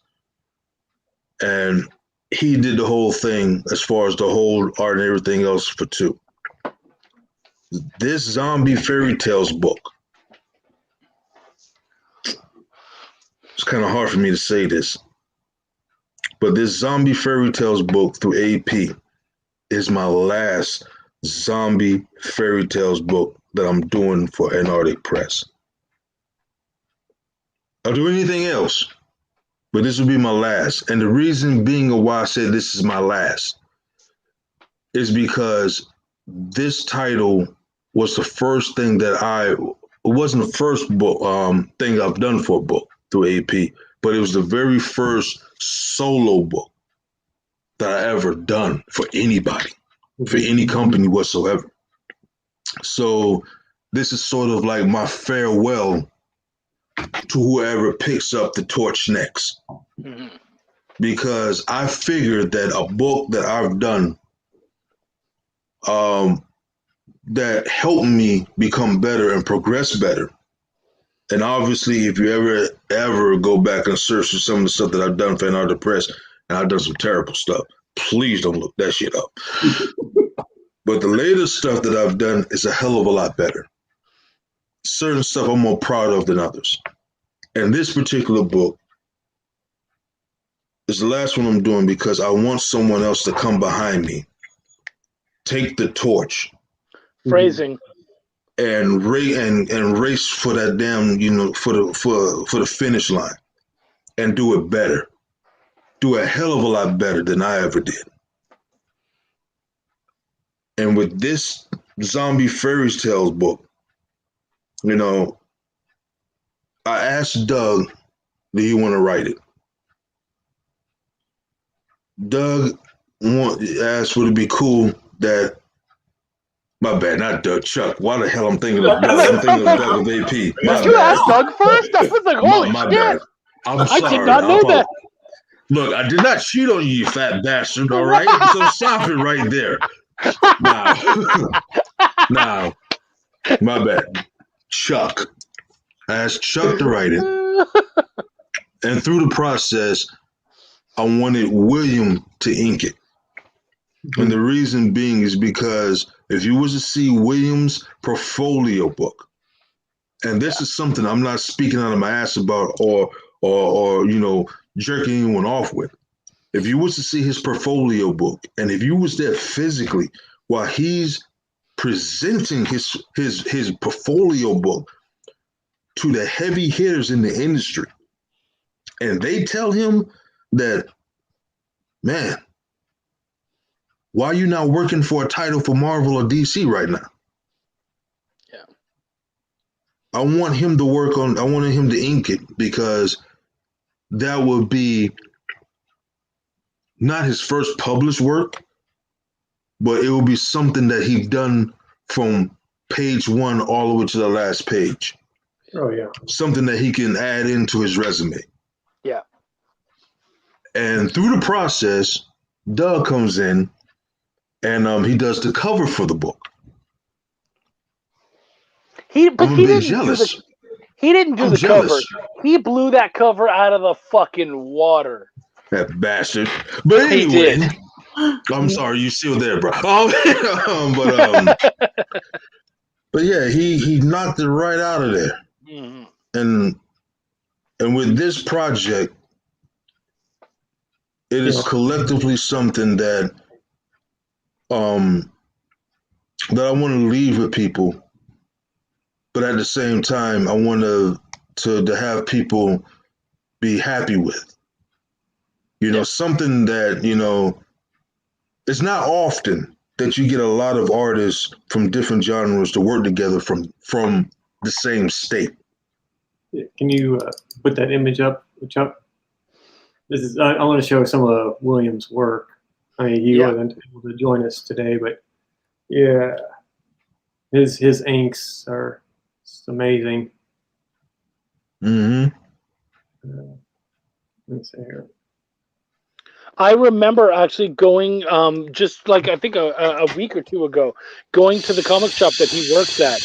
And he did the whole thing as far as the whole art and everything else for 2. This Zombie Fairy Tales book, it's kind of hard for me to say this, but this Zombie Fairy Tales book through AP is my last Zombie Fairy Tales book that I'm doing for Antarctic Press. I'll do anything else, but this will be my last. And the reason being of why I said this is my last is because this title was the first thing it wasn't the first book thing I've done for a book through AP, but it was the very first solo book that I ever done for anybody, for any company whatsoever. So this is sort of like my farewell to whoever picks up the torch next. Mm-hmm. Because I figured that a book that I've done that helped me become better and progress better. And obviously, if you ever go back and search for some of the stuff that I've done for Antarctica Press, and I've done some terrible stuff, please don't look that shit up. But the latest stuff that I've done is a hell of a lot better. Certain stuff I'm more proud of than others. And this particular book is the last one I'm doing because I want someone else to come behind me, take the torch, Phrasing. and race for that damn, for the finish line, and do it better, do a hell of a lot better than I ever did. And with this Zombie Fairy Tales book, I asked Doug, do you want to write it? Doug asked, would it be cool that, my bad, not Doug, Chuck. Why the hell I'm thinking of Doug? I'm thinking of Doug with AP. Did you ask Doug first? I was like, holy my shit. bad. I'm sorry. I did not know that. Look, I did not cheat on you, you fat bastard, all right? So stop it right there. Now, my bad. Chuck. I asked Chuck to write it. And through the process, I wanted William to ink it. And the reason being is because if you was to see William's portfolio book, and this is something I'm not speaking out of my ass about or jerking anyone off with. If you was to see his portfolio book, and if you was there physically while he's presenting his portfolio book to the heavy hitters in the industry, and they tell him that, man, why are you not working for a title for Marvel or DC right now? Yeah. I wanted him to ink it because that would be not his first published work, but it will be something that he's done from page 1 all the way to the last page. Oh, yeah. Something that he can add into his resume. Yeah. And through the process, Doug comes in and he does the cover for the book. He didn't do the jealous. cover. He blew that cover out of the fucking water. That bastard. But anyway, He did. I'm sorry, you still there, bro. But yeah, he knocked it right out of there. Mm-hmm. And with this project, it is collectively something that that I want to leave with people, but at the same time, I want to have people be happy with. Something that, it's not often that you get a lot of artists from different genres to work together from the same state. Can you put that image up, Chuck? I want to show some of William's work. I mean, he wasn't able to join us today, but yeah, his inks are amazing. Mm-hmm. Let's see here. I remember actually going, just like I think a week or two ago, going to the comic shop that he works at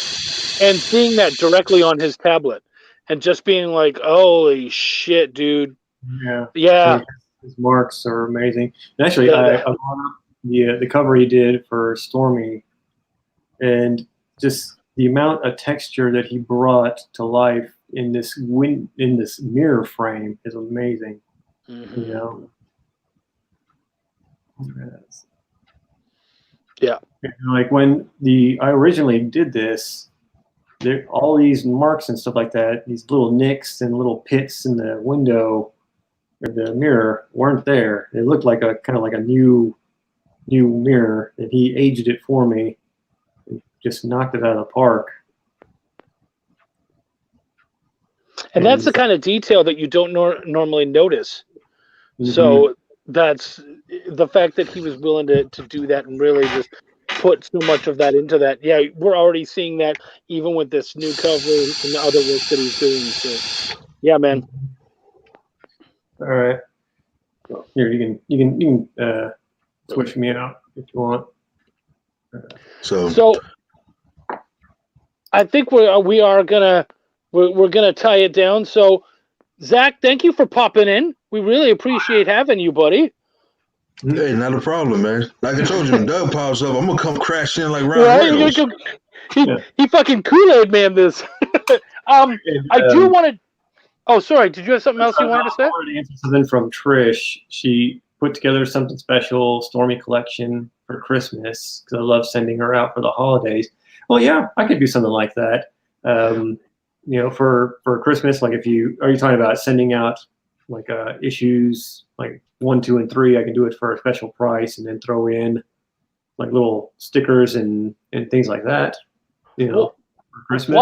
and seeing that directly on his tablet and just being like, holy shit, dude. Yeah. His marks are amazing. And actually, I brought up the cover he did for Stormy, and just the amount of texture that he brought to life in this mirror frame is amazing. Mm-hmm. Yeah. Like when I originally did this, all these marks and stuff like that, these little nicks and little pits in the window or the mirror weren't there. It looked like a kind of like a new mirror, and he aged it for me and just knocked it out of the park. And that's the kind of detail that you don't normally notice. Mm-hmm. So that's the fact that he was willing to do that and really just put so much of that into that. Yeah, we're already seeing that even with this new cover and the other work that he's doing. So, yeah, man. All right. Here, you can switch me out if you want. So I think we're gonna tie it down. So, Zach, thank you for popping in. We really appreciate having you, buddy. Hey, not a problem, man. Like I told you, when Doug pops up, I'm gonna come crash in like Ryan Right? Reynolds. He fucking Kool-Aid man this. I do want to. Oh, sorry. Did you have something else you wanted to say? I wanted to answer something from Trish. She put together something special, Stormy collection for Christmas, because I love sending her out for the holidays. Well, yeah, I could do something like that. For Christmas, like are you talking about sending out like issues like 1, 2, and 3? I can do it for a special price, and then throw in like little stickers and things like that. For Christmas.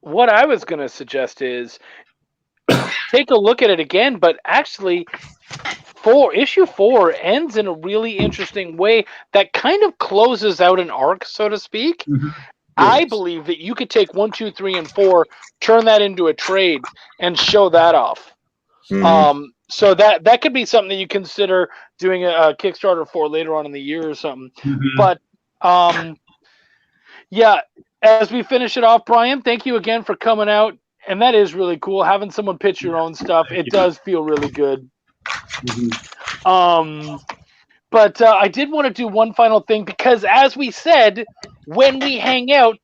What I was gonna suggest is take a look at it again, but actually, issue 4 ends in a really interesting way that kind of closes out an arc, so to speak. Mm-hmm. I believe that you could take 1, 2, 3, and 4, turn that into a trade, and show that off. Mhm. So that could be something that you consider doing a Kickstarter for later on in the year or something. Mm-hmm. But yeah, as we finish it off, Brian, thank you again for coming out. And that is really cool. Having someone pitch your own stuff, it does feel really good. Mm-hmm. But I did want to do one final thing, because as we said, when we hang out,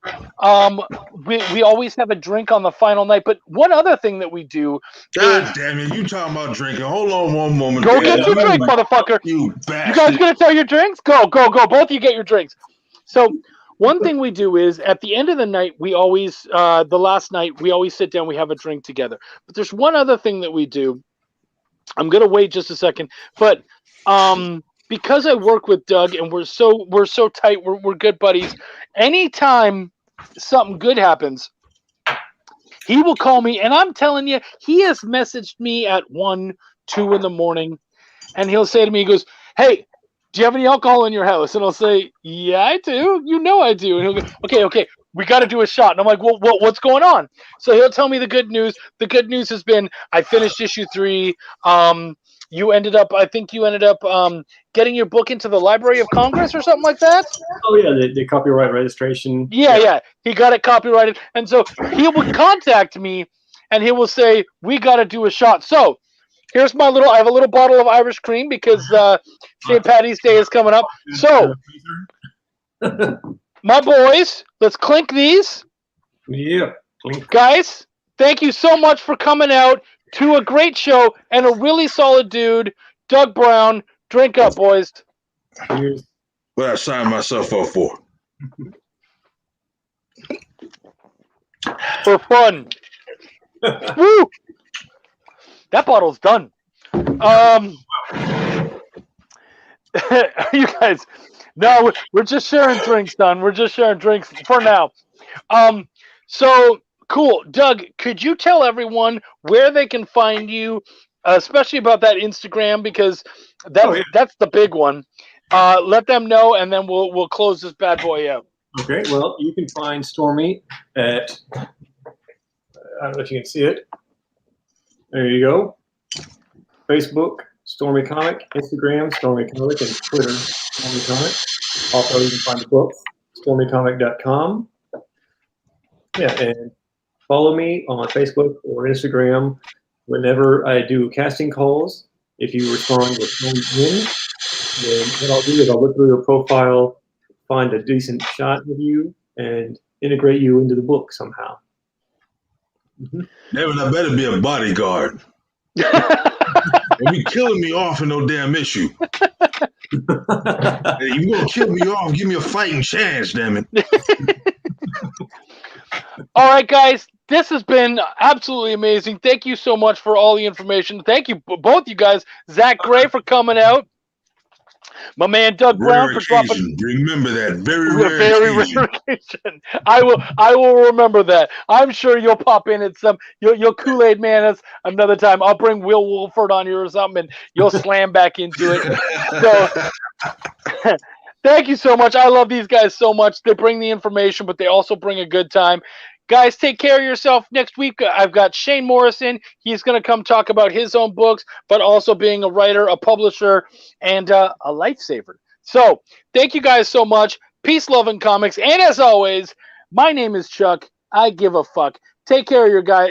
we always have a drink on the final night. But one other thing that we do God damn it, you talking about drinking. Hold on one moment. Go man. get your drink, motherfucker. You You guys bastard. gonna tell your drinks? Go. Both of you get your drinks. So one thing we do is at the end of the night, we always, the last night, we always sit down, we have a drink together. But there's one other thing that we do. I'm gonna wait just a second, but because I work with Doug and we're so tight, we're good buddies. Anytime something good happens, he will call me, and I'm telling you, he has messaged me at 1, 2 in the morning, and he'll say to me, he goes, "Hey, do you have any alcohol in your house?" And I'll say, "Yeah, I do. You know I do." And he'll go, "Okay, we got to do a shot." And I'm like, "Well, what's going on?" So he'll tell me the good news. The good news has been I finished issue 3. I think you ended up getting your book into the Library of Congress or something like that. Oh yeah, the copyright registration. Yeah, he got it copyrighted, and so he would contact me, and he will say, "We got to do a shot." So here's I have a little bottle of Irish cream because St. Patty's Day is coming up. So, my boys, let's clink these. Yeah. Clink. Guys, thank you so much for coming out to a great show and a really solid dude, Doug Brown. Drink up, boys. Cheers. What I signed myself up for. For fun. Woo! That bottle's done. You guys, no, we're just sharing drinks, Don. We're just sharing drinks for now. So cool. Doug, could you tell everyone where they can find you, especially about that Instagram, because that's the big one. Let them know, and then we'll close this bad boy out. Okay, well, you can find Stormy at, I don't know if you can see it. There you go. Facebook, Stormy Comic, Instagram, Stormy Comic, and Twitter, Stormy Comic. Also, you can find the book, stormycomic.com. Yeah, and follow me on Facebook or Instagram whenever I do casting calls. If you respond with in, then what I'll do is I'll look through your profile, find a decent shot of you, and integrate you into the book somehow. Devin, I better be a bodyguard. Don't be killing me off in no damn issue. Hey, you gonna kill me off? Give me a fighting chance, damn it. All right, guys, this has been absolutely amazing. Thank you so much for all the information. Thank you, both you guys. Zach Gray for coming out. My man Doug Brown for dropping. Remember that very rare occasion. I will remember that. I'm sure you'll pop in at some. You'll Kool-Aid man us another time. I'll bring Will Wolford on here or something, and you'll slam back into it. So, thank you so much. I love these guys so much. They bring the information, but they also bring a good time. Guys, take care of yourself. Next week, I've got Shane Morrison. He's going to come talk about his own books, but also being a writer, a publisher, and a lifesaver. So, thank you guys so much. Peace, love, and comics. And as always, My name is Chuck. I give a fuck. Take care of your guy.